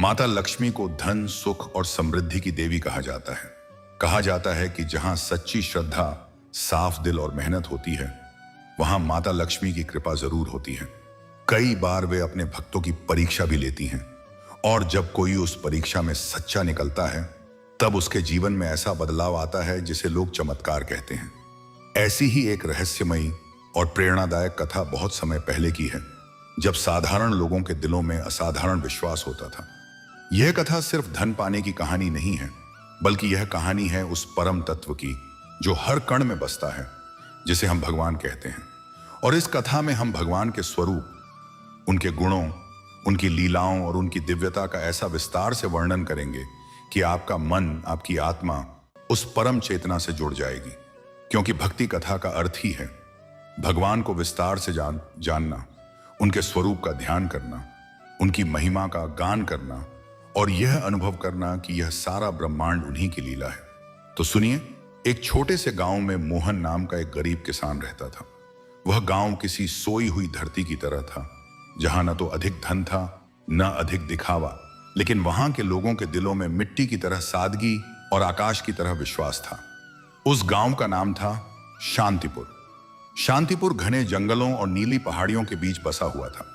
माता लक्ष्मी को धन, सुख और समृद्धि की देवी कहा जाता है। कहा जाता है कि जहां सच्ची श्रद्धा, साफ दिल और मेहनत होती है, वहां माता लक्ष्मी की कृपा जरूर होती है। कई बार वे अपने भक्तों की परीक्षा भी लेती हैं, और जब कोई उस परीक्षा में सच्चा निकलता है, तब उसके जीवन में ऐसा बदलाव आता है जिसे लोग चमत्कार कहते हैं। ऐसी ही एक रहस्यमयी और प्रेरणादायक कथा बहुत समय पहले की है, जब साधारण लोगों के दिलों में असाधारण विश्वास होता था। यह कथा सिर्फ धन पाने की कहानी नहीं है, बल्कि यह कहानी है उस परम तत्व की जो हर कण में बसता है, जिसे हम भगवान कहते हैं। और इस कथा में हम भगवान के स्वरूप, उनके गुणों, उनकी लीलाओं और उनकी दिव्यता का ऐसा विस्तार से वर्णन करेंगे कि आपका मन, आपकी आत्मा उस परम चेतना से जुड़ जाएगी। क्योंकि भक्ति कथा का अर्थ ही है भगवान को विस्तार से जानना, उनके स्वरूप का ध्यान करना, उनकी महिमा का गान करना और यह अनुभव करना कि यह सारा ब्रह्मांड उन्हीं की लीला है। तो सुनिए, एक छोटे से गांव में मोहन नाम का एक गरीब किसान रहता था। वह गांव किसी सोई हुई धरती की तरह था, जहां न तो अधिक धन था, न अधिक दिखावा, लेकिन वहां के लोगों के दिलों में मिट्टी की तरह सादगी और आकाश की तरह विश्वास था। उस गांव का नाम था शांतिपुर। शांतिपुर घने जंगलों और नीली पहाड़ियों के बीच बसा हुआ था।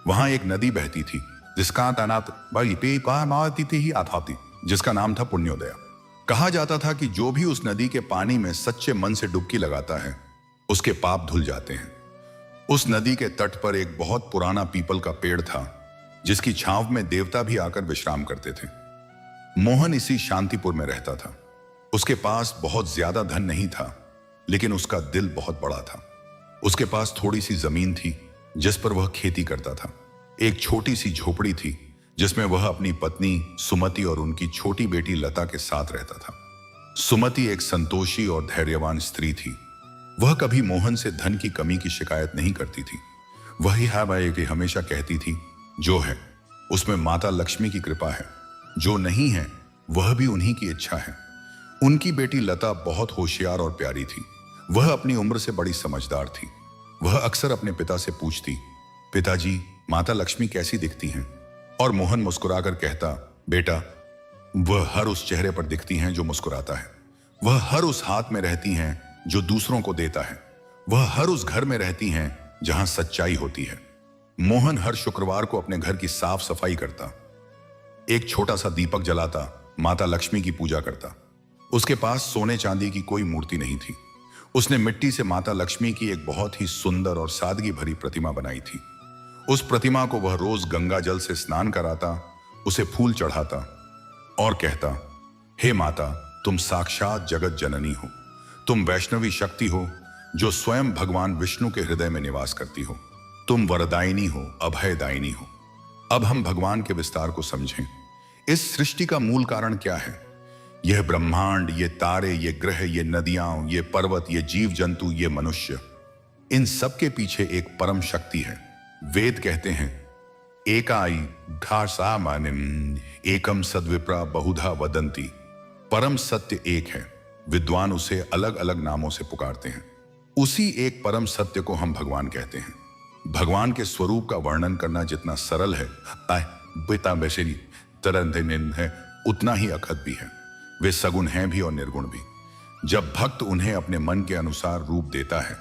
वहां एक नदी बहती थी जिसका नाम था पुण्योदया। कहा जाता था कि जो भी उस नदी के पानी में सच्चे मन से डुबकी लगाता है, उसके पाप धुल जाते हैं। उस नदी के तट पर एक बहुत पुराना पीपल का पेड़ था, जिसकी छांव में देवता भी आकर विश्राम करते थे। मोहन इसी शांतिपुर में रहता था। उसके पास बहुत ज्यादा धन नहीं था, लेकिन उसका दिल बहुत बड़ा था। उसके पास थोड़ी सी जमीन थी जिस पर वह खेती करता था। एक छोटी सी झोपड़ी थी जिसमें वह अपनी पत्नी सुमति और उनकी छोटी बेटी लता के साथ रहता था। सुमति एक संतोषी और धैर्यवान स्त्री थी। वह कभी मोहन से धन की कमी की शिकायत नहीं करती थी। वही है कि हमेशा कहती थी, जो है उसमें माता लक्ष्मी की कृपा है, जो नहीं है वह भी उन्हीं की इच्छा है। उनकी बेटी लता बहुत होशियार और प्यारी थी। वह अपनी उम्र से बड़ी समझदार थी। वह अक्सर अपने पिता से पूछती, पिताजी, माता लक्ष्मी कैसी दिखती हैं? और मोहन मुस्कुराकर कहता, बेटा, वह हर उस चेहरे पर दिखती हैं जो मुस्कुराता है। वह हर उस हाथ में रहती हैं जो दूसरों को देता है। वह हर उस घर में रहती हैं जहां सच्चाई होती है। मोहन हर शुक्रवार को अपने घर की साफ सफाई करता, एक छोटा सा दीपक जलाता, माता लक्ष्मी की पूजा करता। उसके पास सोने चांदी की कोई मूर्ति नहीं थी। उसने मिट्टी से माता लक्ष्मी की एक बहुत ही सुंदर और सादगी भरी प्रतिमा बनाई थी। उस प्रतिमा को वह रोज गंगा जल से स्नान कराता, उसे फूल चढ़ाता और कहता, हे माता, तुम साक्षात जगत जननी हो। तुम वैष्णवी शक्ति हो जो स्वयं भगवान विष्णु के हृदय में निवास करती हो। तुम वरदायिनी हो, अभयदायिनी हो। अब हम भगवान के विस्तार को समझें। इस सृष्टि का मूल कारण क्या है? यह ब्रह्मांड, ये तारे, ये ग्रह, ये नदियां, ये पर्वत, ये जीव जंतु, ये मनुष्य, इन सब के पीछे एक परम शक्ति है। वेद कहते हैं, एकाई घासा मानिम एकम सद्विप्रा बहुधा वदंती। परम सत्य एक है, विद्वान उसे अलग अलग नामों से पुकारते हैं। उसी एक परम सत्य को हम भगवान कहते हैं। भगवान के स्वरूप का वर्णन करना जितना सरल है, है उतना ही अखद भी है। वे सगुण हैं भी और निर्गुण भी। जब भक्त उन्हें अपने मन के अनुसार रूप देता है,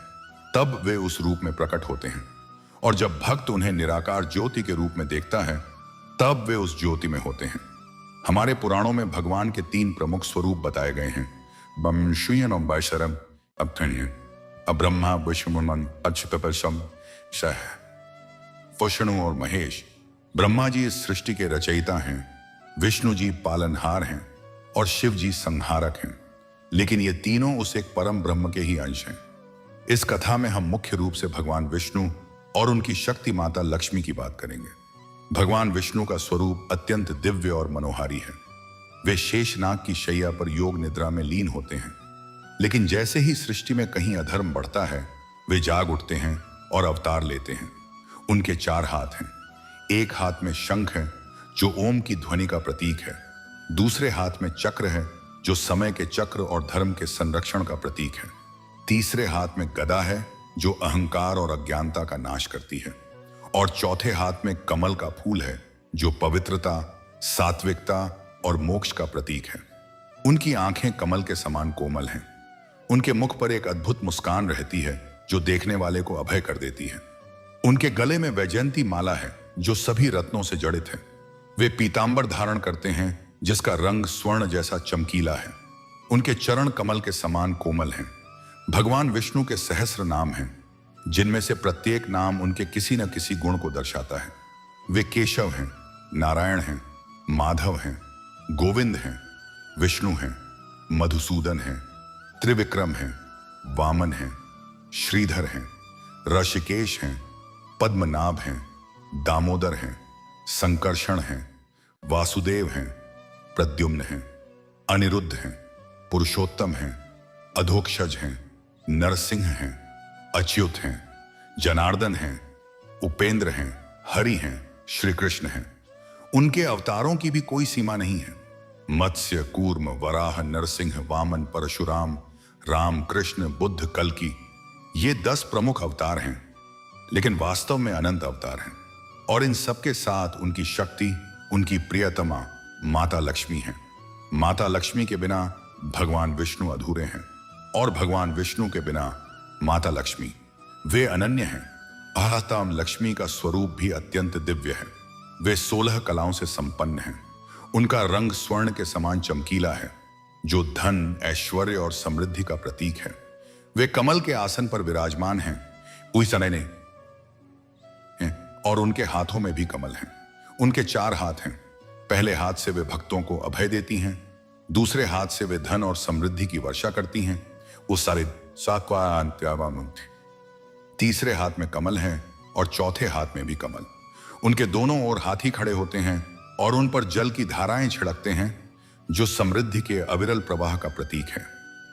तब वे उस रूप में प्रकट होते हैं, और जब भक्त उन्हें निराकार ज्योति के रूप में देखता है, तब वे उस ज्योति में होते हैं। हमारे पुराणों में भगवान के 3 प्रमुख स्वरूप बताए गए हैं, बमशुयन और बैशरम अब्रह्मा विष्णुमन अच्युतपशम सह विष्णु और महेश। ब्रह्मा जी इस सृष्टि के रचयिता हैं, विष्णु जी पालनहार हैं और शिव जी संहारक हैं। लेकिन ये तीनों उस एक परम ब्रह्म के ही अंश हैं। इस कथा में हम मुख्य रूप से भगवान विष्णु और उनकी शक्ति माता लक्ष्मी की बात करेंगे। भगवान विष्णु का स्वरूप अत्यंत दिव्य और मनोहारी है। वे शेषनाग की शैया पर योग निद्रा में लीन होते हैं। लेकिन जैसे ही सृष्टि में कहीं अधर्म बढ़ता है, वे जाग उठते हैं और अवतार लेते हैं। उनके 4 हाथ हैं। एक हाथ में शंख है जो ओम की ध्वनि का प्रतीक है। दूसरे हाथ में चक्र है जो समय के चक्र और धर्म के संरक्षण का प्रतीक है। तीसरे हाथ में गदा है जो अहंकार और अज्ञानता का नाश करती है। और चौथे हाथ में कमल का फूल है जो पवित्रता, सात्विकता और मोक्ष का प्रतीक है। उनकी आंखें कमल के समान कोमल हैं। उनके मुख पर एक अद्भुत मुस्कान रहती है जो देखने वाले को अभय कर देती है। उनके गले में वैजयंती माला है जो सभी रत्नों से जड़ित है। वे पीतांबर धारण करते हैं जिसका रंग स्वर्ण जैसा चमकीला है। उनके चरण कमल के समान कोमल हैं। भगवान विष्णु के सहस्र नाम हैं जिनमें से प्रत्येक नाम उनके किसी न किसी गुण को दर्शाता है। वे केशव हैं, नारायण हैं, माधव हैं, गोविंद हैं, विष्णु हैं, मधुसूदन हैं, त्रिविक्रम हैं, वामन हैं, श्रीधर हैं, ऋषिकेश हैं, पद्मनाभ हैं, दामोदर हैं, संकर्षण हैं, वासुदेव हैं, प्रद्युम्न हैं, अनिरुद्ध हैं, पुरुषोत्तम हैं, अधोक्षज हैं, नरसिंह हैं, अच्युत हैं, जनार्दन हैं, उपेंद्र हैं, हरि हैं, श्री कृष्ण हैं। उनके अवतारों की भी कोई सीमा नहीं है। मत्स्य, कूर्म, वराह, नरसिंह, वामन, परशुराम, राम, कृष्ण, बुद्ध, कल्कि, ये 10 प्रमुख अवतार हैं, लेकिन वास्तव में अनंत अवतार हैं। और इन सबके साथ उनकी शक्ति, उनकी प्रियतमा माता लक्ष्मी है। माता लक्ष्मी के बिना भगवान विष्णु अधूरे हैं और भगवान विष्णु के बिना माता लक्ष्मी, वे अनन्य हैं। आराताम लक्ष्मी का स्वरूप भी अत्यंत दिव्य है। वे 16 कलाओं से संपन्न हैं। उनका रंग स्वर्ण के समान चमकीला है जो धन, ऐश्वर्य और समृद्धि का प्रतीक है। वे कमल के आसन पर विराजमान हैं, कोई सनय नहीं, और उनके हाथों में भी कमल हैं। उनके 4 हाथ हैं। पहले हाथ से वे भक्तों को अभय देती हैं, दूसरे हाथ से वे धन और समृद्धि की वर्षा करती हैं। उस सारे तीसरे हाथ में कमल है और चौथे हाथ में भी कमल। उनके दोनों ओर हाथी खड़े होते हैं और उन पर जल की धाराएं छिड़कते हैं जो समृद्धि के अविरल प्रवाह का प्रतीक है।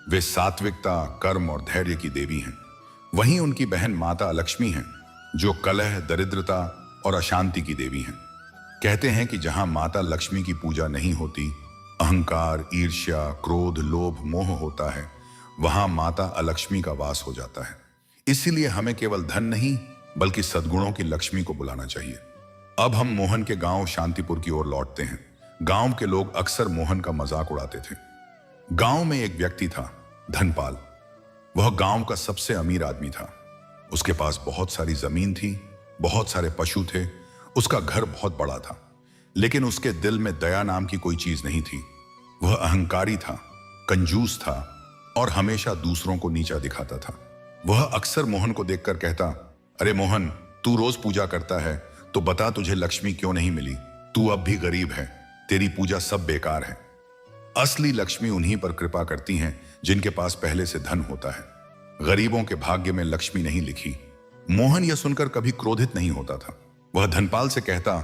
वे सात्विकता, कर्म और धैर्य की देवी हैं। वहीं उनकी बहन माता लक्ष्मी हैं जो कलह, दरिद्रता और अशांति की देवी हैं। कहते हैं कि जहां माता लक्ष्मी की पूजा नहीं होती, अहंकार, ईर्ष्या, क्रोध, लोभ, मोह होता है, वहां माता अलक्ष्मी का वास हो जाता है। इसीलिए हमें केवल धन नहीं बल्कि सद्गुणों की लक्ष्मी को बुलाना चाहिए। अब हम मोहन के गांव शांतिपुर की ओर लौटते हैं। गांव के लोग अक्सर मोहन का मजाक उड़ाते थे। गांव में एक व्यक्ति था, धनपाल। वह गांव का सबसे अमीर आदमी था। उसके पास बहुत सारी जमीन थी, बहुत सारे पशु थे, उसका घर बहुत बड़ा था, लेकिन उसके दिल में दया नाम की कोई चीज नहीं थी। वह अहंकारी था, कंजूस था और हमेशा दूसरों को नीचा दिखाता था। वह अक्सर मोहन को देखकर कहता, अरे मोहन, तू रोज पूजा करता है तो बता तुझे लक्ष्मी क्यों नहीं मिली? तू अब भी गरीब है, तेरी पूजा सब बेकार है। असली लक्ष्मी उन्हीं पर कृपा करती हैं जिनके पास पहले से धन होता है। गरीबों के भाग्य में लक्ष्मी नहीं लिखी। मोहन यह सुनकर कभी क्रोधित नहीं होता था। वह धनपाल से कहता,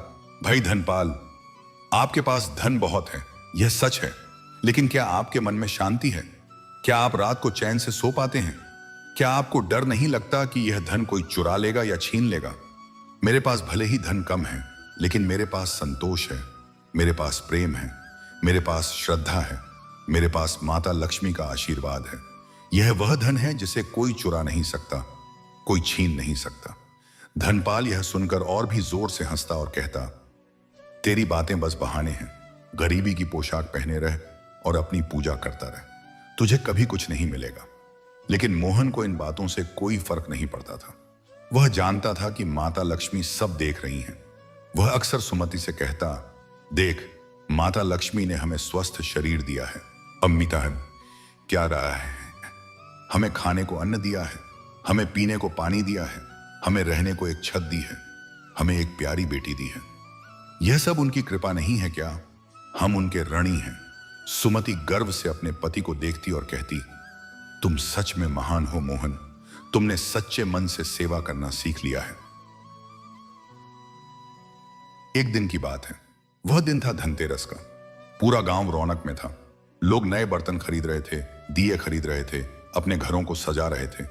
भाई धनपाल, आपके पास धन बहुत है, यह सच है, लेकिन क्या आपके मन में शांति है? क्या आप रात को चैन से सो पाते हैं? क्या आपको डर नहीं लगता कि यह धन कोई चुरा लेगा या छीन लेगा? मेरे पास भले ही धन कम है, लेकिन मेरे पास संतोष है, मेरे पास प्रेम है, मेरे पास श्रद्धा है, मेरे पास माता लक्ष्मी का आशीर्वाद है। यह वह धन है जिसे कोई चुरा नहीं सकता, कोई छीन नहीं सकता। धनपाल यह सुनकर और भी जोर से हंसता और कहता, तेरी बातें बस बहाने हैं। गरीबी की पोशाक पहने रह और अपनी पूजा करता रह, तुझे कभी कुछ नहीं मिलेगा। लेकिन मोहन को इन बातों से कोई फर्क नहीं पड़ता था। वह जानता था कि माता लक्ष्मी सब देख रही हैं। वह अक्सर सुमति से कहता, देख, माता लक्ष्मी ने हमें स्वस्थ शरीर दिया है। अम्मी ताहन क्या रहा है? हमें खाने को अन्न दिया है, हमें पीने को पानी दिया है, हमें रहने को एक छत दी है, हमें एक प्यारी बेटी दी है। यह सब उनकी कृपा नहीं है क्या? हम उनके ऋणी हैं। सुमति गर्व से अपने पति को देखती और कहती, तुम सच में महान हो मोहन, तुमने सच्चे मन से सेवा करना सीख लिया है। एक दिन की बात है। वह दिन था धनतेरस का। पूरा गांव रौनक में था। लोग नए बर्तन खरीद रहे थे, दिए खरीद रहे थे, अपने घरों को सजा रहे थे।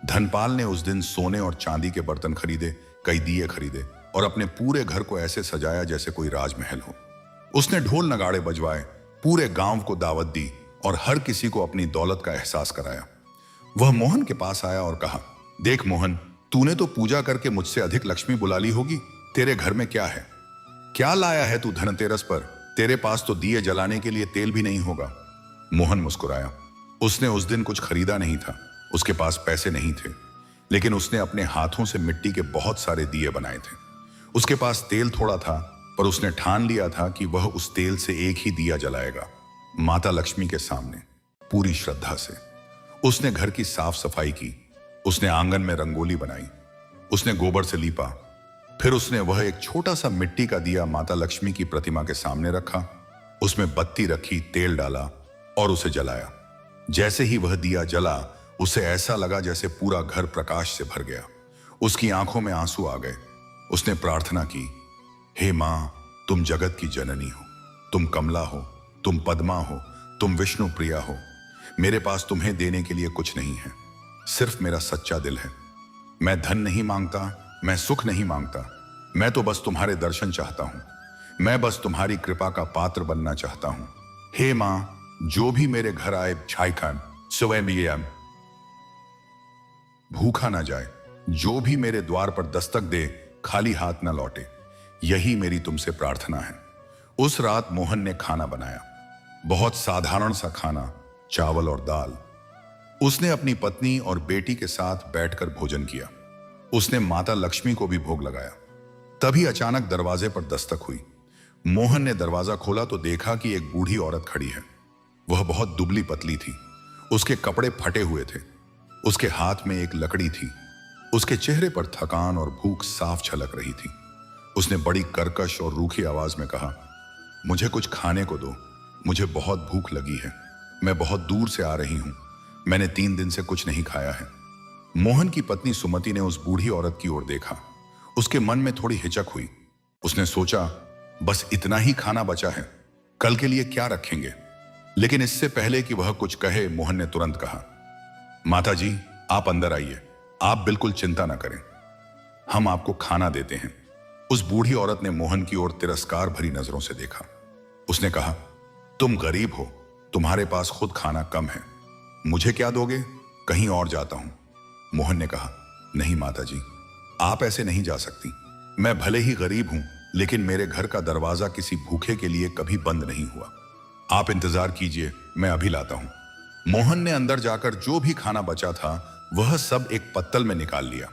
धनपाल ने उस दिन सोने और चांदी के बर्तन खरीदे, कई दिए खरीदे और अपने पूरे घर को ऐसे सजाया जैसे कोई राजमहल हो। उसने ढोल नगाड़े बजवाए, पूरे गांव को दावत दी और हर किसी को अपनी दौलत का एहसास कराया। वह मोहन के पास आया और कहा, देख मोहन, तूने तो पूजा करके मुझसे अधिक लक्ष्मी बुला ली होगी। तेरे घर में क्या है? क्या लाया है तू धनतेरस पर? तेरे पास तो दिए जलाने के लिए तेल भी नहीं होगा। मोहन मुस्कुराया। उसने उस दिन कुछ खरीदा नहीं था, उसके पास पैसे नहीं थे, लेकिन उसने अपने हाथों से मिट्टी के बहुत सारे दिए बनाए थे। उसके पास तेल थोड़ा था, पर उसने ठान लिया था कि वह उस तेल से एक ही दिया जलाएगा, माता लक्ष्मी के सामने, पूरी श्रद्धा से। उसने घर की साफ सफाई की, उसने आंगन में रंगोली बनाई, उसने गोबर से लीपा। फिर उसने वह एक छोटा सा मिट्टी का दिया माता लक्ष्मी की प्रतिमा के सामने रखा, उसमें बत्ती रखी, तेल डाला और उसे जलाया। जैसे ही वह दिया जला, उसे ऐसा लगा जैसे पूरा घर प्रकाश से भर गया। उसकी आंखों में आंसू आ गए। उसने प्रार्थना की, हे मां, तुम जगत की जननी हो, तुम कमला हो, तुम पद्मा हो, तुम विष्णु प्रिया हो। मेरे पास तुम्हें देने के लिए कुछ नहीं है, सिर्फ मेरा सच्चा दिल है। मैं धन नहीं मांगता, मैं सुख नहीं मांगता, मैं तो बस तुम्हारे दर्शन चाहता हूं। मैं बस तुम्हारी कृपा का पात्र बनना चाहता हूं। हे मां, जो भी मेरे घर आए छाइखान स्वयं भूखा ना जाए, जो भी मेरे द्वार पर दस्तक दे खाली हाथ ना लौटे, यही मेरी तुमसे प्रार्थना है। उस रात मोहन ने खाना बनाया, बहुत साधारण सा खाना, चावल और दाल। उसने अपनी पत्नी और बेटी के साथ बैठकर भोजन किया। उसने माता लक्ष्मी को भी भोग लगाया। तभी अचानक दरवाजे पर दस्तक हुई। मोहन ने दरवाजा खोला तो देखा कि एक बूढ़ी औरत खड़ी है। वह बहुत दुबली पतली थी, उसके कपड़े फटे हुए थे, उसके हाथ में एक लकड़ी थी। उसके चेहरे पर थकान और भूख साफ झलक रही थी। उसने बड़ी कर्कश और रूखी आवाज में कहा, मुझे कुछ खाने को दो, मुझे बहुत भूख लगी है, मैं बहुत दूर से आ रही हूं, मैंने 3 दिन से कुछ नहीं खाया है। मोहन की पत्नी सुमति ने उस बूढ़ी औरत की ओर देखा। उसके मन में थोड़ी हिचक हुई। उसने सोचा, बस इतना ही खाना बचा है, कल के लिए क्या रखेंगे। लेकिन इससे पहले कि वह कुछ कहे, मोहन ने तुरंत कहा, माता जी, आप अंदर आइए, आप बिल्कुल चिंता ना करें, हम आपको खाना देते हैं। उस बूढ़ी औरत ने मोहन की ओर तिरस्कार भरी नजरों से देखा। उसने कहा, तुम गरीब हो, तुम्हारे पास खुद खाना कम है, मुझे क्या दोगे, कहीं और जाता हूं। मोहन ने कहा, नहीं माता जी, आप ऐसे नहीं जा सकती। मैं भले ही गरीब हूं, लेकिन मेरे घर का दरवाजा किसी भूखे के लिए कभी बंद नहीं हुआ। आप इंतजार कीजिए, मैं अभी लाता हूं। मोहन ने अंदर जाकर जो भी खाना बचा था वह सब एक पत्तल में निकाल लिया।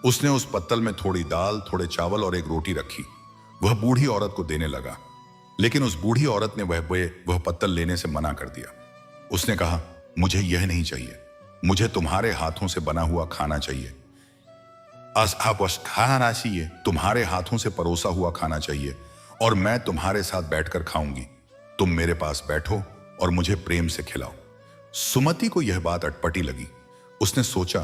उसने उस पत्तल में थोड़ी दाल, थोड़े चावल और एक रोटी रखी। वह बूढ़ी औरत को देने लगा, लेकिन उस बूढ़ी औरत ने वह पत्तल लेने से मना कर दिया। उसने कहा, मुझे यह नहीं चाहिए, मुझे तुम्हारे हाथों से बना हुआ खाना चाहिए। आप बस खाना चाहिए, तुम्हारे हाथों से परोसा हुआ खाना चाहिए, और मैं तुम्हारे साथ बैठकर खाऊंगी। तुम मेरे पास बैठो और मुझे प्रेम से खिलाओ। सुमति को यह बात अटपटी लगी। उसने सोचा,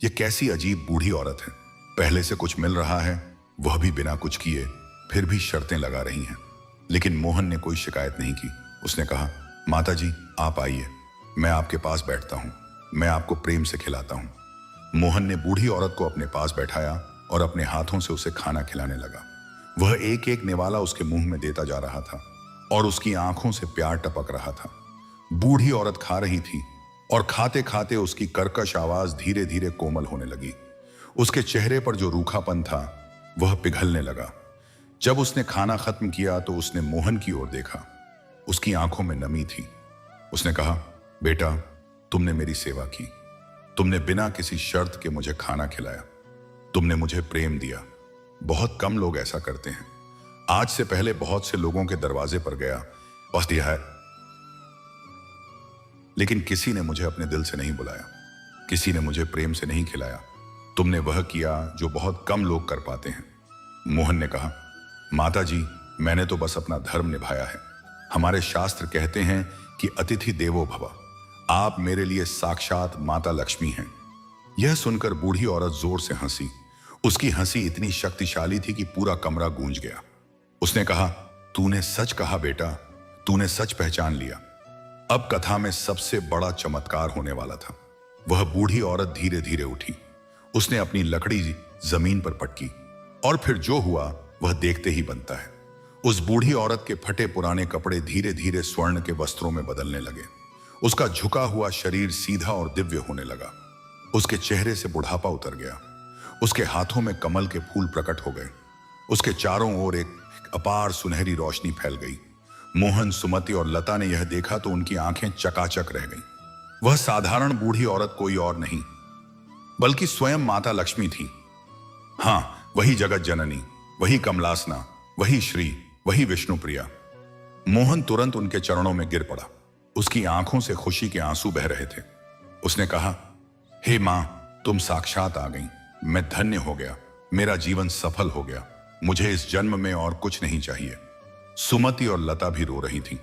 यह कैसी अजीब बूढ़ी औरत है, पहले से कुछ मिल रहा है, वह भी बिना कुछ किए, फिर भी शर्तें लगा रही हैं। लेकिन मोहन ने कोई शिकायत नहीं की। उसने कहा, माता जी, आप आइए, मैं आपके पास बैठता हूं, मैं आपको प्रेम से खिलाता हूं। मोहन ने बूढ़ी औरत को अपने पास बैठाया और अपने हाथों से उसे खाना खिलाने लगा। वह एक एक निवाला उसके मुंह में देता जा रहा था और उसकी आंखों से प्यार टपक रहा था। बूढ़ी औरत खा रही थी और खाते खाते उसकी कर्कश आवाज धीरे धीरे कोमल होने लगी। उसके चेहरे पर जो रूखापन था वह पिघलने लगा। जब उसने खाना खत्म किया तो उसने मोहन की ओर देखा। उसकी आंखों में नमी थी। उसने कहा, बेटा, तुमने मेरी सेवा की, तुमने बिना किसी शर्त के मुझे खाना खिलाया, तुमने मुझे प्रेम दिया। बहुत कम लोग ऐसा करते हैं। आज से पहले बहुत से लोगों के दरवाजे पर गया, बस दिया है, लेकिन किसी ने मुझे अपने दिल से नहीं बुलाया, किसी ने मुझे प्रेम से नहीं खिलाया। तुमने वह किया जो बहुत कम लोग कर पाते हैं। मोहन ने कहा, माता जी, मैंने तो बस अपना धर्म निभाया है। हमारे शास्त्र कहते हैं कि अतिथि देवो भव, आप मेरे लिए साक्षात माता लक्ष्मी हैं। यह सुनकर बूढ़ी औरत जोर से हंसी। उसकी हंसी इतनी शक्तिशाली थी कि पूरा कमरा गूंज गया। उसने कहा, तूने सच कहा बेटा, तूने सच पहचान लिया। अब कथा में सबसे बड़ा चमत्कार होने वाला था। वह बूढ़ी औरत धीरे धीरे उठी। उसने अपनी लकड़ी जमीन पर पटकी और फिर जो हुआ वह देखते ही बनता है। उस बूढ़ी औरत के फटे पुराने कपड़े धीरे धीरे स्वर्ण के वस्त्रों में बदलने लगे। उसका झुका हुआ शरीर सीधा और दिव्य होने लगा। उसके चेहरे से बुढ़ापा उतर गया। उसके हाथों में कमल के फूल प्रकट हो गए। उसके चारों ओर एक अपार सुनहरी रोशनी फैल गई। मोहन, सुमति और लता ने यह देखा तो उनकी आंखें चकाचक रह गईं। वह साधारण बूढ़ी औरत कोई और नहीं बल्कि स्वयं माता लक्ष्मी थी। हां, वही जगत जननी, वही कमलासना, वही श्री, वही विष्णुप्रिया। मोहन तुरंत उनके चरणों में गिर पड़ा। उसकी आंखों से खुशी के आंसू बह रहे थे। उसने कहा, हे मां, तुम साक्षात आ गई। मैं धन्य हो गया, मेरा जीवन सफल हो गया। मुझे इस जन्म में और कुछ नहीं चाहिए। सुमति और लता भी रो रही थीं।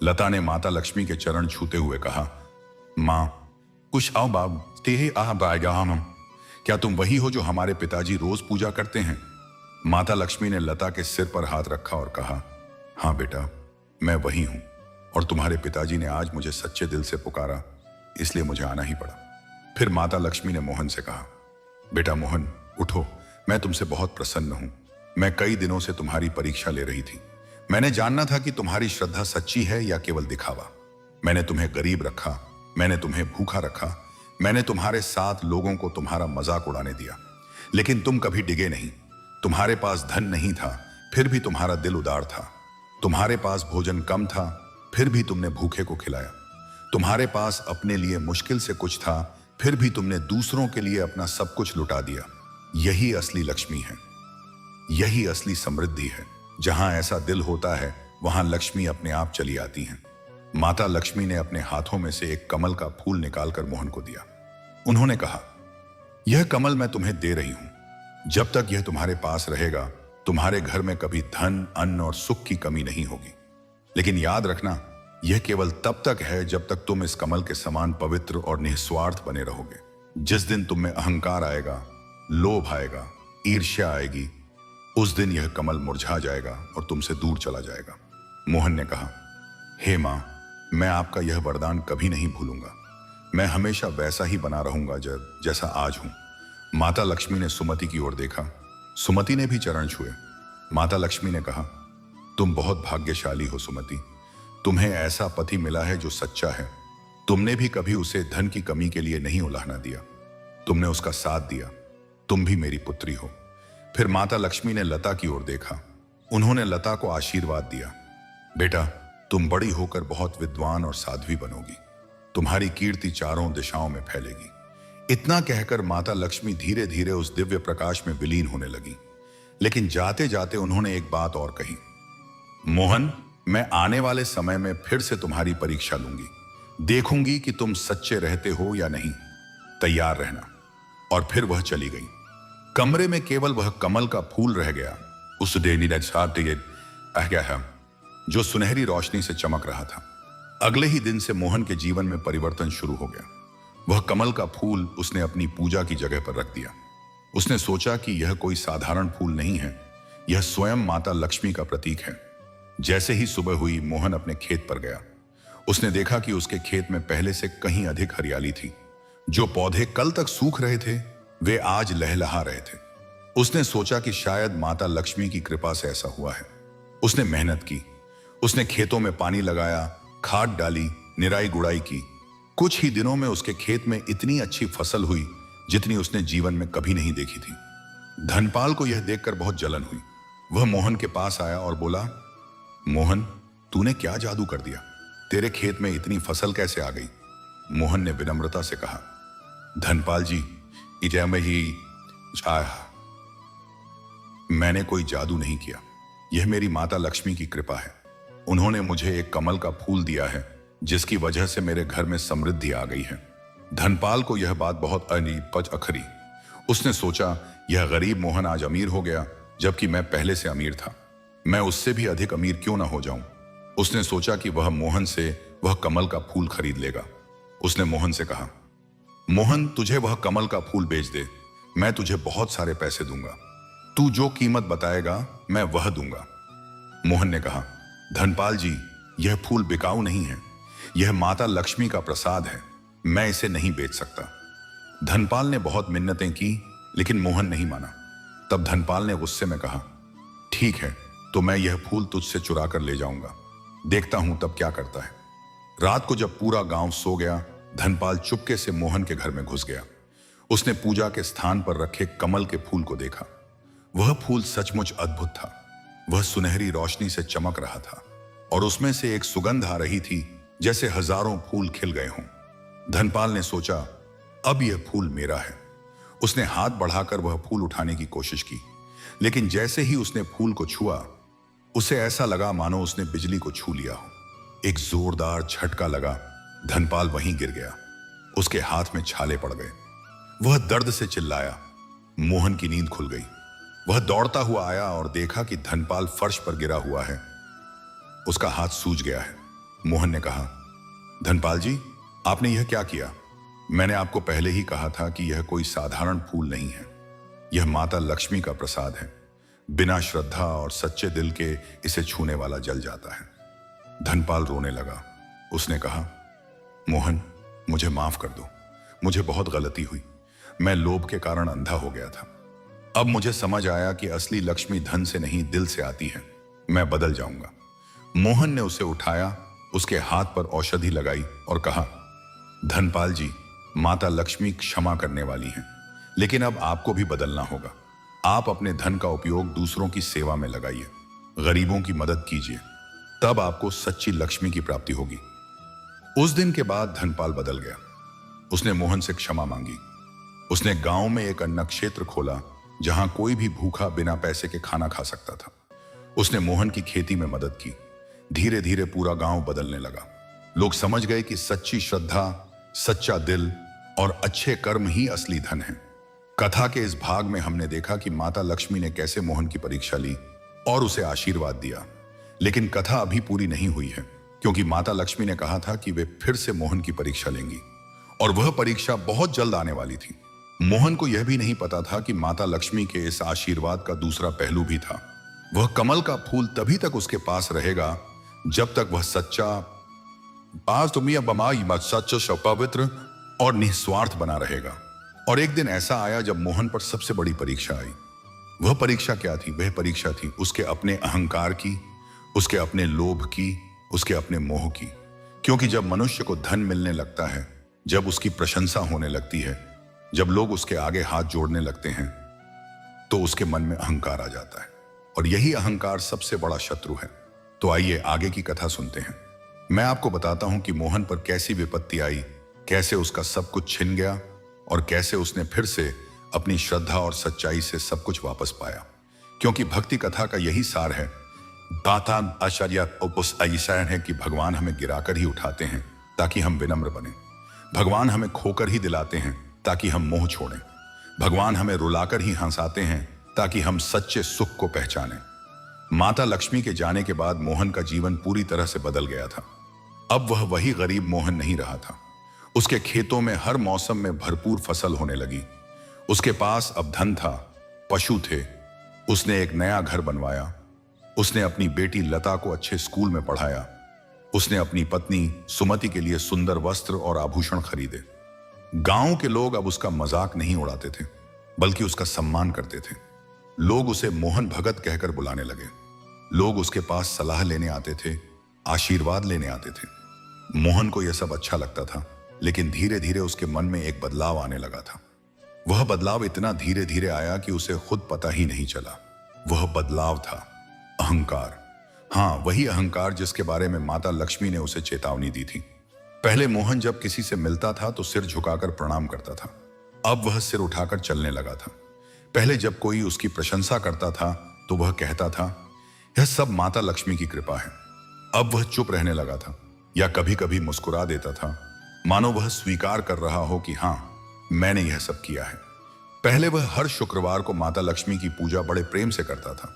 लता ने माता लक्ष्मी के चरण छूते हुए कहा, मां, कुछ आओ बाब, क्या तुम वही हो जो हमारे पिताजी रोज पूजा करते हैं? माता लक्ष्मी ने लता के सिर पर हाथ रखा और कहा, हाँ बेटा, मैं वही हूं और तुम्हारे पिताजी ने आज मुझे सच्चे दिल से पुकारा, इसलिए मुझे आना ही पड़ा। फिर माता लक्ष्मी ने मोहन से कहा, बेटा मोहन, उठो, मैं तुमसे बहुत प्रसन्न हूं। मैं कई दिनों से तुम्हारी परीक्षा ले रही थी। मैंने जानना था कि तुम्हारी श्रद्धा सच्ची है या केवल दिखावा। मैंने तुम्हें गरीब रखा, मैंने तुम्हें भूखा रखा, मैंने तुम्हारे साथ लोगों को तुम्हारा मजाक उड़ाने दिया, लेकिन तुम कभी डिगे नहीं। तुम्हारे पास धन नहीं था, फिर भी तुम्हारा दिल उदार था। तुम्हारे पास भोजन कम था, फिर भी तुमने भूखे को खिलाया। तुम्हारे पास अपने लिए मुश्किल से कुछ था, फिर भी तुमने दूसरों के लिए अपना सब कुछ लुटा दिया। यही असली लक्ष्मी है, यही असली समृद्धि है। जहां ऐसा दिल होता है, वहां लक्ष्मी अपने आप चली आती हैं। माता लक्ष्मी ने अपने हाथों में से एक कमल का फूल निकालकर मोहन को दिया। उन्होंने कहा, यह कमल मैं तुम्हें दे रही हूं। जब तक यह तुम्हारे पास रहेगा, तुम्हारे घर में कभी धन, अन्न और सुख की कमी नहीं होगी। लेकिन याद रखना, यह केवल तब तक है जब तक तुम इस कमल के समान पवित्र और निस्वार्थ बने रहोगे। जिस दिन तुम में अहंकार आएगा, लोभ आएगा, ईर्ष्या आएगी, उस दिन यह कमल मुरझा जाएगा और तुमसे दूर चला जाएगा। मोहन ने कहा, हे मां, मैं आपका यह वरदान कभी नहीं भूलूंगा। मैं हमेशा वैसा ही बना रहूंगा जैसा आज हूं। माता लक्ष्मी ने सुमति की ओर देखा। सुमति ने भी चरण छुए। माता लक्ष्मी ने कहा, तुम बहुत भाग्यशाली हो सुमति। तुम्हें ऐसा पति मिला है जो सच्चा है। तुमने भी कभी उसे धन की कमी के लिए नहीं उलाहना दिया। तुमने उसका साथ दिया। तुम भी मेरी पुत्री हो। फिर माता लक्ष्मी ने लता की ओर देखा। उन्होंने लता को आशीर्वाद दिया, बेटा, तुम बड़ी होकर बहुत विद्वान और साध्वी बनोगी। तुम्हारी कीर्ति चारों दिशाओं में फैलेगी। इतना कहकर माता लक्ष्मी धीरे धीरे उस दिव्य प्रकाश में विलीन होने लगी। लेकिन जाते जाते उन्होंने एक बात और कही, मोहन, मैं आने वाले समय में फिर से तुम्हारी परीक्षा लूंगी। देखूंगी कि तुम सच्चे रहते हो या नहीं। तैयार रहना। और फिर वह चली गई। कमरे में केवल वह कमल का फूल रह गया, उस जो सुनहरी रोशनी से चमक रहा था। अगले ही दिन से मोहन के जीवन में परिवर्तन शुरू हो गया। वह कमल का फूल उसने अपनी पूजा की जगह पर रख दिया। उसने सोचा कि यह कोई साधारण फूल नहीं है, यह स्वयं माता लक्ष्मी का प्रतीक है। जैसे ही सुबह हुई, मोहन अपने खेत पर गया। उसने देखा कि उसके खेत में पहले से कहीं अधिक हरियाली थी। जो पौधे कल तक सूख रहे थे, वे आज लहलहा रहे थे। उसने सोचा कि शायद माता लक्ष्मी की कृपा से ऐसा हुआ है। उसने मेहनत की। उसने खेतों में पानी लगाया, खाद डाली, निराई गुड़ाई की। कुछ ही दिनों में उसके खेत में इतनी अच्छी फसल हुई जितनी उसने जीवन में कभी नहीं देखी थी। धनपाल को यह देखकर बहुत जलन हुई। वह मोहन के पास आया और बोला, मोहन, तूने क्या जादू कर दिया? तेरे खेत में इतनी फसल कैसे आ गई? मोहन ने विनम्रता से कहा, धनपाल जी, इजा में ही मैंने कोई जादू नहीं किया। यह मेरी माता लक्ष्मी की कृपा है। उन्होंने मुझे एक कमल का फूल दिया है, जिसकी वजह से मेरे घर में समृद्धि आ गई है। धनपाल को यह बात बहुत अनिपज अखरी। उसने सोचा, यह गरीब मोहन आज अमीर हो गया, जबकि मैं पहले से अमीर था। मैं उससे भी अधिक अमीर क्यों ना हो जाऊं? उसने सोचा कि वह मोहन से वह कमल का फूल खरीद लेगा। उसने मोहन से कहा, मोहन, तुझे वह कमल का फूल बेच दे। मैं तुझे बहुत सारे पैसे दूंगा। तू जो कीमत बताएगा मैं वह दूंगा। मोहन ने कहा, धनपाल जी, यह फूल बिकाऊ नहीं है। यह माता लक्ष्मी का प्रसाद है। मैं इसे नहीं बेच सकता। धनपाल ने बहुत मिन्नतें की, लेकिन मोहन नहीं माना। तब धनपाल ने गुस्से में कहा, ठीक है, तो मैं यह फूल तुझसे चुरा कर ले जाऊंगा। देखता हूं तब क्या करता है। रात को जब पूरा गांव सो गया, धनपाल चुपके से मोहन के घर में घुस गया। उसने पूजा के स्थान पर रखे कमल के फूल को देखा। वह फूल सचमुच अद्भुत था। वह सुनहरी रोशनी से चमक रहा था और उसमें से एक सुगंध आ रही थी जैसे हजारों फूल खिल गए हों। धनपाल ने सोचा, अब यह फूल मेरा है। उसने हाथ बढ़ाकर वह फूल उठाने की कोशिश की, लेकिन जैसे ही उसने फूल को छुआ, उसे ऐसा लगा मानो उसने बिजली को छू लिया हो। एक जोरदार झटका लगा, धनपाल वहीं गिर गया। उसके हाथ में छाले पड़ गए। वह दर्द से चिल्लाया। मोहन की नींद खुल गई। वह दौड़ता हुआ आया और देखा कि धनपाल फर्श पर गिरा हुआ है। उसका हाथ सूज गया है। मोहन ने कहा, धनपाल जी, आपने यह क्या किया? मैंने आपको पहले ही कहा था कि यह कोई साधारण फूल नहीं है। यह माता लक्ष्मी का प्रसाद है। बिना श्रद्धा और सच्चे दिल के इसे छूने वाला जल जाता है। धनपाल रोने लगा। उसने कहा, मोहन, मुझे माफ कर दो। मुझे बहुत गलती हुई। मैं लोभ के कारण अंधा हो गया था। अब मुझे समझ आया कि असली लक्ष्मी धन से नहीं, दिल से आती है। मैं बदल जाऊंगा। मोहन ने उसे उठाया, उसके हाथ पर औषधि लगाई और कहा, धनपाल जी, माता लक्ष्मी क्षमा करने वाली हैं, लेकिन अब आपको भी बदलना होगा। आप अपने धन का उपयोग दूसरों की सेवा में लगाइए, गरीबों की मदद कीजिए, तब आपको सच्ची लक्ष्मी की प्राप्ति होगी। उस दिन के बाद धनपाल बदल गया। उसने मोहन से क्षमा मांगी। उसने गांव में एक अन्न क्षेत्र खोला जहां कोई भी भूखा बिना पैसे के खाना खा सकता था। उसने मोहन की खेती में मदद की। धीरे धीरे पूरा गांव बदलने लगा। लोग समझ गए कि सच्ची श्रद्धा, सच्चा दिल और अच्छे कर्म ही असली धन है। कथा के इस भाग में हमने देखा कि माता लक्ष्मी ने कैसे मोहन की परीक्षा ली और उसे आशीर्वाद दिया। लेकिन कथा अभी पूरी नहीं हुई है, क्योंकि माता लक्ष्मी ने कहा था कि वे फिर से मोहन की परीक्षा लेंगी, और वह परीक्षा बहुत जल्द आने वाली थी। मोहन को यह भी नहीं पता था कि माता लक्ष्मी के इस आशीर्वाद का दूसरा पहलू भी था। वह कमल का फूल तभी तक उसके पास रहेगा जब तक वह सच्चा, पवित्र और निस्वार्थ बना रहेगा। और एक दिन ऐसा आया जब मोहन पर सबसे बड़ी परीक्षा आई। वह परीक्षा क्या थी? वह परीक्षा थी उसके अपने अहंकार की, उसके अपने लोभ की, उसके अपने मोह की। क्योंकि जब मनुष्य को धन मिलने लगता है, जब उसकी प्रशंसा होने लगती है, जब लोग उसके आगे हाथ जोड़ने लगते हैं, तो उसके मन में अहंकार आ जाता है, और यही अहंकार सबसे बड़ा शत्रु है। तो आइए आगे की कथा सुनते हैं। मैं आपको बताता हूं कि मोहन पर कैसी विपत्ति आई, कैसे उसका सब कुछ छिन गया और कैसे उसने फिर से अपनी श्रद्धा और सच्चाई से सब कुछ वापस पाया। क्योंकि भक्ति कथा का यही सार है। दाता आचार्य उपस ऐसा है कि भगवान हमें गिराकर ही उठाते हैं ताकि हम विनम्र बने। भगवान हमें खोकर ही दिलाते हैं ताकि हम मोह छोड़ें। भगवान हमें रुलाकर ही हंसाते हैं ताकि हम सच्चे सुख को पहचानें। माता लक्ष्मी के जाने के बाद मोहन का जीवन पूरी तरह से बदल गया था। अब वह वही गरीब मोहन नहीं रहा था। उसके खेतों में हर मौसम में भरपूर फसल होने लगी। उसके पास अब धन था, पशु थे। उसने एक नया घर बनवाया। उसने अपनी बेटी लता को अच्छे स्कूल में पढ़ाया। उसने अपनी पत्नी सुमति के लिए सुंदर वस्त्र और आभूषण खरीदे। गांव के लोग अब उसका मजाक नहीं उड़ाते थे, बल्कि उसका सम्मान करते थे। लोग उसे मोहन भगत कहकर बुलाने लगे। लोग उसके पास सलाह लेने आते थे, आशीर्वाद लेने आते थे। मोहन को यह सब अच्छा लगता था, लेकिन धीरे धीरे उसके मन में एक बदलाव आने लगा था। वह बदलाव इतना धीरे धीरे आया कि उसे खुद पता ही नहीं चला। वह बदलाव था अहंकार। हाँ, वही अहंकार जिसके बारे में माता लक्ष्मी ने उसे चेतावनी दी थी। पहले मोहन जब किसी से मिलता था तो सिर झुकाकर प्रणाम करता था। अब वह सिर उठाकर चलने लगा था। पहले जब कोई उसकी प्रशंसा करता था तो वह कहता था, यह सब माता लक्ष्मी की कृपा है। अब वह चुप रहने लगा था, या कभी कभी मुस्कुरा देता था, मानो वह स्वीकार कर रहा हो कि हाँ, मैंने यह सब किया है। पहले वह हर शुक्रवार को माता लक्ष्मी की पूजा बड़े प्रेम से करता था,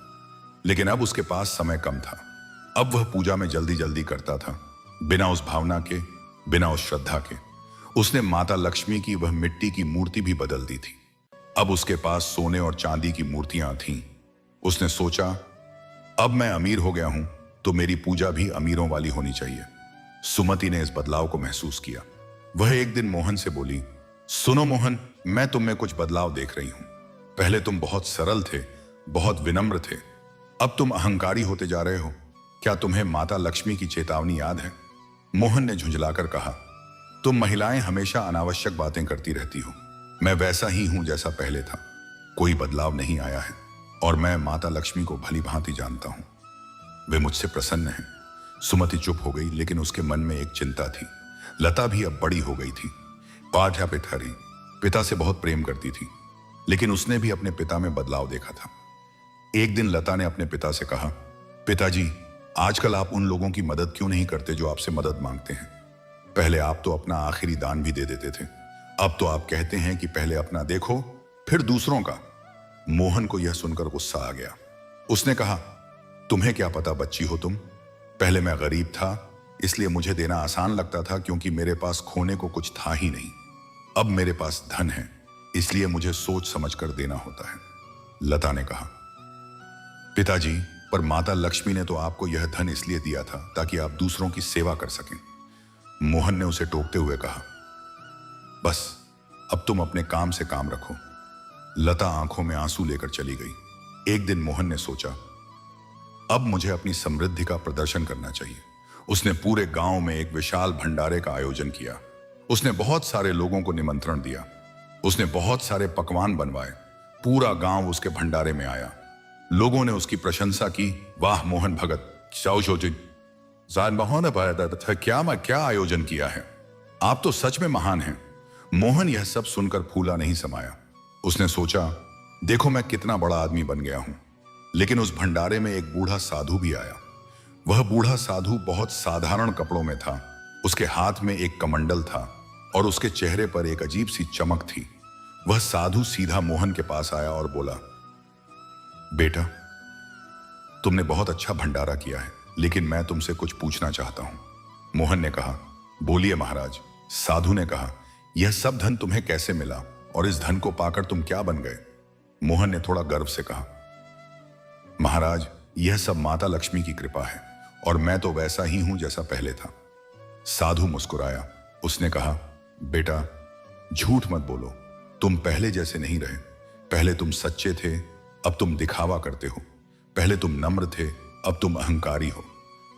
लेकिन अब उसके पास समय कम था। अब वह पूजा में जल्दी जल्दी करता था, बिना उस भावना के, बिना उस श्रद्धा के। उसने माता लक्ष्मी की वह मिट्टी की मूर्ति भी बदल दी थी। अब उसके पास सोने और चांदी की मूर्तियां थीं। उसने सोचा, अब मैं अमीर हो गया हूं तो मेरी पूजा भी अमीरों वाली होनी चाहिए। सुमति ने इस बदलाव को महसूस किया। वह एक दिन मोहन से बोली, सुनो मोहन, मैं तुम में कुछ बदलाव देख रही हूं। पहले तुम बहुत सरल थे, बहुत विनम्र थे। अब तुम अहंकारी होते जा रहे हो। क्या तुम्हें माता लक्ष्मी की चेतावनी याद है? मोहन ने झुंझलाकर कहा, तुम महिलाएं हमेशा अनावश्यक बातें करती रहती हो। मैं वैसा ही हूं जैसा पहले था। कोई बदलाव नहीं आया है, और मैं माता लक्ष्मी को भली भांति जानता हूं। वे मुझसे प्रसन्न हैं। सुमति चुप हो गई, लेकिन उसके मन में एक चिंता थी। लता भी अब बड़ी हो गई थी। पाठ्या पिठारी पिता से बहुत प्रेम करती थी, लेकिन उसने भी अपने पिता में बदलाव देखा था। एक दिन लता ने अपने पिता से कहा, पिताजी, आजकल आप उन लोगों की मदद क्यों नहीं करते जो आपसे मदद मांगते हैं? पहले आप तो अपना आखिरी दान भी दे देते थे, अब तो आप कहते हैं कि पहले अपना देखो फिर दूसरों का। मोहन को यह सुनकर गुस्सा आ गया। उसने कहा, तुम्हें क्या पता बच्ची हो तुम? पहले मैं गरीब था, इसलिए मुझे देना आसान लगता था, क्योंकि मेरे पास खोने को कुछ था ही नहीं। अब मेरे पास धन है, इसलिए मुझे सोच समझकर देना होता है। लता ने कहा, पिताजी, पर माता लक्ष्मी ने तो आपको यह धन इसलिए दिया था ताकि आप दूसरों की सेवा कर सकें। मोहन ने उसे टोकते हुए कहा, बस अब तुम अपने काम से काम रखो। लता आंखों में आंसू लेकर चली गई। एक दिन मोहन ने सोचा, अब मुझे अपनी समृद्धि का प्रदर्शन करना चाहिए। उसने पूरे गांव में एक विशाल भंडारे का आयोजन किया। उसने बहुत सारे लोगों को निमंत्रण दिया। उसने बहुत सारे पकवान बनवाए। पूरा गांव उसके भंडारे में आया। लोगों ने उसकी प्रशंसा की। वाह मोहन भगत, क्या आयोजन किया है, आप तो सच में महान हैं। मोहन यह सब सुनकर फूला नहीं समाया। उसने सोचा, देखो मैं कितना बड़ा आदमी बन गया हूं। लेकिन उस भंडारे में एक बूढ़ा साधु भी आया। वह बूढ़ा साधु बहुत साधारण कपड़ों में था। उसके हाथ में एक कमंडल था और उसके चेहरे पर एक अजीब सी चमक थी। वह साधु सीधा मोहन के पास आया और बोला, बेटा, तुमने बहुत अच्छा भंडारा किया है, लेकिन मैं तुमसे कुछ पूछना चाहता हूं। मोहन ने कहा, बोलिए महाराज। साधु ने कहा, यह सब धन तुम्हें कैसे मिला और इस धन को पाकर तुम क्या बन गए? मोहन ने थोड़ा गर्व से कहा, महाराज, यह सब माता लक्ष्मी की कृपा है और मैं तो वैसा ही हूं जैसा पहले था। साधु मुस्कुराया। उसने कहा, बेटा, झूठ मत बोलो, तुम पहले जैसे नहीं रहे। पहले तुम सच्चे थे, अब तुम दिखावा करते हो। पहले तुम नम्र थे, अब तुम अहंकारी हो।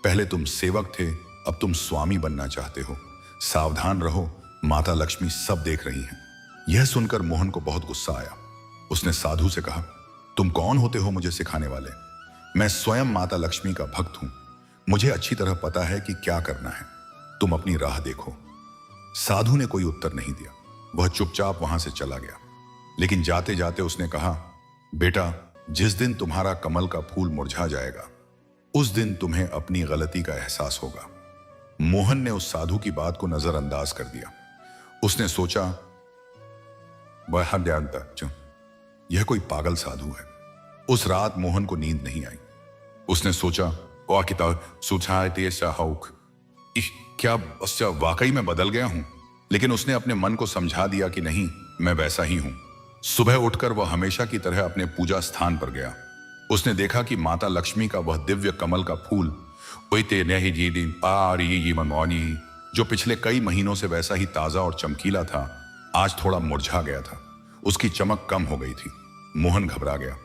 पहले तुम सेवक थे, अब तुम स्वामी बनना चाहते हो। सावधान रहो, माता लक्ष्मी सब देख रही हैं। यह सुनकर मोहन को बहुत गुस्सा आया। उसने साधु से कहा, तुम कौन होते हो मुझे सिखाने वाले? मैं स्वयं माता लक्ष्मी का भक्त हूं। मुझे अच्छी तरह पता है कि क्या करना है। तुम अपनी राह देखो। साधु ने कोई उत्तर नहीं दिया। वह चुपचाप वहां से चला गया। लेकिन जाते जाते उसने कहा, बेटा, जिस दिन तुम्हारा कमल का फूल मुरझा जाएगा, उस दिन तुम्हें अपनी गलती का एहसास होगा। मोहन ने उस साधु की बात को नजरअंदाज कर दिया। उसने सोचा, वह यह कोई पागल साधु है। उस रात मोहन को नींद नहीं आई। उसने सोचा, क्या वाकई मैं बदल गया हूं? लेकिन उसने अपने मन को समझा दिया कि नहीं, मैं वैसा ही हूं। सुबह उठकर वह हमेशा की तरह अपने पूजा स्थान पर गया। उसने देखा कि माता लक्ष्मी का वह दिव्य कमल का फूल जो पिछले कई महीनों से वैसा ही ताजा और चमकीला था, आज थोड़ा मुरझा गया था। उसकी चमक कम हो गई थी। मोहन घबरा गया।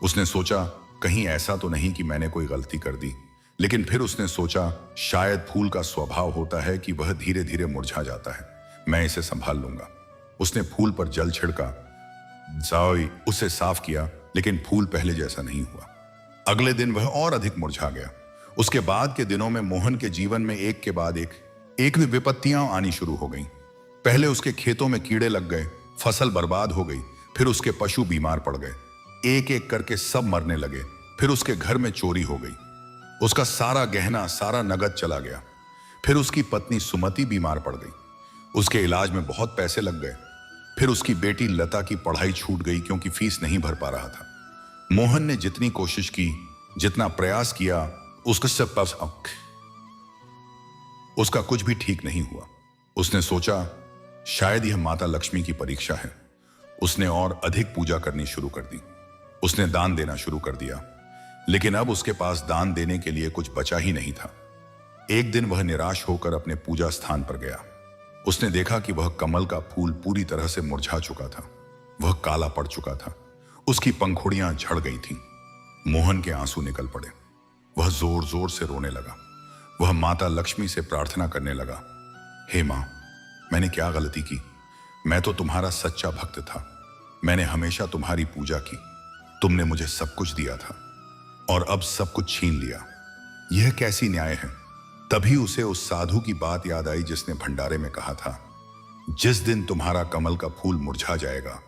उसने सोचा, कहीं ऐसा तो नहीं कि मैंने कोई गलती कर दी। लेकिन फिर उसने सोचा, शायद फूल का स्वभाव होता है कि वह धीरे धीरे मुरझा जाता है। मैं इसे संभाल लूंगा। उसने फूल पर जल छिड़का, उसे साफ किया, लेकिन फूल पहले जैसा नहीं हुआ। अगले दिन वह और अधिक मुरझा गया। उसके बाद के दिनों में मोहन के जीवन में एक के बाद एक विपत्तियां आनी शुरू हो गईं। पहले उसके खेतों में कीड़े लग गए, फसल बर्बाद हो गई। फिर उसके पशु बीमार पड़ गए। एक एक करके सब मरने लगे। फिर उसके घर में चोरी हो गई। उसका सारा गहना, सारा नगद चला गया। फिर उसकी पत्नी सुमति बीमार पड़ गई। उसके इलाज में बहुत पैसे लग गए। फिर उसकी बेटी लता की पढ़ाई छूट गई क्योंकि फीस नहीं भर पा रहा था। मोहन ने जितनी कोशिश की, जितना प्रयास किया, उसका कुछ भी ठीक नहीं हुआ। उसने सोचा, शायद यह माता लक्ष्मी की परीक्षा है। उसने और अधिक पूजा करनी शुरू कर दी। उसने दान देना शुरू कर दिया, लेकिन अब उसके पास दान देने के लिए कुछ बचा ही नहीं था। एक दिन वह निराश होकर अपने पूजा स्थान पर गया। उसने देखा कि वह कमल का फूल पूरी तरह से मुरझा चुका था। वह काला पड़ चुका था। उसकी पंखुड़ियां झड़ गई थीं। मोहन के आंसू निकल पड़े। वह जोर जोर से रोने लगा। वह माता लक्ष्मी से प्रार्थना करने लगा, हे मां, मैंने क्या गलती की? मैं तो तुम्हारा सच्चा भक्त था। मैंने हमेशा तुम्हारी पूजा की। तुमने मुझे सब कुछ दिया था और अब सब कुछ छीन लिया। यह कैसी न्याय है? तभी उसे उस साधु की बात याद आई जिसने भंडारे में कहा था, जिस दिन तुम्हारा कमल का फूल मुरझा जाएगा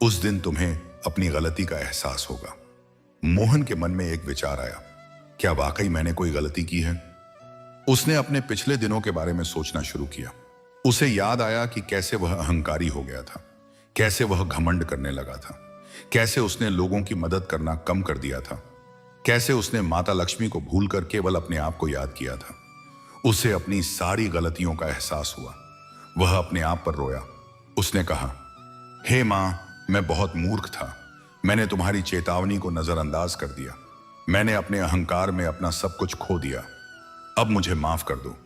उस दिन तुम्हें अपनी गलती का एहसास होगा। मोहन के मन में एक विचार आया, क्या वाकई मैंने कोई गलती की है? उसने अपने पिछले दिनों के बारे में सोचना शुरू किया। उसे याद आया कि कैसे वह अहंकारी हो गया था, कैसे वह घमंड करने लगा था, कैसे उसने लोगों की मदद करना कम कर दिया था, कैसे उसने माता लक्ष्मी को भूलकर केवल अपने आप को याद किया था। उसे अपनी सारी गलतियों का एहसास हुआ। वह अपने आप पर रोया। उसने कहा, हे मां, मैं बहुत मूर्ख था। मैंने तुम्हारी चेतावनी को नजरअंदाज कर दिया। मैंने अपने अहंकार में अपना सब कुछ खो दिया। अब मुझे माफ कर दो।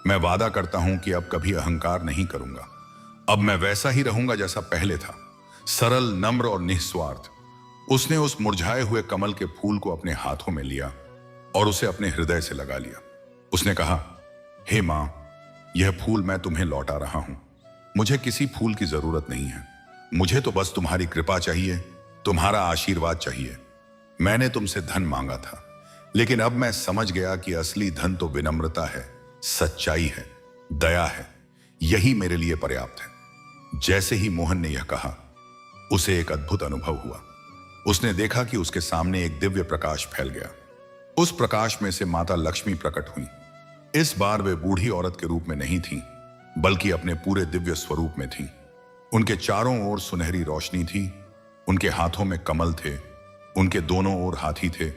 मैं वादा करता हूं कि अब कभी अहंकार नहीं करूंगा। अब मैं वैसा ही रहूंगा जैसा पहले था, सरल, नम्र और निस्वार्थ। उसने उस मुरझाए हुए कमल के फूल को अपने हाथों में लिया और उसे अपने हृदय से लगा लिया। उसने कहा, हे मां, यह फूल मैं तुम्हें लौटा रहा हूं। मुझे किसी फूल की जरूरत नहीं है। मुझे तो बस तुम्हारी कृपा चाहिए, तुम्हारा आशीर्वाद चाहिए। मैंने तुमसे धन मांगा था, लेकिन अब मैं समझ गया कि असली धन तो विनम्रता है, सच्चाई है, दया है। यही मेरे लिए पर्याप्त है। जैसे ही मोहन ने यह कहा, उसे एक अद्भुत अनुभव हुआ। उसने देखा कि उसके सामने एक दिव्य प्रकाश फैल गया। उस प्रकाश में से माता लक्ष्मी प्रकट हुई। इस बार वे बूढ़ी औरत के रूप में नहीं थीं, बल्कि अपने पूरे दिव्य स्वरूप में थीं। उनके चारों ओर सुनहरी रोशनी थी। उनके हाथों में कमल थे, उनके दोनों ओर हाथी थे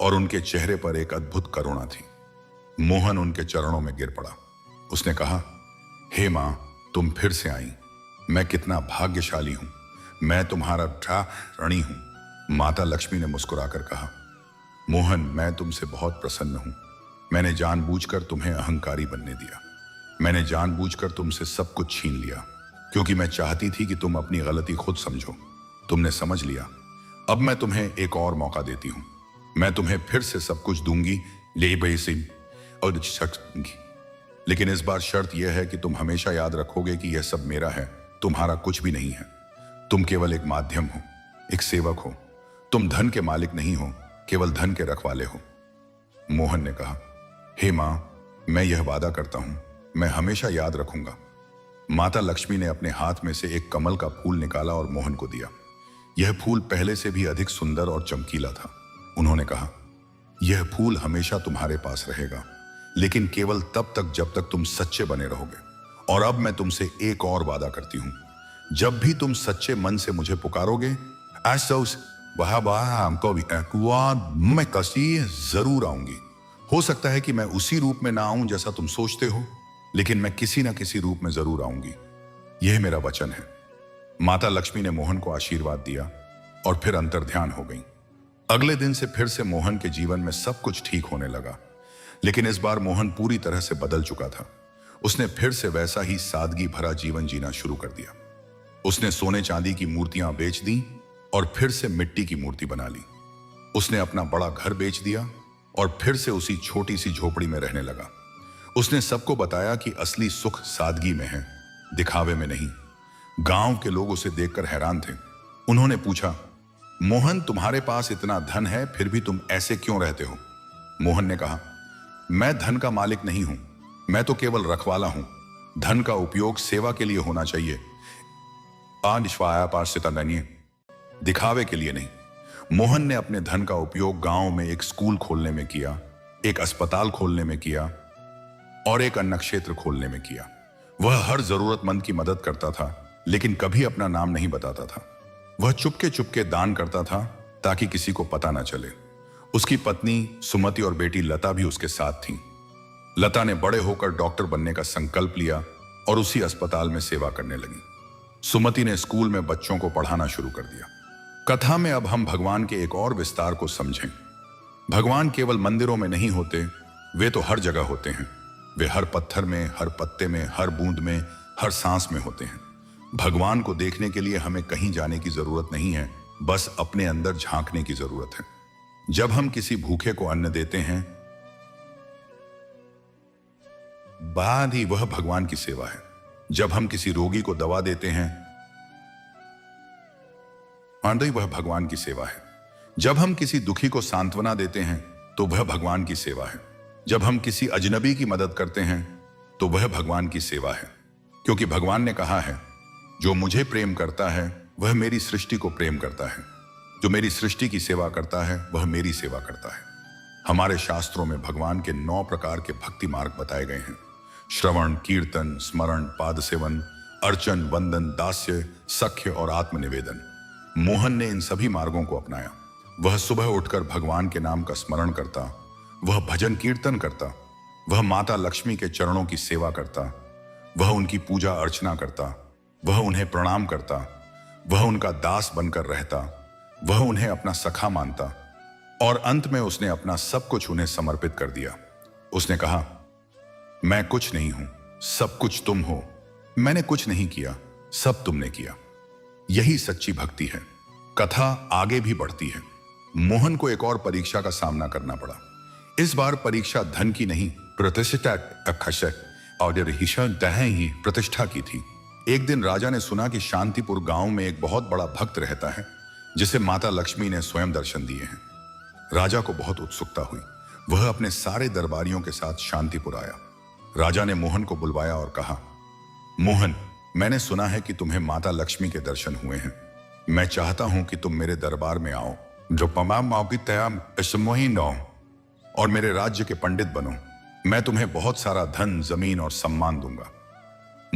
और उनके चेहरे पर एक अद्भुत करुणा थी। मोहन उनके चरणों में गिर पड़ा। उसने कहा, हे मां, तुम फिर से आई। मैं कितना भाग्यशाली हूं। मैं तुम्हारा ऋणी हूं। माता लक्ष्मी ने मुस्कुराकर कहा, मोहन, मैं तुमसे बहुत प्रसन्न हूं। मैंने जानबूझकर तुम्हें अहंकारी बनने दिया। मैंने जानबूझकर तुमसे सब कुछ छीन लिया, क्योंकि मैं चाहती थी कि तुम अपनी गलती खुद समझो। तुमने समझ लिया। अब मैं तुम्हें एक और मौका देती हूं। मैं तुम्हें फिर से सब कुछ दूंगी, और लेकिन इस बार शर्त यह है कि तुम हमेशा याद रखोगे कि यह सब मेरा है, तुम्हारा कुछ भी नहीं है। तुम केवल एक माध्यम हो, एक सेवक हो। तुम धन के मालिक नहीं हो, केवल धन के रखवाले हो। मोहन ने कहा, हे मां, मैं यह वादा करता हूं, मैं हमेशा याद रखूंगा। माता लक्ष्मी ने अपने हाथ में से एक कमल का फूल निकाला और मोहन को दिया। यह फूल पहले से भी अधिक सुंदर और चमकीला था। उन्होंने कहा, यह फूल हमेशा तुम्हारे पास रहेगा, लेकिन केवल तब तक जब तक तुम सच्चे बने रहोगे। और अब मैं तुमसे एक और वादा करती हूं, जब भी तुम सच्चे मन से मुझे पुकारोगे, मैं कभी जरूर आऊंगी। हो सकता है कि मैं उसी रूप में ना आऊं जैसा तुम सोचते हो, लेकिन मैं किसी ना किसी रूप में जरूर आऊंगी। यह मेरा वचन है। माता लक्ष्मी ने मोहन को आशीर्वाद दिया और फिर अंतर्ध्यान हो गई। अगले दिन से फिर से मोहन के जीवन में सब कुछ ठीक होने लगा, लेकिन इस बार मोहन पूरी तरह से बदल चुका था। उसने फिर से वैसा ही सादगी भरा जीवन जीना शुरू कर दिया। उसने सोने चांदी की मूर्तियां बेच दी और फिर से मिट्टी की मूर्ति बना ली। उसने अपना बड़ा घर बेच दिया और फिर से उसी छोटी सी झोपड़ी में रहने लगा। उसने सबको बताया कि असली सुख सादगी में है, दिखावे में नहीं। गांव के लोग उसे देखकर हैरान थे। उन्होंने पूछा, मोहन, तुम्हारे पास इतना धन है, फिर भी तुम ऐसे क्यों रहते हो? मोहन ने कहा, मैं धन का मालिक नहीं हूं, मैं तो केवल रखवाला हूं। धन का उपयोग सेवा के लिए होना चाहिए, दिखावे के लिए नहीं। मोहन ने अपने धन का उपयोग गांव में एक स्कूल खोलने में किया, एक अस्पताल खोलने में किया और एक अन्न क्षेत्र खोलने में किया। वह हर जरूरतमंद की मदद करता था, लेकिन कभी अपना नाम नहीं बताता था। वह चुपके चुपके दान करता था ताकि किसी को पता ना चले। उसकी पत्नी सुमति और बेटी लता भी उसके साथ थीं। लता ने बड़े होकर डॉक्टर बनने का संकल्प लिया और उसी अस्पताल में सेवा करने लगी। सुमति ने स्कूल में बच्चों को पढ़ाना शुरू कर दिया। कथा में अब हम भगवान के एक और विस्तार को समझें। भगवान केवल मंदिरों में नहीं होते, वे तो हर जगह होते हैं। वे हर पत्थर में, हर पत्ते में, हर बूंद में, हर सांस में होते हैं। भगवान को देखने के लिए हमें कहीं जाने की जरूरत नहीं है, बस अपने अंदर झांकने की जरूरत है। जब हम किसी भूखे को अन्न देते हैं, बाद ही वह भगवान की सेवा है। जब हम किसी रोगी को दवा देते हैं, आंधी वह भगवान की सेवा है। जब हम किसी दुखी को सांत्वना देते हैं, तो वह भगवान की सेवा है। जब हम किसी अजनबी की मदद करते हैं तो वह भगवान की सेवा है, क्योंकि भगवान ने कहा है, जो मुझे प्रेम करता है वह मेरी सृष्टि को प्रेम करता है, जो मेरी सृष्टि की सेवा करता है वह मेरी सेवा करता है। हमारे शास्त्रों में भगवान के 9 प्रकार के भक्ति मार्ग बताए गए हैं। श्रवण, कीर्तन, स्मरण, पाद सेवन, अर्चन, वंदन, दास्य, सख्य और आत्मनिवेदन। मोहन ने इन सभी मार्गों को अपनाया। वह सुबह उठकर भगवान के नाम का स्मरण करता, वह भजन कीर्तन करता, वह माता लक्ष्मी के चरणों की सेवा करता, वह उनकी पूजा अर्चना करता, वह उन्हें प्रणाम करता, वह उनका दास बनकर रहता, वह उन्हें अपना सखा मानता और अंत में उसने अपना सब कुछ उन्हें समर्पित कर दिया। उसने कहा, मैं कुछ नहीं हूं, सब कुछ तुम हो। मैंने कुछ नहीं किया, सब तुमने किया। यही सच्ची भक्ति है। कथा आगे भी बढ़ती है। मोहन को एक और परीक्षा का सामना करना पड़ा। इस बार परीक्षा धन की नहीं, प्रतिष्ठा और ही प्रतिष्ठा की थी। एक दिन राजा ने सुना कि शांतिपुर गांव में एक बहुत बड़ा भक्त रहता है जिसे माता लक्ष्मी ने स्वयं दर्शन दिए हैं। राजा को बहुत उत्सुकता हुई। वह अपने सारे दरबारियों के साथ शांतिपुर आया। राजा ने मोहन को बुलवाया और कहा, मोहन, मैंने सुना है कि तुम्हें माता लक्ष्मी के दर्शन हुए हैं। मैं चाहता हूं कि तुम मेरे दरबार में आओ, जो तमाम और मेरे राज्य के पंडित बनो। मैं तुम्हें बहुत सारा धन, जमीन और सम्मान दूंगा।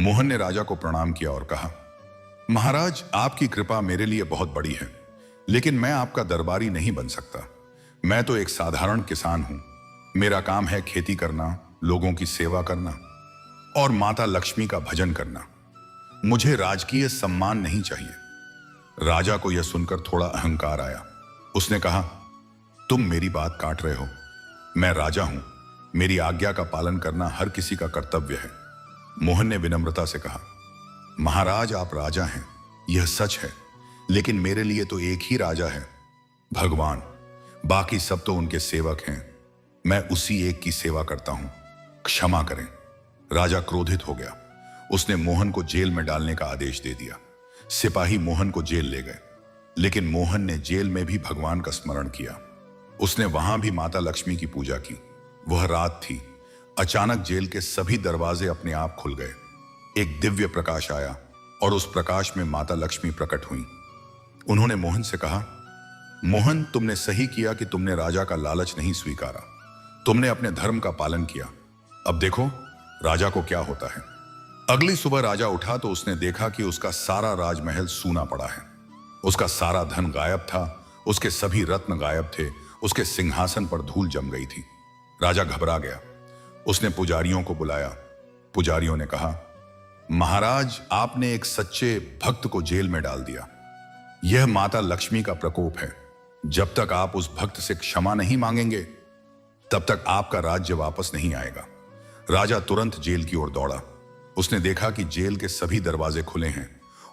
मोहन ने राजा को प्रणाम किया और कहा, महाराज, आपकी कृपा मेरे लिए बहुत बड़ी है, लेकिन मैं आपका दरबारी नहीं बन सकता। मैं तो एक साधारण किसान हूं। मेरा काम है खेती करना, लोगों की सेवा करना और माता लक्ष्मी का भजन करना। मुझे राजकीय सम्मान नहीं चाहिए। राजा को यह सुनकर थोड़ा अहंकार आया। उसने कहा, तुम मेरी बात काट रहे हो। मैं राजा हूं, मेरी आज्ञा का पालन करना हर किसी का कर्तव्य है। मोहन ने विनम्रता से कहा, महाराज, आप राजा हैं, यह सच है, लेकिन मेरे लिए तो एक ही राजा है, भगवान। बाकी सब तो उनके सेवक हैं। मैं उसी एक की सेवा करता हूं, क्षमा करें। राजा क्रोधित हो गया। उसने मोहन को जेल में डालने का आदेश दे दिया। सिपाही मोहन को जेल ले गए, लेकिन मोहन ने जेल में भी भगवान का स्मरण किया। उसने वहां भी माता लक्ष्मी की पूजा की। वह रात थी। अचानक जेल के सभी दरवाजे अपने आप खुल गए। एक दिव्य प्रकाश आया और उस प्रकाश में माता लक्ष्मी प्रकट हुई। उन्होंने मोहन से कहा, मोहन, तुमने सही किया कि तुमने राजा का लालच नहीं स्वीकारा। तुमने अपने धर्म का पालन किया। अब देखो राजा को क्या होता है। अगली सुबह राजा उठा तो उसने देखा कि उसका सारा राजमहल सूना पड़ा है। उसका सारा धन गायब था, उसके सभी रत्न गायब थे, उसके सिंहासन पर धूल जम गई थी। राजा घबरा गया। उसने पुजारियों को बुलाया। पुजारियों ने कहा, महाराज, आपने एक सच्चे भक्त को जेल में डाल दिया। यह माता लक्ष्मी का प्रकोप है। जब तक आप उस भक्त से क्षमा नहीं मांगेंगे, तब तक आपका राज्य वापस नहीं आएगा। राजा तुरंत जेल की ओर दौड़ा। उसने देखा कि जेल के सभी दरवाजे खुले हैं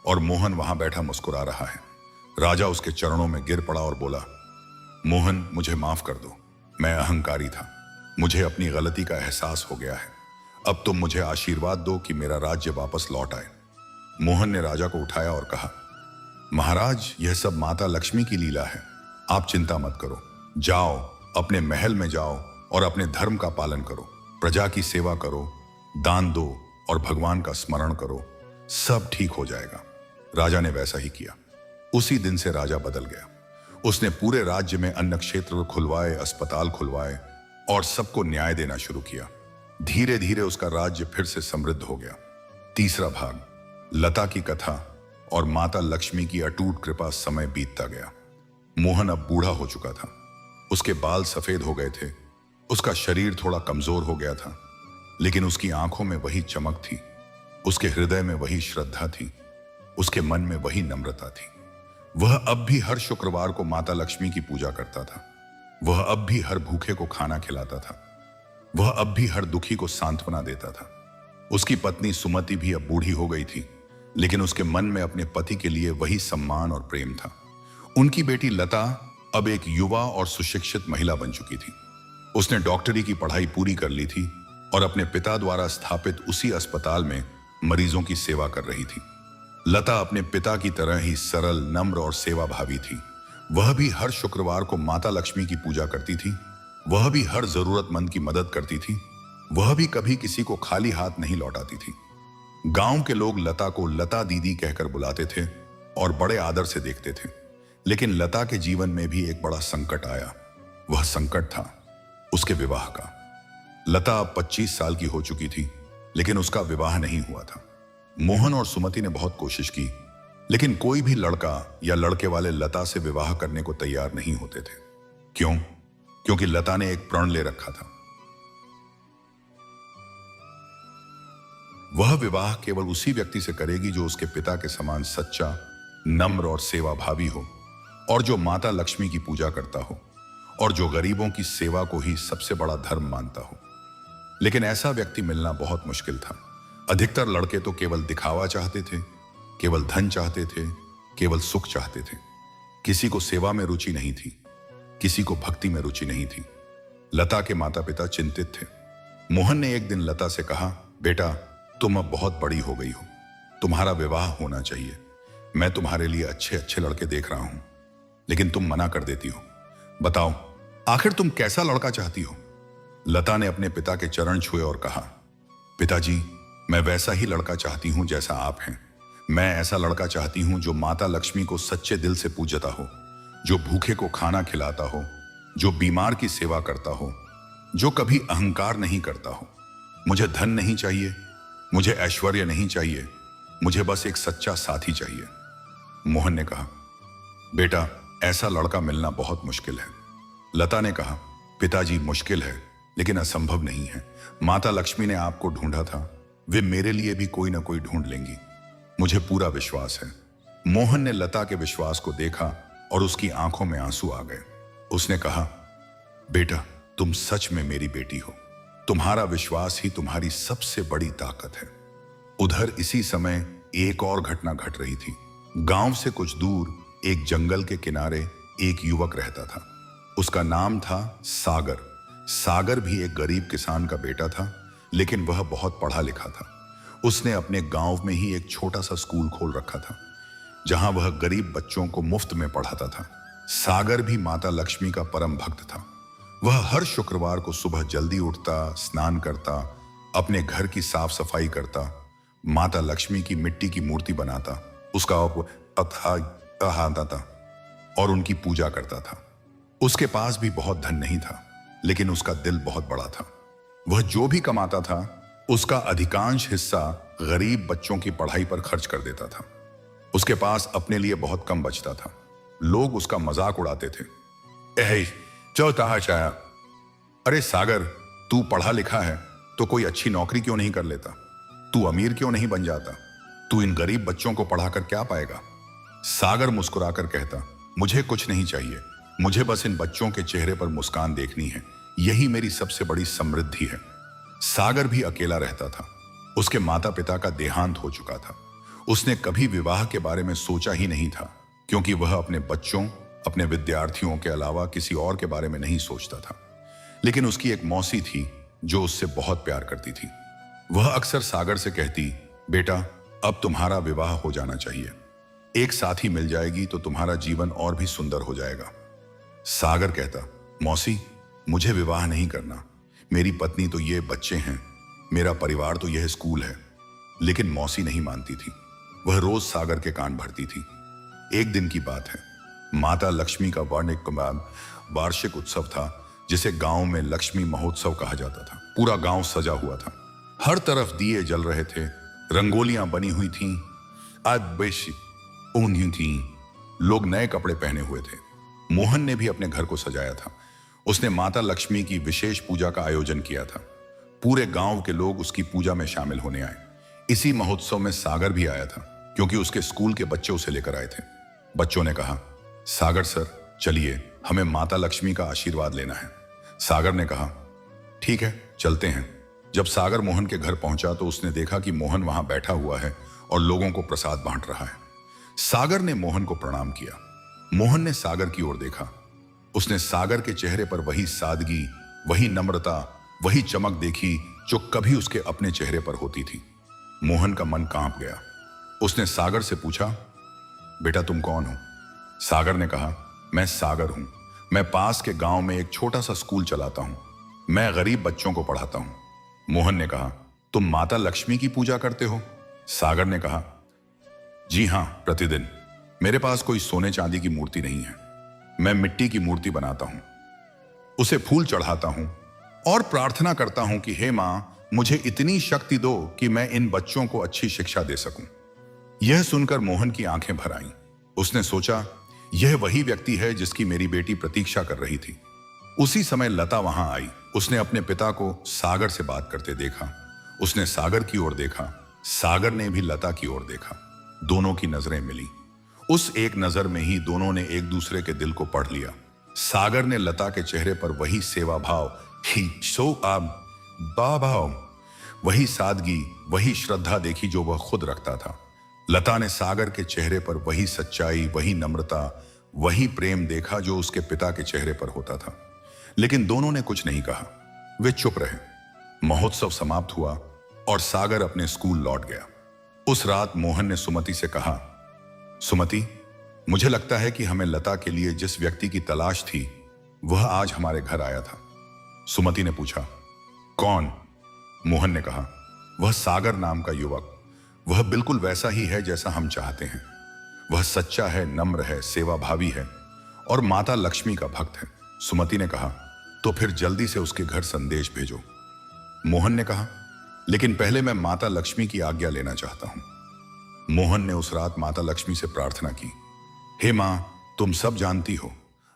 और मोहन वहां बैठा मुस्कुरा रहा है। राजा उसके चरणों में गिर पड़ा और बोला, मोहन, मुझे माफ कर दो। मैं अहंकारी था। मुझे अपनी गलती का एहसास हो गया है। अब तुम मुझे आशीर्वाद दो कि मेरा राज्य वापस लौट आए। मोहन ने राजा को उठाया और कहा, महाराज, यह सब माता लक्ष्मी की लीला है। आप चिंता मत करो। जाओ, अपने महल में जाओ और अपने धर्म का पालन करो। प्रजा की सेवा करो, दान दो और भगवान का स्मरण करो। सब ठीक हो जाएगा। राजा ने वैसा ही किया। उसी दिन से राजा बदल गया। उसने पूरे राज्य में अन्न क्षेत्र खुलवाए, अस्पताल खुलवाए और सबको न्याय देना शुरू किया। धीरे धीरे उसका राज्य फिर से समृद्ध हो गया। तीसरा भाग, लता की कथा और माता लक्ष्मी की अटूट कृपा। समय बीतता गया। मोहन अब बूढ़ा हो चुका था। उसके बाल सफेद हो गए थे। उसका शरीर थोड़ा कमजोर हो गया था, लेकिन उसकी आंखों में वही चमक थी। उसके हृदय में वही श्रद्धा थी। उसके मन में वही नम्रता थी। वह अब भी हर शुक्रवार को माता लक्ष्मी की पूजा करता था। वह अब भी हर भूखे को खाना खिलाता था। वह अब भी हर दुखी को सांत्वना देता था। उसकी पत्नी सुमति भी अब बूढ़ी हो गई थी, लेकिन उसके मन में अपने पति के लिए वही सम्मान और प्रेम था। उनकी बेटी लता अब एक युवा और सुशिक्षित महिला बन चुकी थी। उसने डॉक्टरी की पढ़ाई पूरी कर ली थी और अपने पिता द्वारा स्थापित उसी अस्पताल में मरीजों की सेवा कर रही थी। लता अपने पिता की तरह ही सरल, नम्र और सेवाभावी थी। वह भी हर शुक्रवार को माता लक्ष्मी की पूजा करती थी वह भी हर जरूरतमंद की मदद करती थी। वह भी कभी किसी को खाली हाथ नहीं लौटाती थी। गांव के लोग लता को लता दीदी कहकर बुलाते थे और बड़े आदर से देखते थे। लेकिन लता के जीवन में भी एक बड़ा संकट आया। वह संकट था उसके विवाह का। लता अब 25 साल की हो चुकी थी, लेकिन उसका विवाह नहीं हुआ था। मोहन और सुमति ने बहुत कोशिश की, लेकिन कोई भी लड़का या लड़के वाले लता से विवाह करने को तैयार नहीं होते थे। क्यों? क्योंकि लता ने एक प्रण ले रखा था। वह विवाह केवल उसी व्यक्ति से करेगी जो उसके पिता के समान सच्चा, नम्र और सेवाभावी हो, और जो माता लक्ष्मी की पूजा करता हो, और जो गरीबों की सेवा को ही सबसे बड़ा धर्म मानता हो। लेकिन ऐसा व्यक्ति मिलना बहुत मुश्किल था। अधिकतर लड़के तो केवल दिखावा चाहते थे, केवल धन चाहते थे, केवल सुख चाहते थे। किसी को सेवा में रुचि नहीं थी, किसी को भक्ति में रुचि नहीं थी। लता के माता पिता चिंतित थे। मोहन ने एक दिन लता से कहा, बेटा, तुम अब बहुत बड़ी हो गई हो, तुम्हारा विवाह होना चाहिए। मैं तुम्हारे लिए अच्छे अच्छे लड़के देख रहा हूं, लेकिन तुम मना कर देती हो। बताओ, आखिर तुम कैसा लड़का चाहती हो? लता ने अपने पिता के चरण छुए और कहा, पिताजी, मैं वैसा ही लड़का चाहती हूं जैसा आप हैं। मैं ऐसा लड़का चाहती हूं जो माता लक्ष्मी को सच्चे दिल से पूजता हो, जो भूखे को खाना खिलाता हो, जो बीमार की सेवा करता हो, जो कभी अहंकार नहीं करता हो। मुझे धन नहीं चाहिए, मुझे ऐश्वर्य नहीं चाहिए, मुझे बस एक सच्चा साथी चाहिए। मोहन ने कहा, बेटा, ऐसा लड़का मिलना बहुत मुश्किल है। लता ने कहा, पिताजी, मुश्किल है लेकिन असंभव नहीं है। माता लक्ष्मी ने आपको ढूंढा था, वे मेरे लिए भी कोई ना कोई ढूंढ लेंगी, मुझे पूरा विश्वास है। मोहन ने लता के विश्वास को देखा और उसकी आंखों में आंसू आ गए। उसने कहा, बेटा, तुम सच में मेरी बेटी हो। तुम्हारा विश्वास ही तुम्हारी सबसे बड़ी ताकत है। उधर इसी समय एक और घटना घट रही थी। गांव से कुछ दूर एक जंगल के किनारे एक युवक रहता था। उसका नाम था सागर। सागर भी एक गरीब किसान का बेटा था, लेकिन वह बहुत पढ़ा लिखा था। उसने अपने गांव में ही एक छोटा सा स्कूल खोल रखा था, जहां वह गरीब बच्चों को मुफ्त में पढ़ाता था। सागर भी माता लक्ष्मी का परम भक्त था। वह हर शुक्रवार को सुबह जल्दी उठता, स्नान करता, अपने घर की साफ सफाई करता, माता लक्ष्मी की मिट्टी की मूर्ति बनाता, उसका आता था और उनकी पूजा करता था। उसके पास भी बहुत धन नहीं था, लेकिन उसका दिल बहुत बड़ा था। वह जो भी कमाता था, उसका अधिकांश हिस्सा गरीब बच्चों की पढ़ाई पर खर्च कर देता था। उसके पास अपने लिए बहुत कम बचता था। लोग उसका मजाक उड़ाते थे। चौथा चाया, अरे सागर, तू पढ़ा लिखा है तो कोई अच्छी नौकरी क्यों नहीं कर लेता? तू अमीर क्यों नहीं बन जाता? तू इन गरीब बच्चों को पढ़ाकर क्या पाएगा? सागर मुस्कुराकर कहता, मुझे कुछ नहीं चाहिए, मुझे बस इन बच्चों के चेहरे पर मुस्कान देखनी है, यही मेरी सबसे बड़ी समृद्धि है। सागर भी अकेला रहता था। उसके माता पिता का देहांत हो चुका था। उसने कभी विवाह के बारे में सोचा ही नहीं था, क्योंकि वह अपने बच्चों, अपने विद्यार्थियों के अलावा किसी और के बारे में नहीं सोचता था। लेकिन उसकी एक मौसी थी जो उससे बहुत प्यार करती थी। वह अक्सर सागर से कहती, बेटा, अब तुम्हारा विवाह हो जाना चाहिए। एक साथी मिल जाएगी तो तुम्हारा जीवन और भी सुंदर हो जाएगा। सागर कहता, मौसी, मुझे विवाह नहीं करना। मेरी पत्नी तो ये बच्चे हैं, मेरा परिवार तो यह स्कूल है। लेकिन मौसी नहीं मानती थी। वह रोज सागर के कान भरती थी। एक दिन की बात है, माता लक्ष्मी का वार्षिक उत्सव था, जिसे गांव में लक्ष्मी महोत्सव कहा जाता था। पूरा गांव सजा हुआ था। हर तरफ दिए जल रहे थे, रंगोलियां बनी हुई थीं, ऊंधी थीं। लोग नए कपड़े पहने हुए थे। मोहन ने भी अपने घर को सजाया था। उसने माता लक्ष्मी की विशेष पूजा का आयोजन किया था। पूरे गांव के लोग उसकी पूजा में शामिल होने आए। इसी महोत्सव में सागर भी आया था, क्योंकि उसके स्कूल के बच्चे उसे लेकर आए थे। बच्चों ने कहा, सागर सर, चलिए, हमें माता लक्ष्मी का आशीर्वाद लेना है। सागर ने कहा, ठीक है, चलते हैं। जब सागर मोहन के घर पहुंचा तो उसने देखा कि मोहन वहां बैठा हुआ है और लोगों को प्रसाद बांट रहा है। सागर ने मोहन को प्रणाम किया। मोहन ने सागर की ओर देखा। उसने सागर के चेहरे पर वही सादगी, वही नम्रता, वही चमक देखी जो कभी उसके अपने चेहरे पर होती थी। मोहन का मन कांप गया। उसने सागर से पूछा, बेटा, तुम कौन हो? सागर ने कहा, मैं सागर हूं, मैं पास के गांव में एक छोटा सा स्कूल चलाता हूं। मैं गरीब बच्चों को पढ़ाता हूं। मोहन ने कहा, तुम माता लक्ष्मी की पूजा करते हो? सागर ने कहा, जी हां, प्रतिदिन। मेरे पास कोई सोने चांदी की मूर्ति नहीं है। मैं मिट्टी की मूर्ति बनाता हूं, उसे फूल चढ़ाता हूं और प्रार्थना करता हूं कि हे मां, मुझे इतनी शक्ति दो कि मैं इन बच्चों को अच्छी शिक्षा दे सकूं। यह सुनकर मोहन की आंखें भर आईं। उसने सोचा, यह वही व्यक्ति है जिसकी मेरी बेटी प्रतीक्षा कर रही थी। उसी समय लता वहां आई। उसने अपने पिता को सागर से बात करते देखा। उसने सागर की ओर देखा, सागर ने भी लता की ओर देखा। दोनों की नजरें मिली। उस एक नजर में ही दोनों ने एक दूसरे के दिल को पढ़ लिया। सागर ने लता के चेहरे पर वही सेवा भाव, ही सो भाव, वही सादगी, वही श्रद्धा देखी जो वह खुद रखता था। लता ने सागर के चेहरे पर वही सच्चाई, वही नम्रता, वही प्रेम देखा जो उसके पिता के चेहरे पर होता था। लेकिन दोनों ने कुछ नहीं कहा। वे चुप रहे। महोत्सव समाप्त हुआ और सागर अपने स्कूल लौट गया। उस रात मोहन ने सुमति से कहा, सुमति, मुझे लगता है कि हमें लता के लिए जिस व्यक्ति की तलाश थी वह आज हमारे घर आया था। सुमति ने पूछा, कौन? मोहन ने कहा, वह सागर नाम का युवक। वह बिल्कुल वैसा ही है जैसा हम चाहते हैं। वह सच्चा है, नम्र है, सेवाभावी है और माता लक्ष्मी का भक्त है। सुमति ने कहा, तो फिर जल्दी से उसके घर संदेश भेजो। मोहन ने कहा, लेकिन पहले मैं माता लक्ष्मी की आज्ञा लेना चाहता हूं। मोहन ने उस रात माता लक्ष्मी से प्रार्थना की, हे मां, तुम सब जानती हो,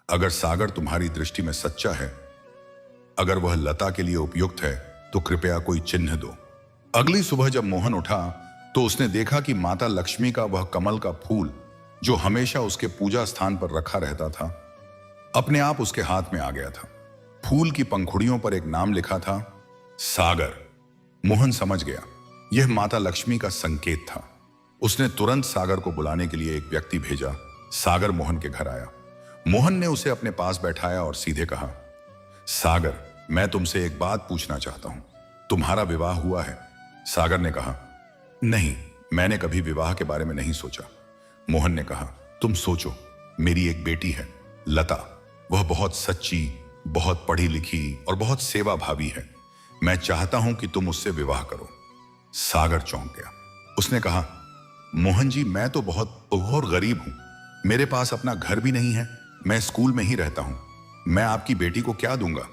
अगर सागर तुम्हारी दृष्टि में सच्चा है, अगर वह लता के लिए उपयुक्त है, तो कृपया कोई चिन्ह दो। अगली सुबह जब मोहन उठा तो उसने देखा कि माता लक्ष्मी का वह कमल का फूल जो हमेशा उसके पूजा स्थान पर रखा रहता था, अपने आप उसके हाथ में आ गया था। फूल की पंखुड़ियों पर एक नाम लिखा था, सागर। मोहन समझ गया, यह माता लक्ष्मी का संकेत था। उसने तुरंत सागर को बुलाने के लिए एक व्यक्ति भेजा। सागर मोहन के घर आया। मोहन ने उसे अपने पास बैठाया और सीधे कहा, सागर, मैं तुमसे एक बात पूछना चाहता हूं। तुम्हारा विवाह हुआ है? सागर ने कहा, नहीं, मैंने कभी विवाह के बारे में नहीं सोचा। मोहन ने कहा, तुम सोचो, मेरी एक बेटी है, लता। वह बहुत सच्ची, बहुत पढ़ी लिखी और बहुत सेवा भावी है। मैं चाहता हूं कि तुम उससे विवाह करो। सागर चौंक गया। उसने कहा, मोहन जी, मैं तो बहुत और गरीब हूं। मेरे पास अपना घर भी नहीं है। मैं स्कूल में ही रहता हूं। मैं आपकी बेटी को क्या दूंगा?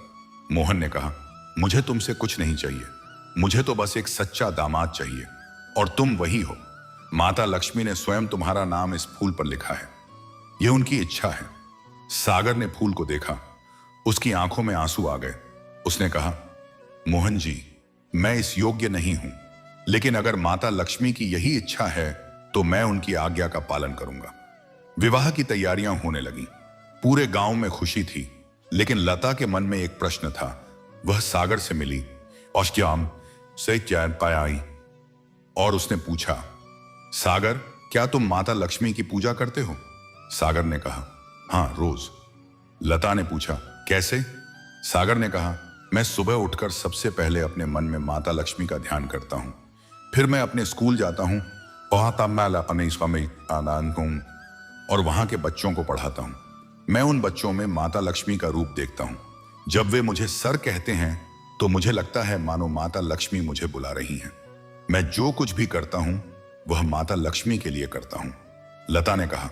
मोहन ने कहा, मुझे तुमसे कुछ नहीं चाहिए। मुझे तो बस एक सच्चा दामाद चाहिए और तुम वही हो। माता लक्ष्मी ने स्वयं तुम्हारा नाम इस फूल पर लिखा है। यह उनकी इच्छा है। सागर ने फूल को देखा। उसकी आंखों में आंसू आ गए। उसने कहा, मोहन जी, मैं इस योग्य नहीं हूं, लेकिन अगर माता लक्ष्मी की यही इच्छा है तो मैं उनकी आज्ञा का पालन करूंगा। विवाह की तैयारियां होने लगी। पूरे गांव में खुशी थी, लेकिन लता के मन में एक प्रश्न था। वह सागर से मिली और श्याम से चैन पाई और उसने पूछा, सागर, क्या तुम माता लक्ष्मी की पूजा करते हो? सागर ने कहा, हां, रोज। लता ने पूछा, कैसे? सागर ने कहा, मैं सुबह उठकर सबसे पहले अपने मन में माता लक्ष्मी का ध्यान करता हूं। फिर मैं अपने स्कूल जाता हूं और वहां के बच्चों को पढ़ाता हूं। मैं उन बच्चों में माता लक्ष्मी का रूप देखता हूं। जब वे मुझे सर कहते हैं तो मुझे लगता है मानो माता लक्ष्मी मुझे बुला रही हैं। मैं जो कुछ भी करता हूं वह माता लक्ष्मी के लिए करता हूं। लता ने कहा,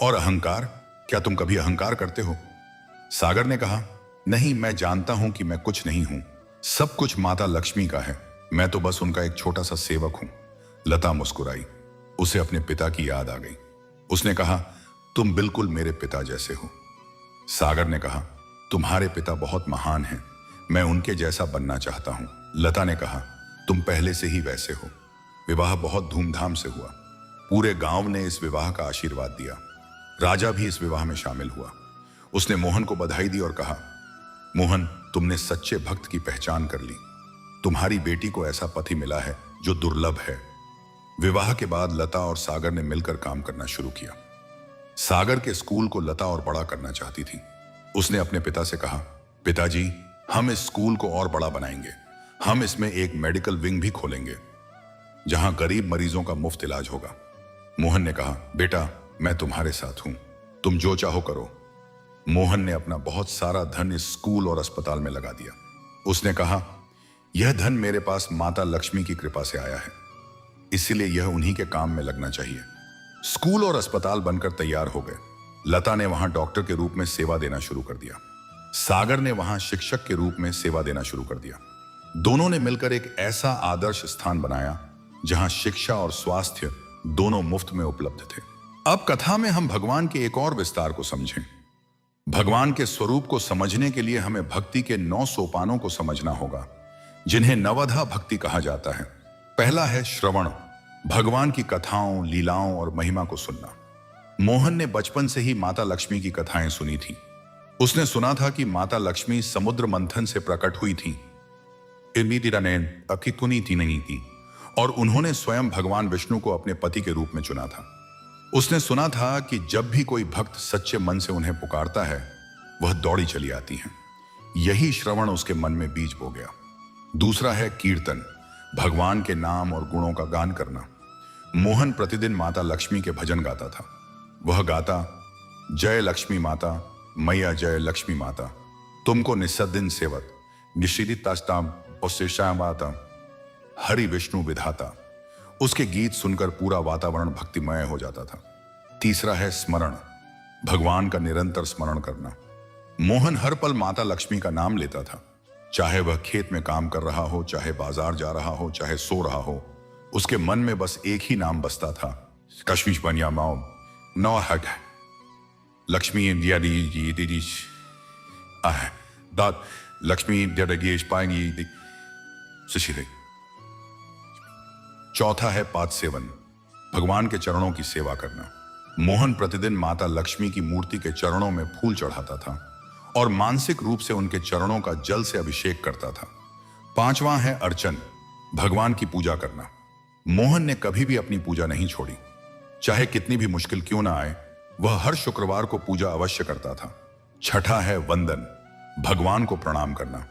और अहंकार, क्या तुम कभी अहंकार करते हो? सागर ने कहा, नहीं, मैं जानता हूं कि मैं कुछ नहीं हूं। सब कुछ माता लक्ष्मी का है। मैं तो बस उनका एक छोटा सा सेवक हूं। लता मुस्कुराई। उसे अपने पिता की याद आ गई। उसने कहा, तुम बिल्कुल मेरे पिता जैसे हो। सागर ने कहा, तुम्हारे पिता बहुत महान हैं। मैं उनके जैसा बनना चाहता हूं। लता ने कहा, तुम पहले से ही वैसे हो। विवाह बहुत धूमधाम से हुआ। पूरे गांव ने इस विवाह का आशीर्वाद दिया। राजा भी इस विवाह में शामिल हुआ। उसने मोहन को बधाई दी और कहा, मोहन, तुमने सच्चे भक्त की पहचान कर ली। तुम्हारी बेटी को ऐसा पति मिला है जो दुर्लभ है। विवाह के बाद लता और सागर ने मिलकर काम करना शुरू किया। सागर के स्कूल को लता और बड़ा करना चाहती थी। उसने अपने पिता से कहा, पिताजी, हम इस स्कूल को और बड़ा बनाएंगे। हम इसमें एक मेडिकल विंग भी खोलेंगे जहां गरीब मरीजों का मुफ्त इलाज होगा। मोहन ने कहा, बेटा, मैं तुम्हारे साथ हूं। तुम जो चाहो करो। मोहन ने अपना बहुत सारा धन इस स्कूल और अस्पताल में लगा दिया। उसने कहा, यह धन मेरे पास माता लक्ष्मी की कृपा से आया है, इसीलिए यह उन्हीं के काम में लगना चाहिए। स्कूल और अस्पताल बनकर तैयार हो गए। लता ने वहां डॉक्टर के रूप में सेवा देना शुरू कर दिया। सागर ने वहां शिक्षक के रूप में सेवा देना शुरू कर दिया। दोनों ने मिलकर एक ऐसा आदर्श स्थान बनाया जहां शिक्षा और स्वास्थ्य दोनों मुफ्त में उपलब्ध थे। अब कथा में हम भगवान के एक और विस्तार को समझें। भगवान के स्वरूप को समझने के लिए हमें भक्ति के 9 सोपानों को समझना होगा, जिन्हें नवधा भक्ति कहा जाता है। पहला है श्रवण, भगवान की कथाओं, लीलाओं और महिमा को सुनना। मोहन ने बचपन से ही माता लक्ष्मी की कथाएं सुनी थी। उसने सुना था कि माता लक्ष्मी समुद्र मंथन से प्रकट हुई थी, नहीं थी, और उन्होंने स्वयं भगवान विष्णु को अपने पति के रूप में चुना था। उसने सुना था कि जब भी कोई भक्त सच्चे मन से उन्हें पुकारता है, वह दौड़ी चली आती हैं। यही श्रवण उसके मन में बीज बो गया। दूसरा है कीर्तन, भगवान के नाम और गुणों का गान करना। मोहन प्रतिदिन माता लक्ष्मी के भजन गाता था। वह गाता, जय लक्ष्मी माता, मैया जय लक्ष्मी माता, तुमको निस्सदिन सेवत, निशीदितास्ताम माता, हरि विष्णु विधाता। उसके गीत सुनकर पूरा वातावरण भक्तिमय हो जाता था। तीसरा है स्मरण, भगवान का निरंतर स्मरण करना। मोहन हर पल माता लक्ष्मी का नाम लेता था, चाहे वह खेत में काम कर रहा हो, चाहे बाजार जा रहा हो, चाहे सो रहा हो। उसके मन में बस एक ही नाम बसता था, कश्मीश बनिया माओ नौ हक है लक्ष्मी इंडिया दात लक्ष्मी पाएंगी। चौथा है पाद सेवन, भगवान के चरणों की सेवा करना। मोहन प्रतिदिन माता लक्ष्मी की मूर्ति के चरणों में फूल चढ़ाता था और मानसिक रूप से उनके चरणों का जल से अभिषेक करता था। पांचवां है अर्चन, भगवान की पूजा करना। मोहन ने कभी भी अपनी पूजा नहीं छोड़ी, चाहे कितनी भी मुश्किल क्यों ना आए, वह हर शुक्रवार को पूजा अवश्य करता था। छठा है वंदन, भगवान को प्रणाम करना।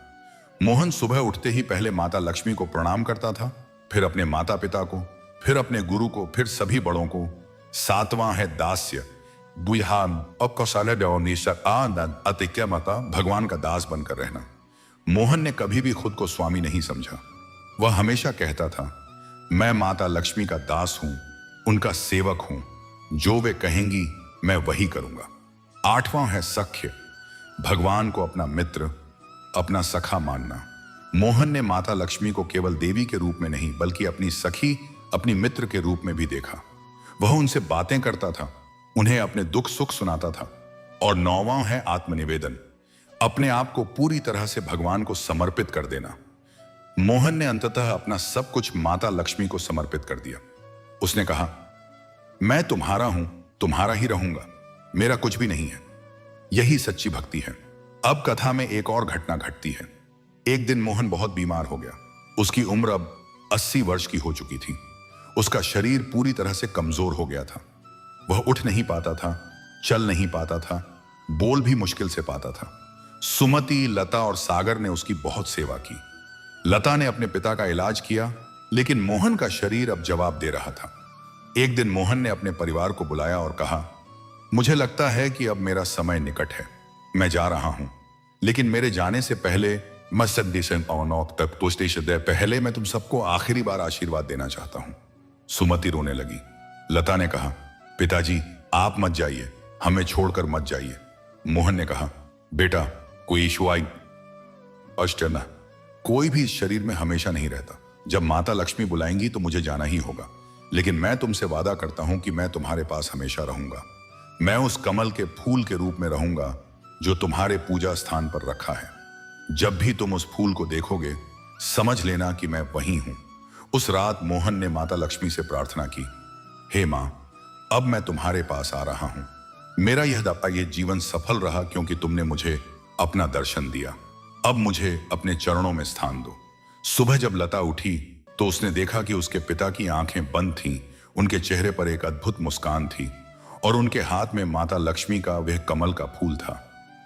मोहन सुबह उठते ही पहले माता लक्ष्मी को प्रणाम करता था, फिर अपने माता पिता को, फिर अपने गुरु को, फिर सभी बड़ों को। सातवां है दास्य, भगवान का दास बनकर रहना। मोहन ने कभी भी खुद को स्वामी नहीं समझा। वह हमेशा कहता था, मैं माता लक्ष्मी का दास हूं, उनका सेवक हूं, जो वे कहेंगी मैं वही करूंगा। आठवां है सख्य, भगवान को अपना मित्र, अपना सखा मानना। मोहन ने माता लक्ष्मी को केवल देवी के रूप में नहीं, बल्कि अपनी सखी, अपनी मित्र के रूप में भी देखा। वह उनसे बातें करता था, उन्हें अपने दुख सुख सुनाता था। और नौवां है आत्मनिवेदन, अपने आप को पूरी तरह से भगवान को समर्पित कर देना। मोहन ने अंततः अपना सब कुछ माता लक्ष्मी को समर्पित कर दिया। उसने कहा, मैं तुम्हारा हूं, तुम्हारा ही रहूंगा, मेरा कुछ भी नहीं है। यही सच्ची भक्ति है। अब कथा में एक और घटना घटती है। एक दिन मोहन बहुत बीमार हो गया। उसकी उम्र अब 80 वर्ष की हो चुकी थी। उसका शरीर पूरी तरह से कमजोर हो गया था। वह उठ नहीं पाता था, चल नहीं पाता था, बोल भी मुश्किल से पाता था। सुमति, लता और सागर ने उसकी बहुत सेवा की। लता ने अपने पिता का इलाज किया, लेकिन मोहन का शरीर अब जवाब दे रहा था। एक दिन मोहन ने अपने परिवार को बुलाया और कहा, मुझे लगता है कि अब मेरा समय निकट है, मैं जा रहा हूं, लेकिन मेरे जाने से पहले पहले मैं तुम सबको आखिरी बार आशीर्वाद देना चाहता हूं। सुमति रोने लगी। लता ने कहा, पिताजी आप मत जाइए, हमें छोड़कर मत जाइए। मोहन ने कहा, बेटा कोई इशू आई अष्टना, कोई भी इस शरीर में हमेशा नहीं रहता। जब माता लक्ष्मी बुलाएंगी तो मुझे जाना ही होगा, लेकिन मैं तुमसे वादा करता हूं कि मैं तुम्हारे पास हमेशा रहूंगा। मैं उस कमल के फूल के रूप में रहूंगा जो तुम्हारे पूजा स्थान पर रखा है। जब भी तुम उस फूल को देखोगे, समझ लेना कि मैं वही हूं। उस रात मोहन ने माता लक्ष्मी से प्रार्थना की, हे मां, अब मैं तुम्हारे पास आ रहा हूं। मेरा यह जीवन सफल रहा क्योंकि तुमने मुझे अपना दर्शन दिया। अब मुझे अपने चरणों में स्थान दो। सुबह जब लता उठी तो उसने देखा कि उसके पिता की आंखें बंद थीं, उनके चेहरे पर एक अद्भुत मुस्कान थी और उनके हाथ में माता लक्ष्मी का वह कमल का फूल था।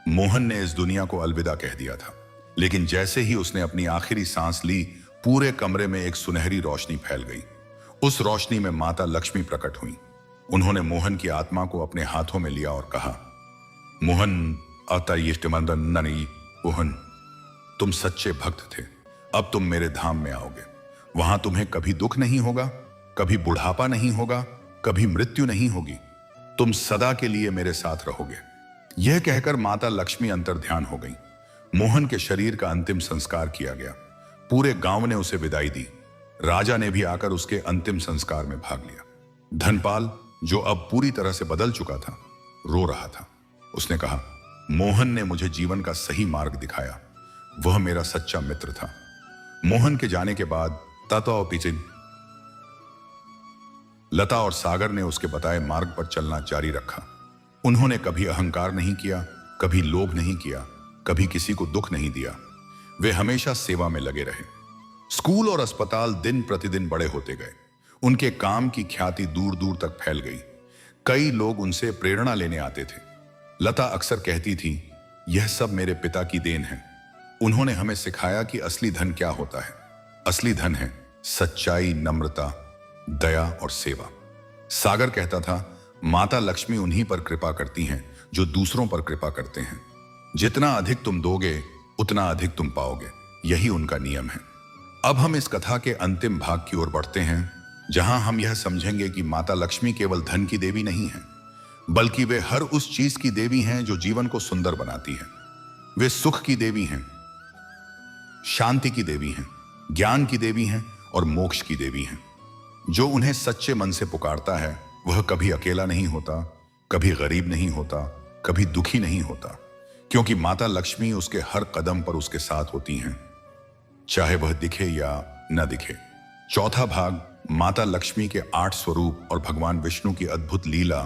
मोहन ने इस दुनिया को अलविदा कह दिया था, लेकिन जैसे ही उसने अपनी आखिरी सांस ली, पूरे कमरे में एक सुनहरी रोशनी फैल गई। उस रोशनी में माता लक्ष्मी प्रकट हुई। उन्होंने मोहन की आत्मा को अपने हाथों में लिया और कहा, मोहन आता ननी मोहन, तुम सच्चे भक्त थे। अब तुम मेरे धाम में आओगे। वहां तुम्हें कभी दुख नहीं होगा, कभी बुढ़ापा नहीं होगा, कभी मृत्यु नहीं होगी। तुम सदा के लिए मेरे साथ रहोगे। यह कहकर माता लक्ष्मी अंतर्ध्यान हो गई। मोहन के शरीर का अंतिम संस्कार किया गया। पूरे गांव ने उसे विदाई दी। राजा ने भी आकर उसके अंतिम संस्कार में भाग लिया। धनपाल, जो अब पूरी तरह से बदल चुका था, रो रहा था। उसने कहा, मोहन ने मुझे जीवन का सही मार्ग दिखाया। वह मेरा सच्चा मित्र था। मोहन के जाने के बाद ताता और पिचिन, लता और सागर ने उसके बताए मार्ग पर चलना जारी रखा। उन्होंने कभी अहंकार नहीं किया, कभी लोभ नहीं किया, कभी किसी को दुख नहीं दिया। वे हमेशा सेवा में लगे रहे। स्कूल और अस्पताल दिन प्रतिदिन बड़े होते गए। उनके काम की ख्याति दूर दूर तक फैल गई। कई लोग उनसे प्रेरणा लेने आते थे। लता अक्सर कहती थी, यह सब मेरे पिता की देन है। उन्होंने हमें सिखाया कि असली धन क्या होता है। असली धन है सच्चाई, नम्रता, दया और सेवा। सागर कहता था, माता लक्ष्मी उन्हीं पर कृपा करती हैं जो दूसरों पर कृपा करते हैं। जितना अधिक तुम दोगे, उतना अधिक तुम पाओगे। यही उनका नियम है। अब हम इस कथा के अंतिम भाग की ओर बढ़ते हैं, जहां हम यह समझेंगे कि माता लक्ष्मी केवल धन की देवी नहीं है, बल्कि वे हर उस चीज की देवी हैं जो जीवन को सुंदर बनाती है। वे सुख की देवी हैं, शांति की देवी हैं, ज्ञान की देवी हैं और मोक्ष की देवी हैं। जो उन्हें सच्चे मन से पुकारता है, वह कभी अकेला नहीं होता, कभी गरीब नहीं होता, कभी दुखी नहीं होता, क्योंकि माता लक्ष्मी उसके हर कदम पर उसके साथ होती हैं, चाहे वह दिखे या न दिखे। चौथा भाग, माता लक्ष्मी के 8 स्वरूप और भगवान विष्णु की अद्भुत लीला।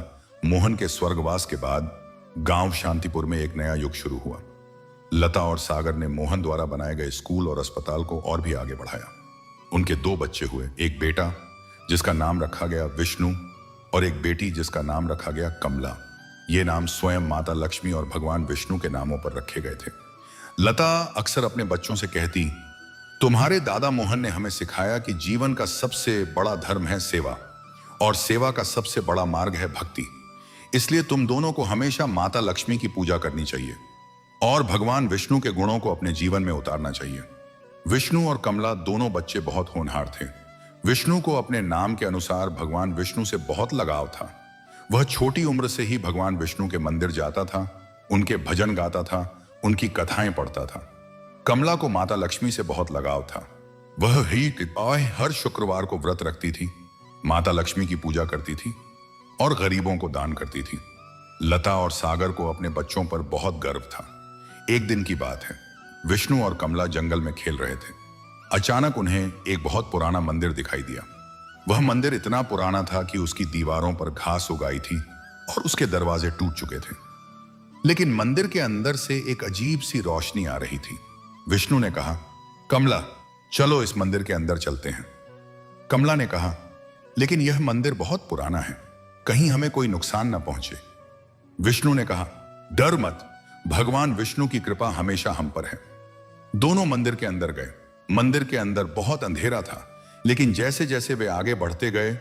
मोहन के स्वर्गवास के बाद गांव शांतिपुर में एक नया युग शुरू हुआ। लता और सागर ने मोहन द्वारा बनाए गए स्कूल और अस्पताल को और भी आगे बढ़ाया। उनके 2 बच्चे हुए, एक बेटा जिसका नाम रखा गया विष्णु और एक बेटी जिसका नाम रखा गया कमला। ये नाम स्वयं माता लक्ष्मी और भगवान विष्णु के नामों पर रखे गए थे। लता अक्सर अपने बच्चों से कहती, तुम्हारे दादा मोहन ने हमें सिखाया कि जीवन का सबसे बड़ा धर्म है सेवा, और सेवा का सबसे बड़ा मार्ग है भक्ति। इसलिए तुम दोनों को हमेशा माता लक्ष्मी की पूजा करनी चाहिए और भगवान विष्णु के गुणों को अपने जीवन में उतारना चाहिए। विष्णु और कमला दोनों बच्चे बहुत होनहार थे। विष्णु को अपने नाम के अनुसार भगवान विष्णु से बहुत लगाव था। वह छोटी उम्र से ही भगवान विष्णु के मंदिर जाता था, उनके भजन गाता था, उनकी कथाएं पढ़ता था। कमला को माता लक्ष्मी से बहुत लगाव था। वह ही हर शुक्रवार को व्रत रखती थी, माता लक्ष्मी की पूजा करती थी और गरीबों को दान करती थी। लता और सागर को अपने बच्चों पर बहुत गर्व था। एक दिन की बात है, विष्णु और कमला जंगल में खेल रहे थे। अचानक उन्हें एक बहुत पुराना मंदिर दिखाई दिया। वह मंदिर इतना पुराना था कि उसकी दीवारों पर घास उगाई थी और उसके दरवाजे टूट चुके थे। लेकिन मंदिर के अंदर से एक अजीब सी रोशनी आ रही थी। विष्णु ने कहा, कमला चलो इस मंदिर के अंदर चलते हैं। कमला ने कहा, लेकिन यह मंदिर बहुत पुराना है, कहीं हमें कोई नुकसान न पहुंचे। विष्णु ने कहा, डर मत, भगवान विष्णु की कृपा हमेशा हम पर है। दोनों मंदिर के अंदर गए। मंदिर के अंदर बहुत अंधेरा था, लेकिन जैसे जैसे वे आगे बढ़ते गए,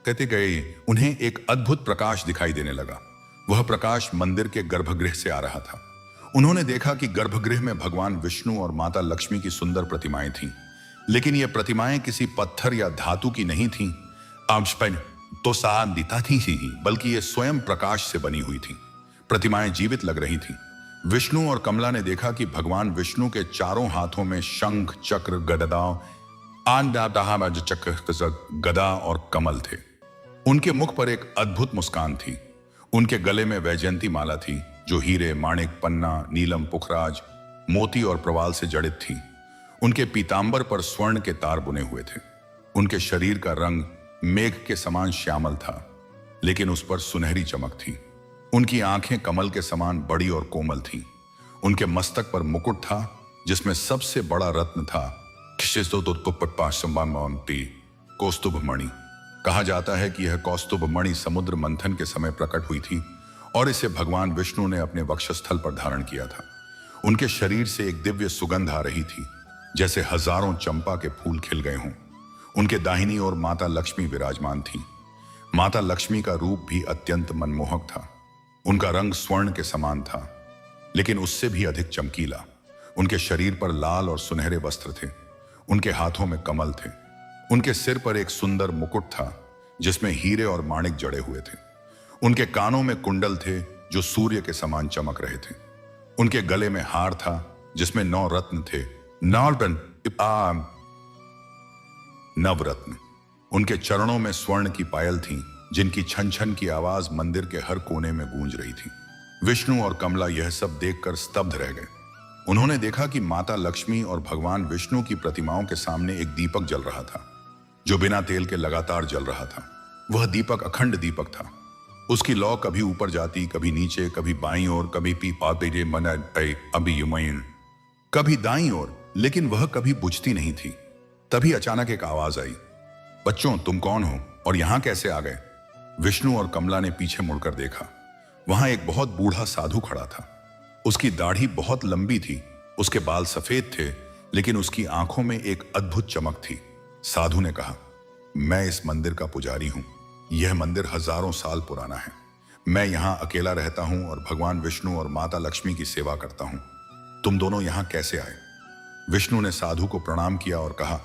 कहते गए, उन्हें एक अद्भुत प्रकाश दिखाई देने लगा। वह प्रकाश मंदिर के गर्भगृह से आ रहा था। उन्होंने देखा कि गर्भगृह में भगवान विष्णु और माता लक्ष्मी की सुंदर प्रतिमाएं थीं, लेकिन ये प्रतिमाएं किसी पत्थर या धातु की नहीं थीं, तो सादिता थी ही, बल्कि ये स्वयं प्रकाश से बनी हुई थी। प्रतिमाएं जीवित लग रही थी। विष्णु और कमला ने देखा कि भगवान विष्णु के चारों हाथों में शंख, चक्र, गदा और कमल थे। उनके मुख पर एक अद्भुत मुस्कान थी। उनके गले में वैजयंती माला थी, जो हीरे, माणिक, पन्ना, नीलम, पुखराज, मोती और प्रवाल से जड़ित थी। उनके पीतांबर पर स्वर्ण के तार बुने हुए थे। उनके शरीर का रंग मेघ के समान श्यामल था, लेकिन उस पर सुनहरी चमक थी। उनकी आंखें कमल के समान बड़ी और कोमल थीं। उनके मस्तक पर मुकुट था, जिसमें सबसे बड़ा रत्न था कौस्तुभ मणि। कहा जाता है कि यह कौस्तुभ मणि समुद्र मंथन के समय प्रकट हुई थी और इसे भगवान विष्णु ने अपने वक्षस्थल पर धारण किया था। उनके शरीर से एक दिव्य सुगंध आ रही थी, जैसे हजारों चंपा के फूल खिल गए हों। उनके दाहिनी ओर माता लक्ष्मी विराजमान थी। माता लक्ष्मी का रूप भी अत्यंत मनमोहक था। उनका रंग स्वर्ण के समान था, लेकिन उससे भी अधिक चमकीला। उनके शरीर पर लाल और सुनहरे वस्त्र थे। उनके हाथों में कमल थे। उनके सिर पर एक सुंदर मुकुट था जिसमें हीरे और माणिक जड़े हुए थे। उनके कानों में कुंडल थे जो सूर्य के समान चमक रहे थे। उनके गले में हार था जिसमें 9 रत्न थे, नवरत्न। उनके चरणों में स्वर्ण की पायल थी जिनकी छन छन की आवाज मंदिर के हर कोने में गूंज रही थी। विष्णु और कमला यह सब देखकर स्तब्ध रह गए। उन्होंने देखा कि माता लक्ष्मी और भगवान विष्णु की प्रतिमाओं के सामने एक दीपक जल रहा था जो बिना तेल के लगातार जल रहा था। वह दीपक अखंड दीपक था। उसकी लौ कभी ऊपर जाती, कभी नीचे, कभी बाईं ओर, कभी कभी दाईं ओर, लेकिन वह कभी बुझती नहीं थी। तभी अचानक एक आवाज आई, बच्चों तुम कौन हो और यहां कैसे आ गए? विष्णु और कमला ने पीछे मुड़कर देखा। वहां एक बहुत बूढ़ा साधु खड़ा था। उसकी दाढ़ी बहुत लंबी थी, उसके बाल सफेद थे, लेकिन उसकी आंखों में एक अद्भुत चमक थी। साधु ने कहा, मैं इस मंदिर का पुजारी हूं। यह मंदिर हजारों साल पुराना है। मैं यहां अकेला रहता हूं और भगवान विष्णु और माता लक्ष्मी की सेवा करता हूं। तुम दोनों यहां कैसे आए? विष्णु ने साधु को प्रणाम किया और कहा,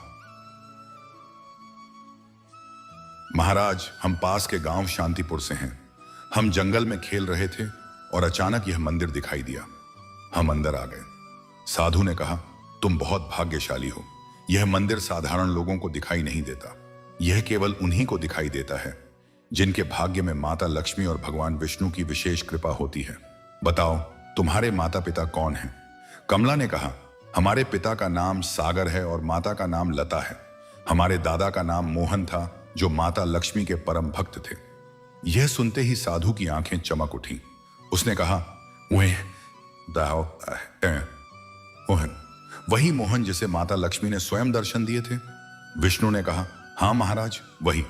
महाराज, हम पास के गांव शांतिपुर से हैं। हम जंगल में खेल रहे थे और अचानक यह मंदिर दिखाई दिया। हम अंदर आ गए। साधु ने कहा, तुम बहुत भाग्यशाली हो। यह मंदिर साधारण लोगों को दिखाई नहीं देता। यह केवल उन्हीं को दिखाई देता है जिनके भाग्य में माता लक्ष्मी और भगवान विष्णु की विशेष कृपा होती है। बताओ, तुम्हारे माता पिता कौन हैं? कमला ने कहा, हमारे पिता का नाम सागर है और माता का नाम लता है। हमारे दादा का नाम मोहन था जो माता लक्ष्मी के परम भक्त थे। यह सुनते ही साधु की आंखें चमक उठी। उसने कहा, मोहन, वही मोहन जिसे माता लक्ष्मी ने स्वयं दर्शन दिए थे? विष्णु ने कहा, हाँ महाराज, वही।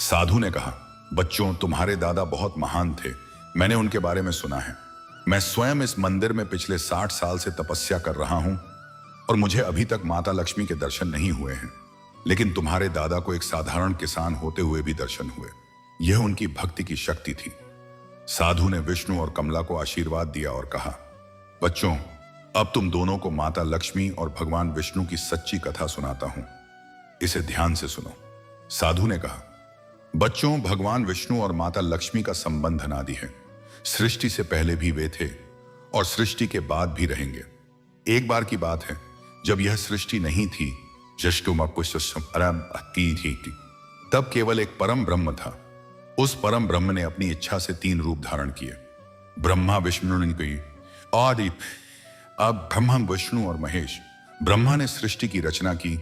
साधु ने कहा, बच्चों तुम्हारे दादा बहुत महान थे। मैंने उनके बारे में सुना है। मैं स्वयं इस मंदिर में पिछले 60 साल से तपस्या कर रहा हूं और मुझे अभी तक माता लक्ष्मी के दर्शन नहीं हुए हैं। लेकिन तुम्हारे दादा को एक साधारण किसान होते हुए भी दर्शन हुए। यह उनकी भक्ति की शक्ति थी। साधु ने विष्णु और कमला को आशीर्वाद दिया और कहा, बच्चों, अब तुम दोनों को माता लक्ष्मी और भगवान विष्णु की सच्ची कथा सुनाता हूं। इसे ध्यान से सुनो। साधु ने कहा, बच्चों, भगवान विष्णु और माता लक्ष्मी का संबंध अनादि है। सृष्टि से पहले भी वे थे और सृष्टि के बाद भी रहेंगे। एक बार की बात है, जब यह सृष्टि नहीं थी, तब केवल एक परम ब्रह्म था। उस परम ब्रह्म ने अपनी इच्छा से 3 रूप धारण किए, ब्रह्मा, विष्णु और अब ब्रह्मा, विष्णु और महेश। ब्रह्मा ने सृष्टि की रचना की,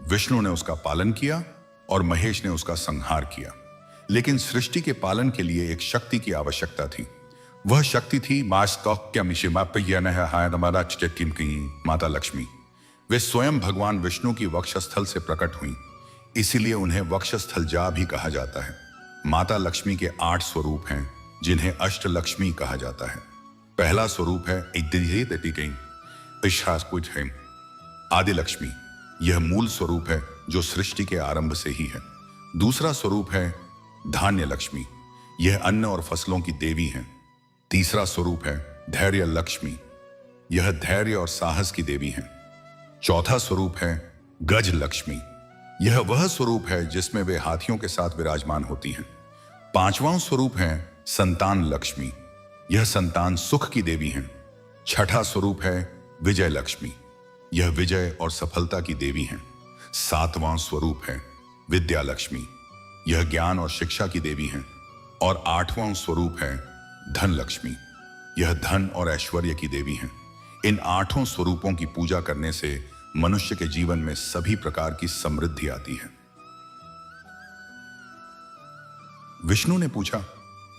विष्णु ने उसका पालन किया और महेश ने उसका संहार किया। लेकिन सृष्टि के पालन के लिए एक शक्ति की आवश्यकता थी। वह शक्ति थी माता लक्ष्मी। वे स्वयं भगवान विष्णु की वक्षस्थल से प्रकट हुई, इसीलिए उन्हें वक्षस्थल जा भी कहा जाता है। माता लक्ष्मी के 8 स्वरूप हैं जिन्हें अष्टलक्ष्मी कहा जाता है। पहला स्वरूप है आदि लक्ष्मी। यह मूल स्वरूप है जो सृष्टि के आरंभ से ही है। दूसरा स्वरूप है धान्य लक्ष्मी। यह अन्न और फसलों की देवी हैं। तीसरा स्वरूप है धैर्य लक्ष्मी। यह धैर्य और साहस की देवी हैं। चौथा स्वरूप है गज लक्ष्मी। यह वह स्वरूप है जिसमें वे हाथियों के साथ विराजमान होती हैं। पांचवां स्वरूप है संतान लक्ष्मी। यह संतान सुख की देवी हैं। छठा स्वरूप है विजय लक्ष्मी। यह विजय और सफलता की देवी हैं। सातवां स्वरूप है विद्या लक्ष्मी। यह ज्ञान और शिक्षा की देवी हैं। और 8वां स्वरूप है धन लक्ष्मी। यह धन और ऐश्वर्य की देवी हैं। इन 8 स्वरूपों की पूजा करने से मनुष्य के जीवन में सभी प्रकार की समृद्धि आती है। विष्णु ने पूछा,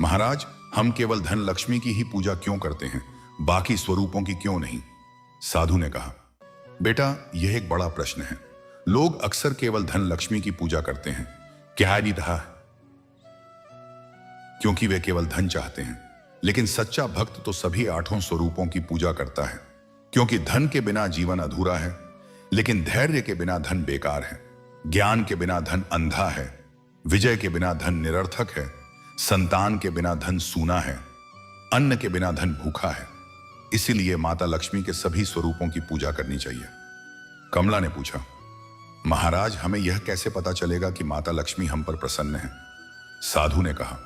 महाराज, हम केवल धन लक्ष्मी की ही पूजा क्यों करते हैं, बाकी स्वरूपों की क्यों नहीं? साधु ने कहा, बेटा, यह एक बड़ा प्रश्न है। लोग अक्सर केवल धन लक्ष्मी की पूजा करते हैं। क्या नहीं रहा? क्योंकि वे केवल धन चाहते हैं। लेकिन सच्चा भक्त तो सभी 8 स्वरूपों की पूजा करता है, क्योंकि धन के बिना जीवन अधूरा है। लेकिन धैर्य के बिना धन बेकार है। ज्ञान के बिना धन अंधा है। विजय के बिना धन निरर्थक है। संतान के बिना धन सूना है। अन्न के बिना धन भूखा है, इसीलिए माता लक्ष्मी के सभी स्वरूपों की पूजा करनी चाहिए। कमला ने पूछा, महाराज हमें यह कैसे पता चलेगा कि माता लक्ष्मी हम पर प्रसन्न है? साधु ने कहा,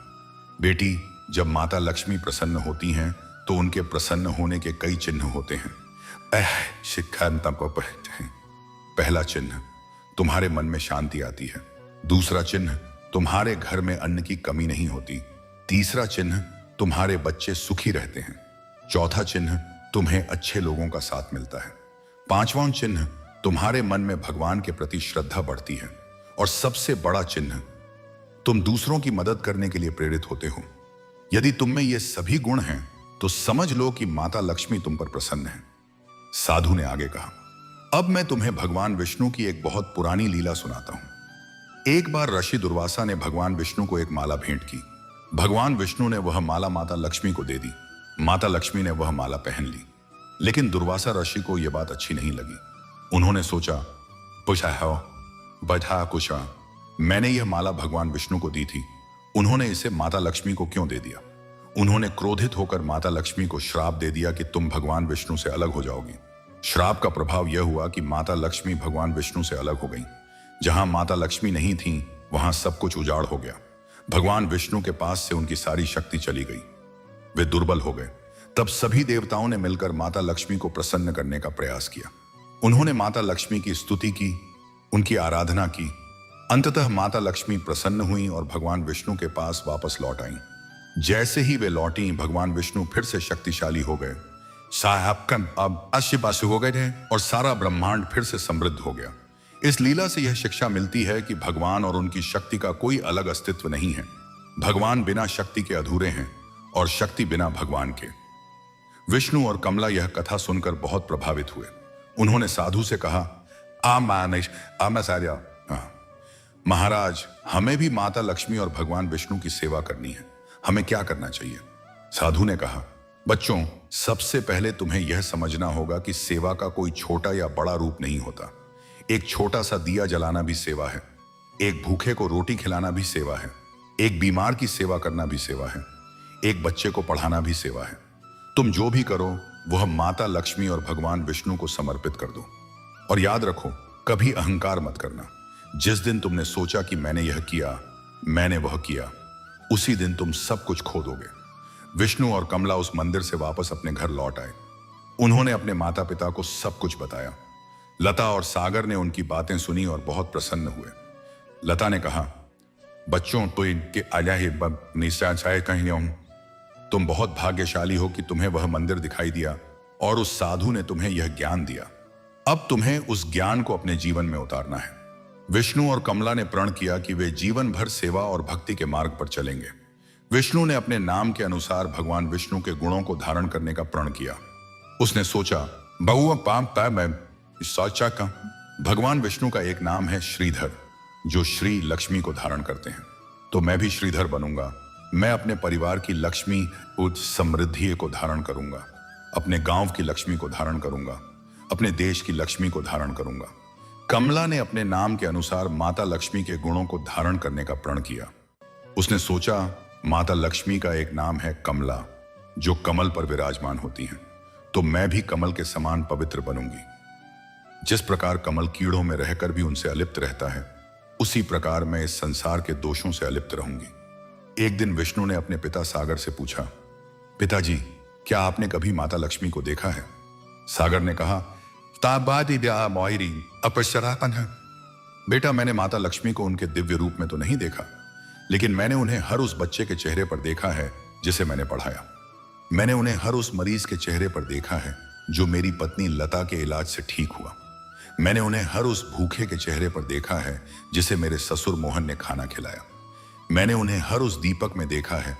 बेटी, जब माता लक्ष्मी प्रसन्न होती हैं तो उनके प्रसन्न होने के कई चिन्ह होते हैं। पहला चिन्ह, तुम्हारे मन में शांति आती है। दूसरा चिन्ह, तुम्हारे घर में अन्न की कमी नहीं होती। तीसरा चिन्ह, तुम्हारे बच्चे सुखी रहते हैं। चौथा चिन्ह, तुम्हें अच्छे लोगों का साथ मिलता है। पांचवां चिन्ह, तुम्हारे मन में भगवान के प्रति श्रद्धा बढ़ती है। और सबसे बड़ा चिन्ह, तुम दूसरों की मदद करने के लिए प्रेरित होते हो। यदि तुम में ये सभी गुण हैं तो समझ लो कि माता लक्ष्मी तुम पर प्रसन्न है। साधु ने आगे कहा, अब मैं तुम्हें भगवान विष्णु की एक बहुत पुरानी लीला सुनाता हूं। एक बार ऋषि दुर्वासा ने भगवान विष्णु को एक माला भेंट की। भगवान विष्णु ने वह माला माता लक्ष्मी को दे दी। माता लक्ष्मी ने वह माला पहन ली। लेकिन दुर्वासा ऋषि को यह बात अच्छी नहीं लगी। उन्होंने सोचा, पूछा है बधा कुशा, मैंने यह माला भगवान विष्णु को दी थी, उन्होंने इसे माता लक्ष्मी को क्यों दे दिया? उन्होंने क्रोधित होकर माता लक्ष्मी को श्राप दे दिया कि तुम भगवान विष्णु से अलग हो जाओगी। श्राप का प्रभाव यह हुआ कि माता लक्ष्मी भगवान विष्णु से अलग हो गई। जहां माता लक्ष्मी नहीं थी वहां सब कुछ उजाड़ हो गया। भगवान विष्णु के पास से उनकी सारी शक्ति चली गई। वे दुर्बल हो गए। तब सभी देवताओं ने मिलकर माता लक्ष्मी को प्रसन्न करने का प्रयास किया। उन्होंने माता लक्ष्मी की स्तुति की, उनकी आराधना की। अंततः माता लक्ष्मी प्रसन्न हुई और भगवान विष्णु के पास वापस लौट आईं। जैसे ही वे लौटी, भगवान विष्णु फिर से शक्तिशाली हो गए। साहब अब आशीपाशी हो गए थे और सारा ब्रह्मांड फिर से समृद्ध हो गया। इस लीला से यह शिक्षा मिलती है कि भगवान और उनकी शक्ति का कोई अलग अस्तित्व नहीं है। भगवान बिना शक्ति के अधूरे हैं और शक्ति बिना भगवान के। विष्णु और कमला यह कथा सुनकर बहुत प्रभावित हुए। उन्होंने साधु से कहा, महाराज, हमें भी माता लक्ष्मी और भगवान विष्णु की सेवा करनी है, हमें क्या करना चाहिए? साधु ने कहा, बच्चों, सबसे पहले तुम्हें यह समझना होगा कि सेवा का कोई छोटा या बड़ा रूप नहीं होता। एक छोटा सा दिया जलाना भी सेवा है। एक भूखे को रोटी खिलाना भी सेवा है। एक बीमार की सेवा करना भी सेवा है। एक बच्चे को पढ़ाना भी सेवा है। तुम जो भी करो वह माता लक्ष्मी और भगवान विष्णु को समर्पित कर दो। और याद रखो, कभी अहंकार मत करना। जिस दिन तुमने सोचा कि मैंने यह किया, मैंने वह किया, उसी दिन तुम सब कुछ खो दोगे। विष्णु और कमला उस मंदिर से वापस अपने घर लौट आए। उन्होंने अपने माता पिता को सब कुछ बताया। लता और सागर ने उनकी बातें सुनी और बहुत प्रसन्न हुए। लता ने कहा, बच्चों, तो इनके आया ही निश्चय कहीं हूं। तुम बहुत भाग्यशाली हो कि तुम्हें वह मंदिर दिखाई दिया और उस साधु ने तुम्हें यह ज्ञान दिया। अब तुम्हें उस ज्ञान को अपने जीवन में उतारना है। विष्णु और कमला ने प्रण किया कि वे जीवन भर सेवा और भक्ति के मार्ग पर चलेंगे। विष्णु ने अपने नाम के अनुसार भगवान विष्णु के गुणों को धारण करने का प्रण किया। उसने सोचा, बहुआ पाप मैं सोचा का। भगवान विष्णु का एक नाम है श्रीधर, जो श्री लक्ष्मी को धारण करते हैं। तो मैं भी श्रीधर बनूंगा। मैं अपने परिवार की लक्ष्मी उच्च समृद्धि को धारण करूंगा। अपने गांव की लक्ष्मी को धारण करूंगा। अपने देश की लक्ष्मी को धारण करूंगा। कमला ने अपने नाम के अनुसार माता लक्ष्मी के गुणों को धारण करने का प्रण किया। उसने सोचा, माता लक्ष्मी का एक नाम है कमला, जो कमल पर विराजमान होती हैं। तो मैं भी कमल के समान पवित्र बनूंगी। जिस प्रकार कमल कीड़ों में रहकर भी उनसे अलिप्त रहता है, उसी प्रकार मैं इस संसार के दोषों से अलिप्त रहूंगी। एक दिन विष्णु ने अपने पिता सागर से पूछा, पिताजी, क्या आपने कभी माता लक्ष्मी को देखा है? सागर ने कहा, बेटा, मैंने माता लक्ष्मी को उनके दिव्य रूप में तो नहीं देखा, लेकिन मैंने उन्हें हर उस बच्चे के चेहरे पर देखा है जिसे मैंने पढ़ाया। मैंने उन्हें हर उस मरीज के चेहरे पर देखा है जो मेरी पत्नी लता के इलाज से ठीक हुआ। मैंने उन्हें हर उस भूखे के चेहरे पर देखा है जिसे मेरे ससुर मोहन ने खाना खिलाया। मैंने उन्हें हर उस दीपक में देखा है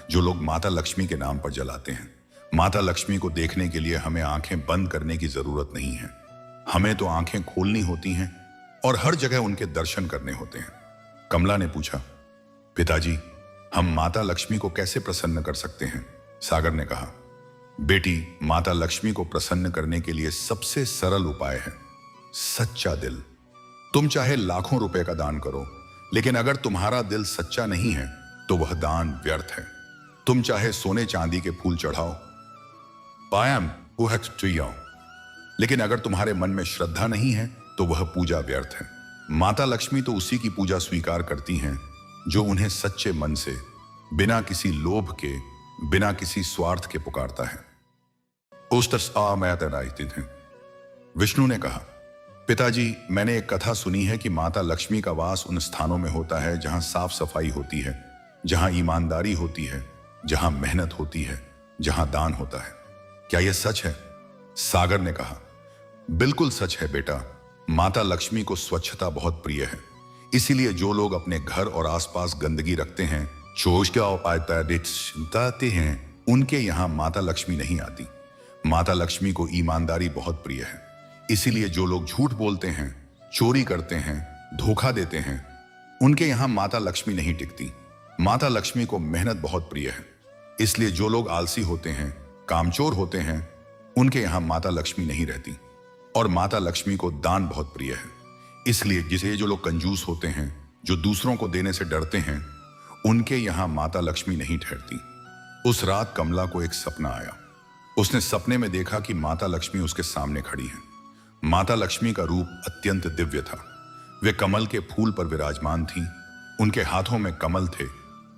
जो लोग माता लक्ष्मी के नाम पर जलाते हैं। माता लक्ष्मी को देखने के लिए हमें आंखें बंद करने की जरूरत नहीं है। हमें तो आंखें खोलनी होती हैं और हर जगह उनके दर्शन करने होते हैं। कमला ने पूछा, पिताजी, हम माता लक्ष्मी को कैसे प्रसन्न कर सकते हैं? सागर ने कहा, बेटी, माता लक्ष्मी को प्रसन्न करने के लिए सबसे सरल उपाय है सच्चा दिल। तुम चाहे लाखों रुपए का दान करो, लेकिन अगर तुम्हारा दिल सच्चा नहीं है तो वह दान व्यर्थ है। तुम चाहे सोने चांदी के फूल चढ़ाओ, पायम जाओ, लेकिन अगर तुम्हारे मन में श्रद्धा नहीं है तो वह पूजा व्यर्थ है। माता लक्ष्मी तो उसी की पूजा स्वीकार करती हैं जो उन्हें सच्चे मन से, बिना किसी लोभ के, बिना किसी स्वार्थ के पुकारता है। विष्णु ने कहा, पिताजी, मैंने एक कथा सुनी है कि माता लक्ष्मी का वास उन स्थानों में होता है जहां साफ सफाई होती है, जहां ईमानदारी होती है, जहां मेहनत होती है, जहां दान होता है। क्या यह सच है? सागर ने कहा, बिल्कुल सच है बेटा। माता लक्ष्मी को स्वच्छता बहुत प्रिय है, इसीलिए जो लोग अपने घर और आसपास गंदगी रखते हैं, हैं, उनके यहां माता लक्ष्मी नहीं आती। माता लक्ष्मी को ईमानदारी बहुत प्रिय है, इसीलिए जो लोग झूठ बोलते हैं, चोरी करते हैं, धोखा देते हैं, उनके यहां माता लक्ष्मी नहीं टिकती। माता लक्ष्मी को मेहनत बहुत प्रिय है, इसलिए जो लोग आलसी होते हैं, कामचोर होते हैं, उनके यहां माता लक्ष्मी नहीं रहती। और माता लक्ष्मी को दान बहुत प्रिय है, इसलिए जिसे जो लोग कंजूस होते हैं, जो दूसरों को देने से डरते हैं, उनके यहां माता लक्ष्मी नहीं ठहरती। उस रात कमला को एक सपना आया। उसने सपने में देखा कि माता लक्ष्मी उसके सामने खड़ी है। माता लक्ष्मी का रूप अत्यंत दिव्य था। वे कमल के फूल पर विराजमान थीं, उनके हाथों में कमल थे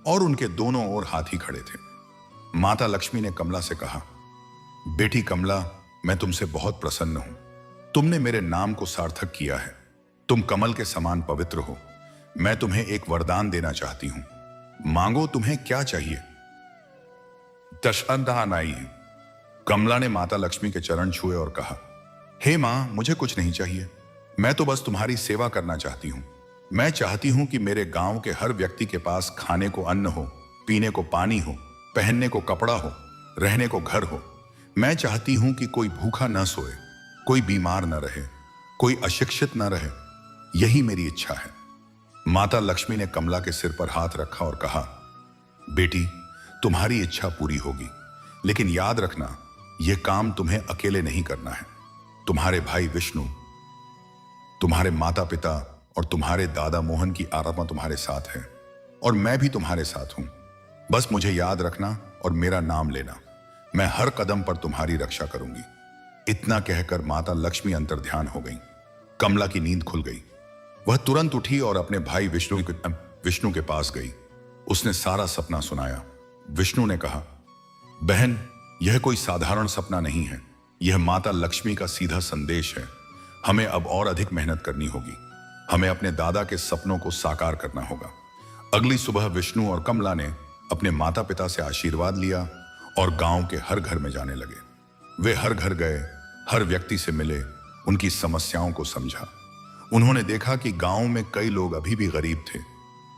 और उनके दोनों ओर हाथी खड़े थे। माता लक्ष्मी ने कमला से कहा, बेटी कमला, मैं तुमसे बहुत प्रसन्न हूं। तुमने मेरे नाम को सार्थक किया है। तुम कमल के समान पवित्र हो। मैं तुम्हें एक वरदान देना चाहती हूं। मांगो, तुम्हें क्या चाहिए? आई है। कमला ने माता लक्ष्मी के चरण छुए और कहा, हे मां, मुझे कुछ नहीं चाहिए। मैं तो बस तुम्हारी सेवा करना चाहती हूं। मैं चाहती हूं कि मेरे गांव के हर व्यक्ति के पास खाने को अन्न हो, पीने को पानी हो, पहनने को कपड़ा हो, रहने को घर हो। मैं चाहती हूं कि कोई भूखा न सोए, कोई बीमार न रहे, कोई अशिक्षित न रहे। यही मेरी इच्छा है। माता लक्ष्मी ने कमला के सिर पर हाथ रखा और कहा, बेटी, तुम्हारी इच्छा पूरी होगी, लेकिन याद रखना, यह काम तुम्हें अकेले नहीं करना है। तुम्हारे भाई विष्णु, तुम्हारे माता पिता और तुम्हारे दादा मोहन की आत्मा तुम्हारे साथ है, और मैं भी तुम्हारे साथ हूं। बस मुझे याद रखना और मेरा नाम लेना। मैं हर कदम पर तुम्हारी रक्षा करूंगी। इतना कहकर माता लक्ष्मी अंतर्ध्यान हो गई। कमला की नींद खुल गई। वह तुरंत उठी और अपने भाई विष्णु के पास गई। उसने सारा सपना सुनाया। विष्णु ने कहा, बहन, यह कोई साधारण सपना नहीं है। यह माता लक्ष्मी का सीधा संदेश है। हमें अब और अधिक मेहनत करनी होगी। हमें अपने दादा के सपनों को साकार करना होगा। अगली सुबह विष्णु और कमला ने अपने माता पिता से आशीर्वाद लिया और गांव के हर घर में जाने लगे। वे हर घर गए, हर व्यक्ति से मिले, उनकी समस्याओं को समझा। उन्होंने देखा कि गांव में कई लोग अभी भी गरीब थे,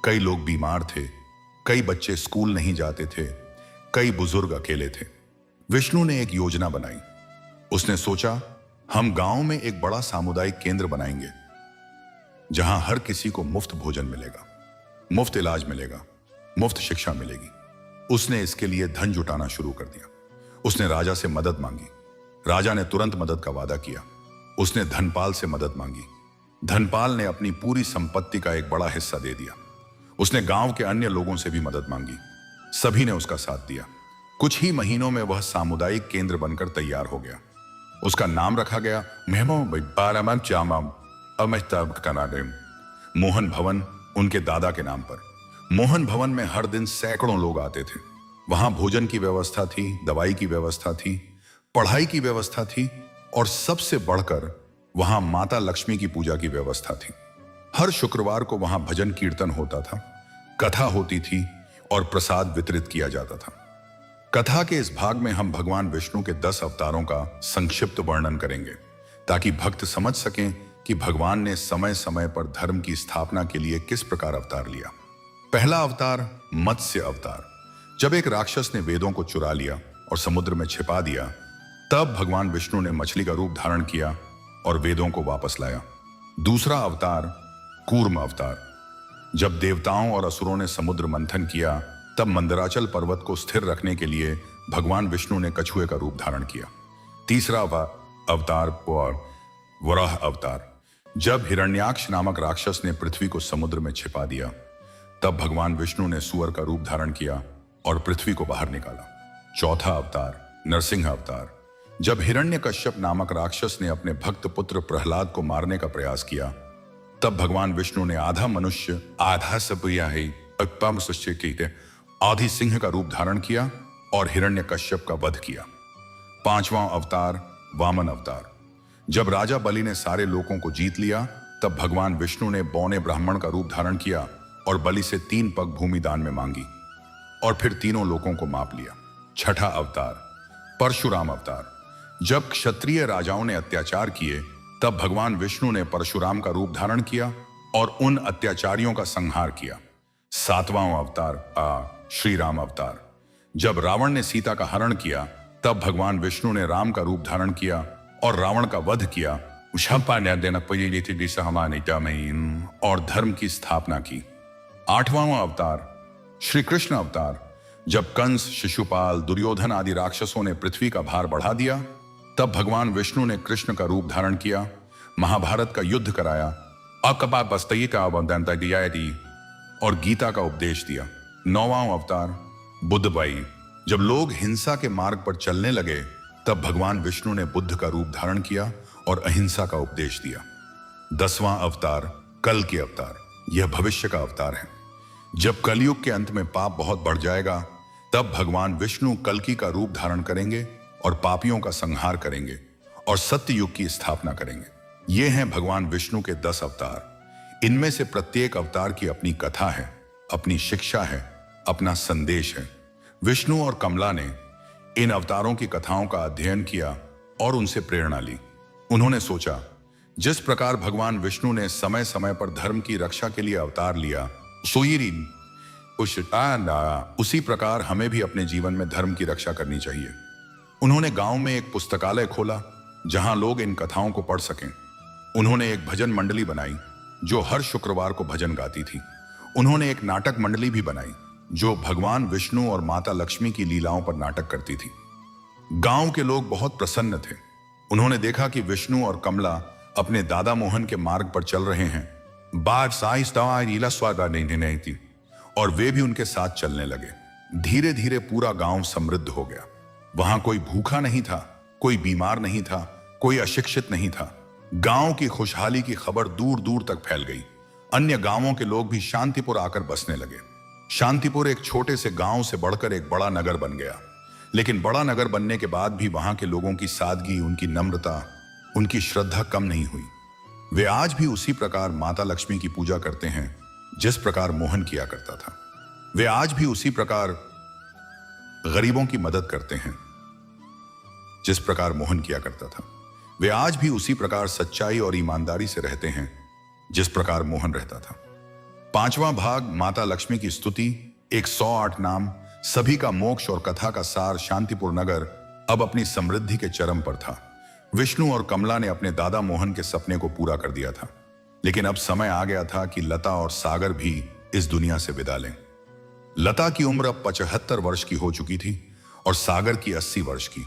कई लोग बीमार थे, कई बच्चे स्कूल नहीं जाते थे, कई बुजुर्ग अकेले थे। विष्णु ने एक योजना बनाई। उसने सोचा, हम गांव में एक बड़ा सामुदायिक केंद्र बनाएंगे जहां हर किसी को मुफ्त भोजन मिलेगा, मुफ्त इलाज मिलेगा, मुफ्त शिक्षा मिलेगी। उसने इसके लिए धन जुटाना शुरू कर दिया। उसने राजा से मदद मांगी। राजा ने तुरंत मदद का वादा किया। उसने धनपाल से मदद मांगी। धनपाल ने अपनी पूरी संपत्ति का एक बड़ा हिस्सा दे दिया। उसने गांव के अन्य लोगों से भी मदद मांगी। सभी ने उसका साथ दिया। कुछ ही महीनों में वह सामुदायिक केंद्र बनकर तैयार हो गया। उसका नाम रखा गया मोहन भवन, उनके दादा के नाम पर। मोहन भवन में हर दिन सैकड़ों लोग आते थे। वहां भोजन की व्यवस्था थी, दवाई की व्यवस्था थी, पढ़ाई की व्यवस्था थी और सबसे बढ़कर वहां माता लक्ष्मी की पूजा की व्यवस्था थी। हर शुक्रवार को वहां भजन कीर्तन होता था, कथा होती थी और प्रसाद वितरित किया जाता था। कथा के इस भाग में हम भगवान विष्णु के 10 अवतारों का संक्षिप्त वर्णन करेंगे ताकि भक्त समझ सकें कि भगवान ने समय समय पर धर्म की स्थापना के लिए किस प्रकार अवतार लिया। पहला अवतार मत्स्य अवतार। जब एक राक्षस ने वेदों को चुरा लिया और समुद्र में छिपा दिया, तब भगवान विष्णु ने मछली का रूप धारण किया और वेदों को वापस लाया। दूसरा अवतार कूर्म अवतार। जब देवताओं और असुरों ने समुद्र मंथन किया, तब मंदराचल पर्वत को स्थिर रखने के लिए भगवान विष्णु ने कछुए का रूप धारण किया। तीसरा अवतार वराह अवतार। जब हिरण्याक्ष नामक राक्षस ने पृथ्वी को समुद्र में छिपा दिया, तब भगवान विष्णु ने सूअर का रूप धारण किया और पृथ्वी को बाहर निकाला। चौथा अवतार नरसिंह अवतार। जब हिरण्यकश्यप नामक राक्षस ने अपने भक्त पुत्र प्रहलाद को मारने का प्रयास किया, तब भगवान विष्णु ने आधा मनुष्य आधा सपिया है आधि सिंह का रूप धारण किया और हिरण्यकश्यप का वध किया। पांचवां अवतार वामन अवतार। जब राजा बलि ने सारे लोगों को जीत लिया, तब भगवान विष्णु ने बौने ब्राह्मण का रूप धारण किया और बलि से 3 पग भूमि दान में मांगी और फिर तीनों लोगों को माप लिया। छठा अवतार परशुराम अवतार। जब क्षत्रिय राजाओं ने अत्याचार किए, तब भगवान विष्णु ने परशुराम का रूप धारण किया और उन अत्याचारियों का संहार किया। सातवां अवतार श्री राम अवतार। जब रावण ने सीता का हरण किया, तब भगवान विष्णु ने राम का रूप धारण किया और रावण का वध किया और धर्म की स्थापना की। आठवां अवतार श्री कृष्ण अवतार। जब कंस, शिशुपाल, दुर्योधन आदि राक्षसों ने पृथ्वी का भार बढ़ा दिया, तब भगवान विष्णु ने कृष्ण का रूप धारण किया, महाभारत का युद्ध कराया, अकपा बस्तई का अवदान दिया और गीता का उपदेश दिया। नौवां अवतार बुद्ध भाई। जब लोग हिंसा के मार्ग पर चलने लगे, तब भगवान विष्णु ने बुद्ध का रूप धारण किया और अहिंसा का उपदेश दिया। 10वां अवतार कल के अवतार। यह भविष्य का अवतार है। जब कलयुग के अंत में पाप बहुत बढ़ जाएगा, तब भगवान विष्णु कल्कि का रूप धारण करेंगे और पापियों का संहार करेंगे और सत्य युग की स्थापना करेंगे। ये हैं भगवान विष्णु के 10 अवतार। इनमें से प्रत्येक अवतार की अपनी कथा है, अपनी शिक्षा है, अपना संदेश है। विष्णु और कमला ने इन अवतारों की कथाओं का अध्ययन किया और उनसे प्रेरणा ली। उन्होंने सोचा, जिस प्रकार भगवान विष्णु ने समय समय पर धर्म की रक्षा के लिए अवतार लिया, उसी प्रकार हमें भी अपने जीवन में धर्म की रक्षा करनी चाहिए। उन्होंने गांव में एक पुस्तकालय खोला जहां लोग इन कथाओं को पढ़ सकें। उन्होंने एक भजन मंडली बनाई जो हर शुक्रवार को भजन गाती थी। उन्होंने एक नाटक मंडली भी बनाई जो भगवान विष्णु और माता लक्ष्मी की लीलाओं पर नाटक करती थी। गांव के लोग बहुत प्रसन्न थे। उन्होंने देखा कि विष्णु और कमला अपने दादा मोहन के मार्ग पर चल रहे हैं। बार साइस लीला स्वादा नहीं थी और वे भी उनके साथ चलने लगे। धीरे धीरे पूरा गांव समृद्ध हो गया। वहां कोई भूखा नहीं था, कोई बीमार नहीं था, कोई अशिक्षित नहीं था। गांव की खुशहाली की खबर दूर दूर तक फैल गई। अन्य गांवों के लोग भी शांतिपुर आकर बसने लगे। शांतिपुर एक छोटे से गांव से बढ़कर एक बड़ा नगर बन गया। लेकिन बड़ा नगर बनने के बाद भी वहां के लोगों की सादगी, उनकी नम्रता, उनकी श्रद्धा कम नहीं हुई। वे आज भी उसी प्रकार माता लक्ष्मी की पूजा करते हैं जिस प्रकार मोहन किया करता था। वे आज भी उसी प्रकार गरीबों की मदद करते हैं जिस प्रकार मोहन किया करता था। वे आज भी उसी प्रकार सच्चाई और ईमानदारी से रहते हैं जिस प्रकार मोहन रहता था। 5वां भाग माता लक्ष्मी की स्तुति, 108 नाम, सभी का मोक्ष और कथा का सार। शांतिपुर नगर अब अपनी समृद्धि के चरम पर था। विष्णु और कमला ने अपने दादा मोहन के सपने को पूरा कर दिया था, लेकिन अब समय आ गया था कि लता और सागर भी इस दुनिया से विदा लें। लता की उम्र अब 75 वर्ष की हो चुकी थी और सागर की 80 वर्ष की।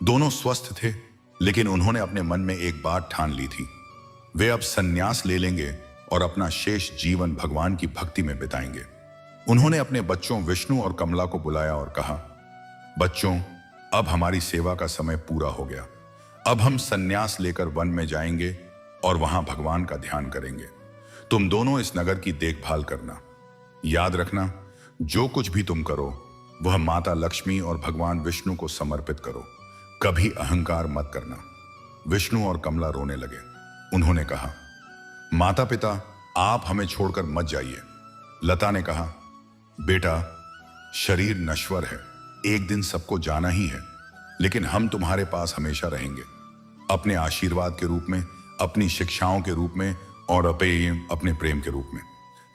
दोनों स्वस्थ थे, लेकिन उन्होंने अपने मन में एक बात ठान ली थी। वे अब संन्यास ले लेंगे और अपना शेष जीवन भगवान की भक्ति में बिताएंगे। उन्होंने अपने बच्चों विष्णु और कमला को बुलाया और कहा, बच्चों, अब हमारी सेवा का समय पूरा हो गया। अब हम संन्यास लेकर वन में जाएंगे और वहां भगवान का ध्यान करेंगे। तुम दोनों इस नगर की देखभाल करना। याद रखना, जो कुछ भी तुम करो वह माता लक्ष्मी और भगवान विष्णु को समर्पित करो। कभी अहंकार मत करना। विष्णु और कमला रोने लगे। उन्होंने कहा, माता पिता, आप हमें छोड़कर मत जाइए। लता ने कहा, बेटा, शरीर नश्वर है, एक दिन सबको जाना ही है, लेकिन हम तुम्हारे पास हमेशा रहेंगे, अपने आशीर्वाद के रूप में, अपनी शिक्षाओं के रूप में और अपने प्रेम के रूप में।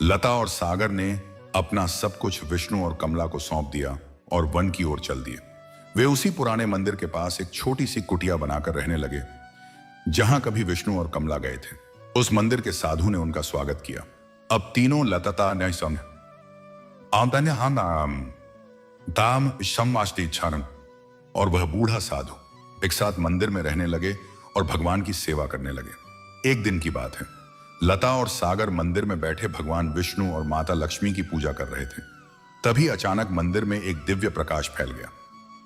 लता और सागर ने अपना सब कुछ विष्णु और कमला को सौंप दिया और वन की ओर चल दिए। वे उसी पुराने मंदिर के पास एक छोटी सी कुटिया बनाकर रहने लगे जहां कभी विष्णु और कमला गए थे। उस मंदिर के साधु ने उनका स्वागत किया। अब तीनों लता ने और वह बूढ़ा साधु एक साथ मंदिर में रहने लगे और भगवान की सेवा करने लगे। एक दिन की बात है, लता और सागर मंदिर में बैठे भगवान विष्णु और माता लक्ष्मी की पूजा कर रहे थे। तभी अचानक मंदिर में एक दिव्य प्रकाश फैल गया।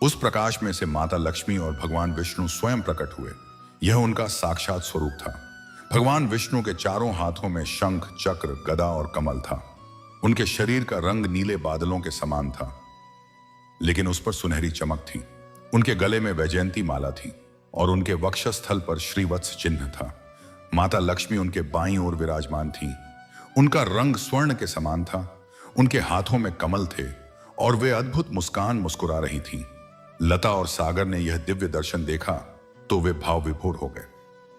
उस प्रकाश में से माता लक्ष्मी और भगवान विष्णु स्वयं प्रकट हुए। यह उनका साक्षात स्वरूप था। भगवान विष्णु के चारों हाथों में शंख, चक्र, गदा और कमल था। उनके शरीर का रंग नीले बादलों के समान था, लेकिन उस पर सुनहरी चमक थी। उनके गले में वैजयंती माला थी और उनके वक्षस्थल पर श्रीवत्स चिन्ह था। माता लक्ष्मी उनके बाईं ओर विराजमान थी। उनका रंग स्वर्ण के समान था। उनके हाथों में कमल थे और वे अद्भुत मुस्कान मुस्कुरा रही थीं। लता और सागर ने यह दिव्य दर्शन देखा तो वे भाव विभोर हो गए।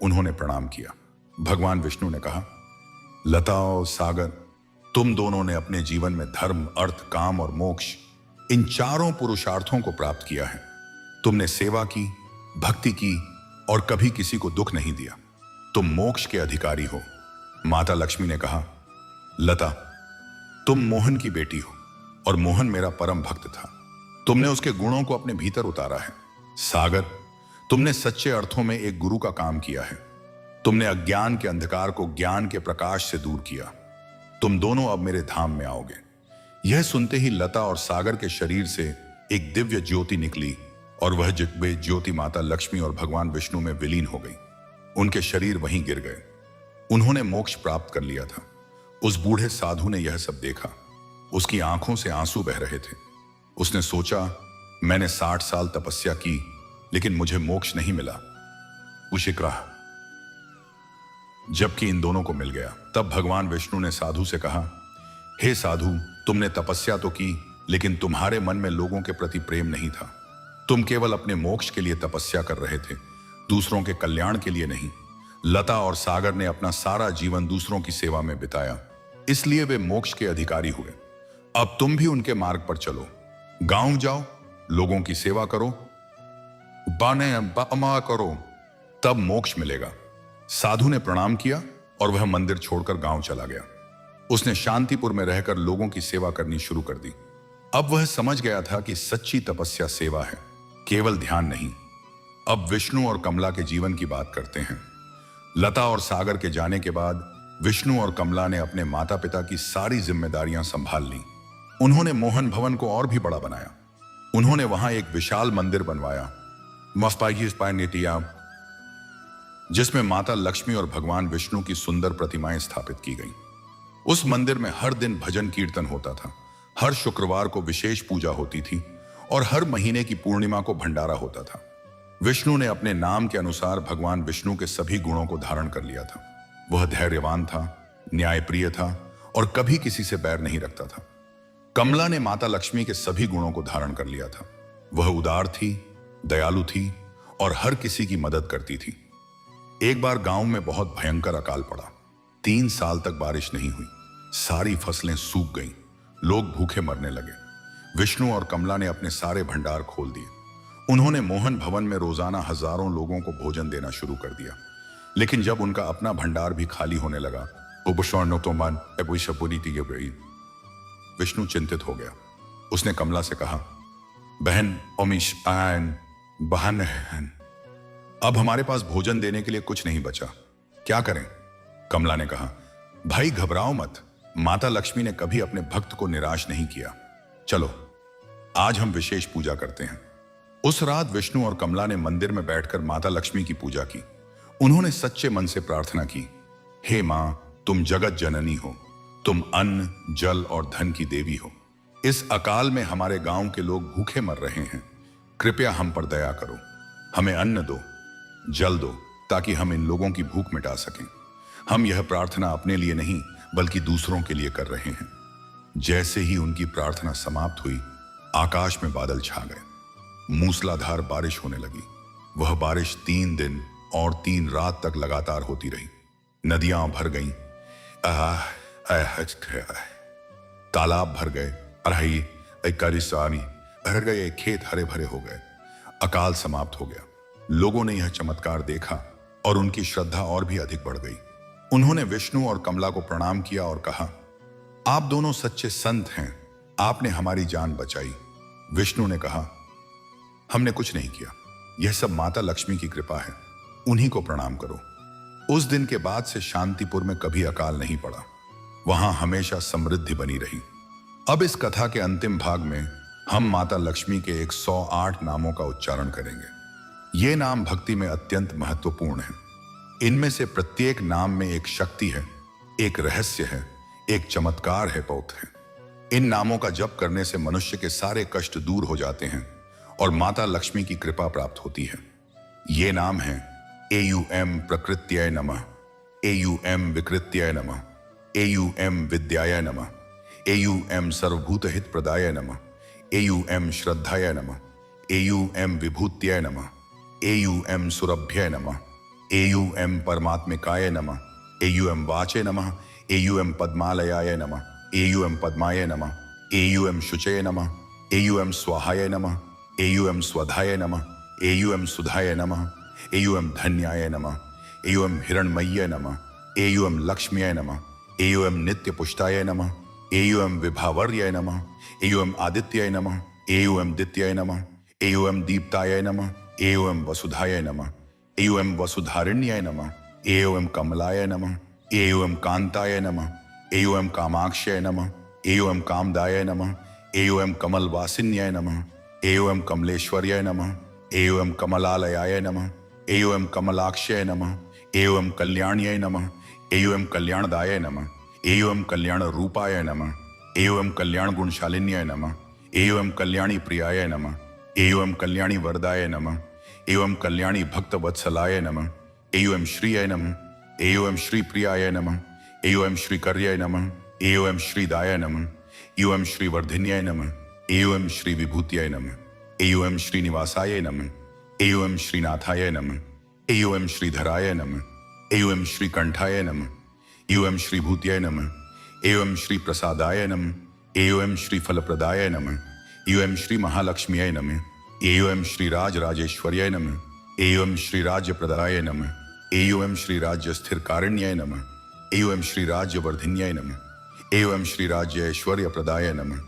उन्होंने प्रणाम किया। भगवान विष्णु ने कहा, लता और सागर, तुम दोनों ने अपने जीवन में धर्म, अर्थ, काम और मोक्ष, इन चारों पुरुषार्थों को प्राप्त किया है। तुमने सेवा की, भक्ति की और कभी किसी को दुख नहीं दिया। तुम मोक्ष के अधिकारी हो। माता लक्ष्मी ने कहा, लता, तुम मोहन की बेटी हो और मोहन मेरा परम भक्त था। तुमने उसके गुणों को अपने भीतर उतारा है। सागर, तुमने सच्चे अर्थों में एक गुरु का काम किया है। तुमने अज्ञान के अंधकार को ज्ञान के प्रकाश से दूर किया। तुम दोनों अब मेरे धाम में आओगे। यह सुनते ही लता और सागर के शरीर से एक दिव्य ज्योति निकली और वह ज्योति माता लक्ष्मी और भगवान विष्णु में विलीन हो गई। उनके शरीर वहीं गिर गए। उन्होंने मोक्ष प्राप्त कर लिया था। उस बूढ़े साधु ने यह सब देखा। उसकी आंखों से आंसू बह रहे थे। उसने सोचा, मैंने 60 साल तपस्या की लेकिन मुझे मोक्ष नहीं मिला। उशिक्रा, जबकि इन दोनों को मिल गया। तब भगवान विष्णु ने साधु से कहा, हे साधु, तुमने तपस्या तो की लेकिन तुम्हारे मन में लोगों के प्रति प्रेम नहीं था। तुम केवल अपने मोक्ष के लिए तपस्या कर रहे थे, दूसरों के कल्याण के लिए नहीं। लता और सागर ने अपना सारा जीवन दूसरों की सेवा में बिताया, इसलिए वे मोक्ष के अधिकारी हुए। अब तुम भी उनके मार्ग पर चलो। गांव जाओ, लोगों की सेवा करो, बाने करो, तब मोक्ष मिलेगा। साधु ने प्रणाम किया और वह मंदिर छोड़कर गांव चला गया। उसने शांतिपुर में रहकर लोगों की सेवा करनी शुरू कर दी। अब वह समझ गया था कि सच्ची तपस्या सेवा है, केवल ध्यान नहीं। अब विष्णु और कमला के जीवन की बात करते हैं। लता और सागर के जाने के बाद विष्णु और कमला ने अपने माता पिता की सारी जिम्मेदारियां संभाल ली। उन्होंने मोहन भवन को और भी बड़ा बनाया। उन्होंने वहां एक विशाल मंदिर बनवाया, जिसमें माता लक्ष्मी और भगवान विष्णु की सुंदर प्रतिमाएं स्थापित की गईं। उस मंदिर में हर दिन भजन कीर्तन होता था। हर शुक्रवार को विशेष पूजा होती थी और हर महीने की पूर्णिमा को भंडारा होता था। विष्णु ने अपने नाम के अनुसार भगवान विष्णु के सभी गुणों को धारण कर लिया था। वह धैर्यवान था, न्यायप्रिय था और कभी किसी से बैर नहीं रखता था। कमला ने माता लक्ष्मी के सभी गुणों को धारण कर लिया था। वह उदार थी, दयालु थी और हर किसी की मदद करती थी। एक बार गांव में बहुत भयंकर अकाल पड़ा। 3 साल तक बारिश नहीं हुई। सारी फसलें सूख गईं। लोग भूखे मरने लगे। विष्णु और कमला ने अपने सारे भंडार खोल दिए। उन्होंने मोहन भवन में रोजाना हजारों लोगों को भोजन देना शुरू कर दिया। लेकिन जब उनका अपना भंडार भी खाली होने लगा, विष्णु चिंतित हो गया। उसने कमला से कहा, बहन बहन, अब हमारे पास भोजन देने के लिए कुछ नहीं बचा, क्या करें? कमला ने कहा, भाई घबराओ मत, माता लक्ष्मी ने कभी अपने भक्त को निराश नहीं किया। चलो आज हम विशेष पूजा करते हैं। उस रात विष्णु और कमला ने मंदिर में बैठकर माता लक्ष्मी की पूजा की। उन्होंने सच्चे मन से प्रार्थना की, हे मां, तुम जगत जननी हो, तुम अन्न, जल और धन की देवी हो। इस अकाल में हमारे गांव के लोग भूखे मर रहे हैं। कृपया हम पर दया करो, हमें अन्न दो, जल दो, ताकि हम इन लोगों की भूख मिटा सकें। हम यह प्रार्थना अपने लिए नहीं बल्कि दूसरों के लिए कर रहे हैं। जैसे ही उनकी प्रार्थना समाप्त हुई, आकाश में बादल छा गए। मूसलाधार बारिश होने लगी। वह बारिश 3 दिन और 3 रात तक लगातार होती रही। नदियां भर गईं, तालाब भर गए, भर गए, खेत हरे भरे हो गए। अकाल समाप्त हो गया। लोगों ने यह चमत्कार देखा और उनकी श्रद्धा और भी अधिक बढ़ गई। उन्होंने विष्णु और कमला को प्रणाम किया और कहा, आप दोनों सच्चे संत हैं, आपने हमारी जान बचाई। विष्णु ने कहा, हमने कुछ नहीं किया, यह सब माता लक्ष्मी की कृपा है, उन्हीं को प्रणाम करो। उस दिन के बाद से शांतिपुर में कभी अकाल नहीं पड़ा। वहां हमेशा समृद्धि बनी रही। अब इस कथा के अंतिम भाग में हम माता लक्ष्मी के 108 नामों का उच्चारण करेंगे। ये नाम भक्ति में अत्यंत महत्वपूर्ण है। इनमें से प्रत्येक नाम में एक शक्ति है, एक रहस्य है, एक चमत्कार है, पौध है। इन नामों का जप करने से मनुष्य के सारे कष्ट दूर हो जाते हैं और माता लक्ष्मी की कृपा प्राप्त होती है। ये नाम है एयूएम प्रकृत्याय नमः, एयूएम विकृत्याय नमः, एयूएम विद्याय नमः, एयूएम सर्वभूत हित प्रदाय नमः, एयूएम श्रद्धाय नमः, एयूएम विभूत्याय नमः, एयूएम सुरभ्याय नमः, एयूएम परमात्मिकाय नमः, एयूएम वाचे नमः, एयूएम पद्मालयाय नमः, एयूएम पद्माय नमः, एयूएम शुचये नमः, एयूएम स्वाहाय नमः, एयूएम स्वधाय नमः, एयूएम सुधाय नमः, एयूएम धन्याय नमः, एयूएम हिरण्मय्य नमः, एयूएम लक्ष्म्याय नमः, एयूएम नित्य पुष्टाय नमः, एयूएम विभावर्याय नमः, एयूएम आदित्याय नमः, एयूएम दित्याय नमः, एयूएम दीप्ताय नमः, एयूएम वसुधाय नमः, एयूएम वसुधारिण्याय नमः, एयूएम कमलाय नमः, एयूएम कांताय नमः, एयूएम कामाक्षयाय नमः, एयूएम कामदाय नमः, एयूएम कमलवासिन्याय नमः, एयूएम कमलेश्वर्याय नमः, एयूएम कमलालयाय नमः, एयूएम कमलाक्षयाय नमः, एयूएम कल्याण्याय नमः, एयूएम कल्याणदाय नमः, एयूएम कल्याण रूपाय नमः, एयूएम कल्याण गुणशालिन्याय नमः, एयूएम कल्याणी प्रियाय नमः, एयूएम कल्याणी वरदाय नमः, एयूएम कल्याणी भक्त वत्सलाय नमः, एयूएम श्रीयाय नमः, एयूएम श्री प्रियाय नमः, एयूएम श्री कर्याय नमः, एयूएम श्रीदाय नमः, एयूएम श्री वर्धिन्याय नमः, एयूएम श्री विभूत्याय नमः, एयूएम श्रीनिवासाय नमः, एयूएम श्रीनाथाय नमः, एयूएम श्रीधराय नमः, एयूएम श्रीकंठाय नमः, एयूएम श्रीभूत्याय नमः, एयूएम श्री प्रसादाय नमः, एयूएम श्री फलप्रदाय नमः, एयूएम श्री महालक्ष्म्याय नमः, एयूएम श्री राजराजेश्वर्याय नमः, एयूएम श्री राज्य प्रदाय नमः, एयूएम श्री राज्य स्थिर कारिण्याय नमः, एयूएम श्री राज्य वर्धिन्याय नमः, एयूएम श्री राज्य ऐश्वर्य प्रदाय नमः,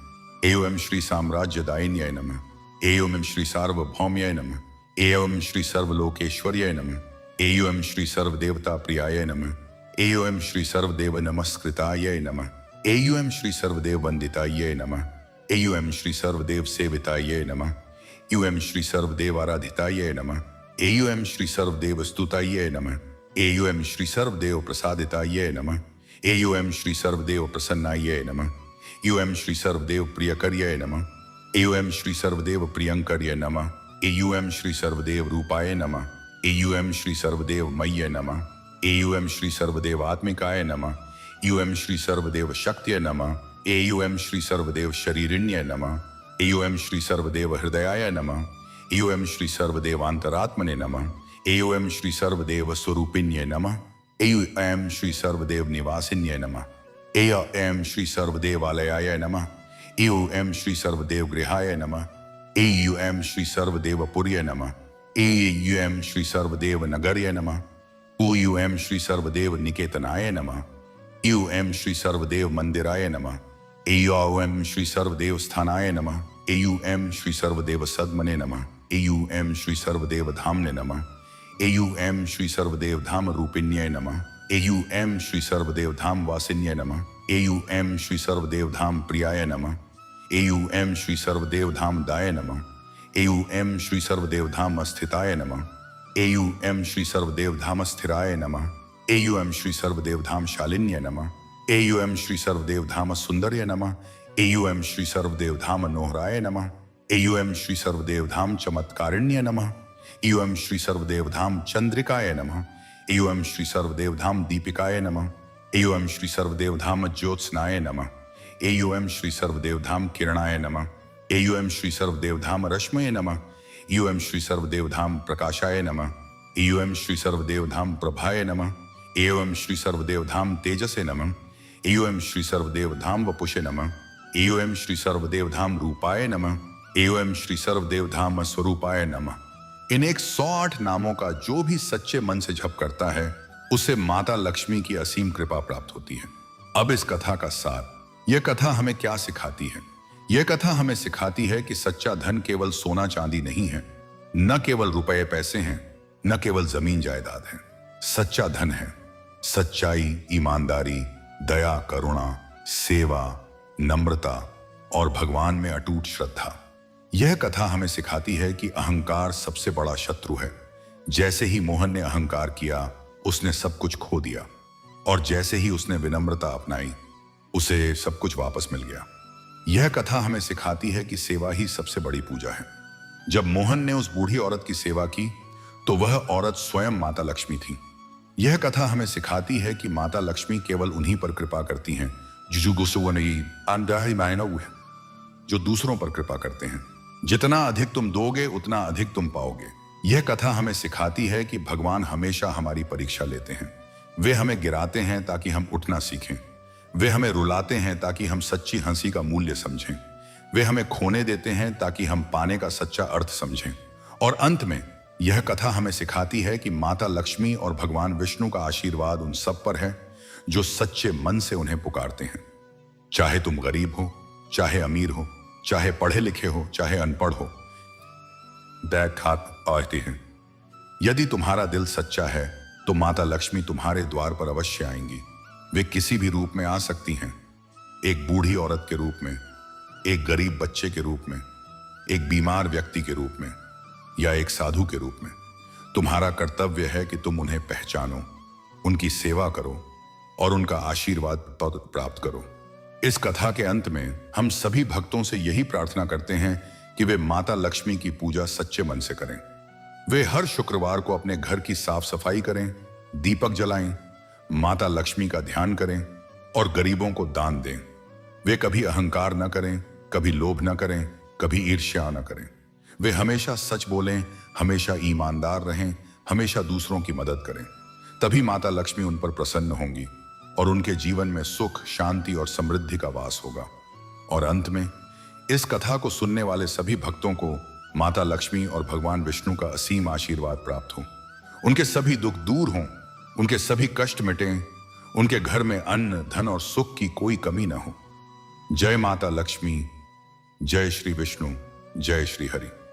एयूएम श्री साम्राज्य दायिन्याय नमः, एयूएम श्री सार्वभौम्याय नमः, एयूएम श्री सर्वलोकेश्वर्याय नमः, एयूएम श्री सर्वदेवता प्रियाय नमः, एयूएम श्री सर्वदेव नमस्कृताय नमः, एयूएम श्री सर्वदेव वंदिताय नमः, एयूएम श्री सर्वदेव सेविताय नमः, एयूएम श्री सर्वदेव आराधिताय नमः, एयूएम श्री सर्वदेव स्तुताय नमः, एयूएम श्री सर्वदेव प्रसादिताय नमः, एयूएम श्री सर्वदेव प्रसन्नाय नमः, एयूएम श्री सर्वदेव प्रियकर्याय नमः, एयूएम श्री सर्वदेव प्रियंकर्य नमः, एयूएम श्री सर्वदेव रूपाय नमः, एयूएम श्री सर्वदेव मय्य नमः, एयूएम श्री सर्वदेव आत्मिकाय नमः, एयूएम श्री सर्वदेव शक्तिय नमः, एयूएम श्री सर्वदेव शरीरिण्य नमः, एयूएम श्री सर्वदेव हृदयाय नमः, एयूएम श्री सर्वदेव अंतरात्मने नमः, एयूएम श्री सर्वदेव स्वरूपिण्य नमः, एयूएम श्री सर्वदेव निवासिन्य नमः, एयूएम श्री सर्वदेवालयाय नमः, एयूएम श्री सर्वदेव गृहाय नमः, एयूएम श्री सर्वदेव पुर्य नमः, एयूएम श्री सर्वदेव नगर्य नमः, एयूएम श्री सर्वदेव निकेतनाय नमः, एयूएम श्री सर्वदेव मंदिराय नमः, एयूएम श्री सर्वदेव स्थानाय नमः, एयूएम श्री सर्वदेव सद्मने नमः, एयूएम श्री सर्वदेव धामने नमः, एयूएम श्री सर्वदेव धाम रूपिण्य नमः, एयूएम श्री सर्वदेव धाम वासिन्य नमः, एयूएम श्री सर्वदेव धाम प्रियाय नमः, एयूएम श्री सर्वदेव धाम दाय नमः, एयूएम श्री सर्वदेव धाम स्थिताय नमः, एयूएम श्री सर्वदेव धाम स्थिराय नमः, एयूएम श्री सर्वदेव धाम शालिन्य नमः, एयूएम श्री सर्वदेव धाम सुंदर्य नमः, एयूएम श्री सर्वदेव धाम नोहराय नमः, एयूएम श्री सर्वदेव धाम चमत्कारिण्य नमः, एयूएम श्री सर्वदेव धाम चंद्रिकाय नमः, एयूएम श्री सर्वदेव धाम दीपिकाय नमः, एयूएम श्री सर्वदेव धाम ज्योत्स्नाय नमः, एयूएम श्री सर्वदेव धाम किरणाय नमः, एयूएम श्री सर्वदेव धाम रश्मये नमः, एयूएम श्री सर्वदेव धाम प्रकाशाय नमः, एयूएम श्री सर्वदेव धाम प्रभाय नमः, एयूएम श्री सर्वदेव धाम तेजसे नमः, एयूएम श्री सर्वदेव धाम वपुषे नमः, एयूएम श्री सर्वदेव धाम रूपाय नमः, एयूएम श्री सर्वदेव धाम स्वरूपाय नमः। इन 108 नामों का जो भी सच्चे मन से जप करता है उसे माता लक्ष्मी की असीम कृपा प्राप्त होती है। अब इस कथा का सार, यह कथा हमें क्या सिखाती है? यह कथा हमें सिखाती है कि सच्चा धन केवल सोना चांदी नहीं है, न केवल रुपए पैसे हैं, न केवल जमीन जायदाद है। सच्चा धन है सच्चाई, ईमानदारी, दया, करुणा, सेवा, नम्रता और भगवान में अटूट श्रद्धा। यह कथा हमें सिखाती है कि अहंकार सबसे बड़ा शत्रु है। जैसे ही मोहन ने अहंकार किया, उसने सब कुछ खो दिया, और जैसे ही उसने विनम्रता अपनाई, उसे सब कुछ वापस मिल गया। यह कथा हमें सिखाती है कि सेवा ही सबसे बड़ी पूजा है। जब मोहन ने उस बूढ़ी औरत की सेवा की, तो वह औरत स्वयं माता लक्ष्मी थी। यह कथा हमें सिखाती है कि माता लक्ष्मी केवल उन्हीं पर कृपा करती हैं जो दूसरों पर कृपा करते हैं। जितना अधिक तुम दोगे, उतना अधिक तुम पाओगे। यह कथा हमें सिखाती है कि भगवान हमेशा हमारी परीक्षा लेते हैं। वे हमें गिराते हैं ताकि हम उठना सीखें। वे हमें रुलाते हैं ताकि हम सच्ची हंसी का मूल्य समझें। वे हमें खोने देते हैं ताकि हम पाने का सच्चा अर्थ समझें। और अंत में यह कथा हमें सिखाती है कि माता लक्ष्मी और भगवान विष्णु का आशीर्वाद उन सब पर है जो सच्चे मन से उन्हें पुकारते हैं। चाहे तुम गरीब हो, चाहे अमीर हो, चाहे पढ़े लिखे हो, चाहे अनपढ़ हो, आते हैं। यदि तुम्हारा दिल सच्चा है तो माता लक्ष्मी तुम्हारे द्वार पर अवश्य आएंगी। वे किसी भी रूप में आ सकती हैं। एक बूढ़ी औरत के रूप में, एक गरीब बच्चे के रूप में, एक बीमार व्यक्ति के रूप में, या एक साधु के रूप में। तुम्हारा कर्तव्य है कि तुम उन्हें पहचानो, उनकी सेवा करो और उनका आशीर्वाद प्राप्त करो। इस कथा के अंत में हम सभी भक्तों से यही प्रार्थना करते हैं कि वे माता लक्ष्मी की पूजा सच्चे मन से करें। वे हर शुक्रवार को अपने घर की साफ सफाई करें, दीपक जलाएं, माता लक्ष्मी का ध्यान करें और गरीबों को दान दें। वे कभी अहंकार न करें, कभी लोभ न करें, कभी ईर्ष्या न करें। वे हमेशा सच बोलें, हमेशा ईमानदार रहें, हमेशा दूसरों की मदद करें। तभी माता लक्ष्मी उन पर प्रसन्न होंगी और उनके जीवन में सुख, शांति और समृद्धि का वास होगा। और अंत में इस कथा को सुनने वाले सभी भक्तों को माता लक्ष्मी और भगवान विष्णु का असीम आशीर्वाद प्राप्त हो। उनके सभी दुख दूर हों, उनके सभी कष्ट मिटें, उनके घर में अन्न, धन और सुख की कोई कमी न हो। जय माता लक्ष्मी, जय श्री विष्णु, जय श्री हरि।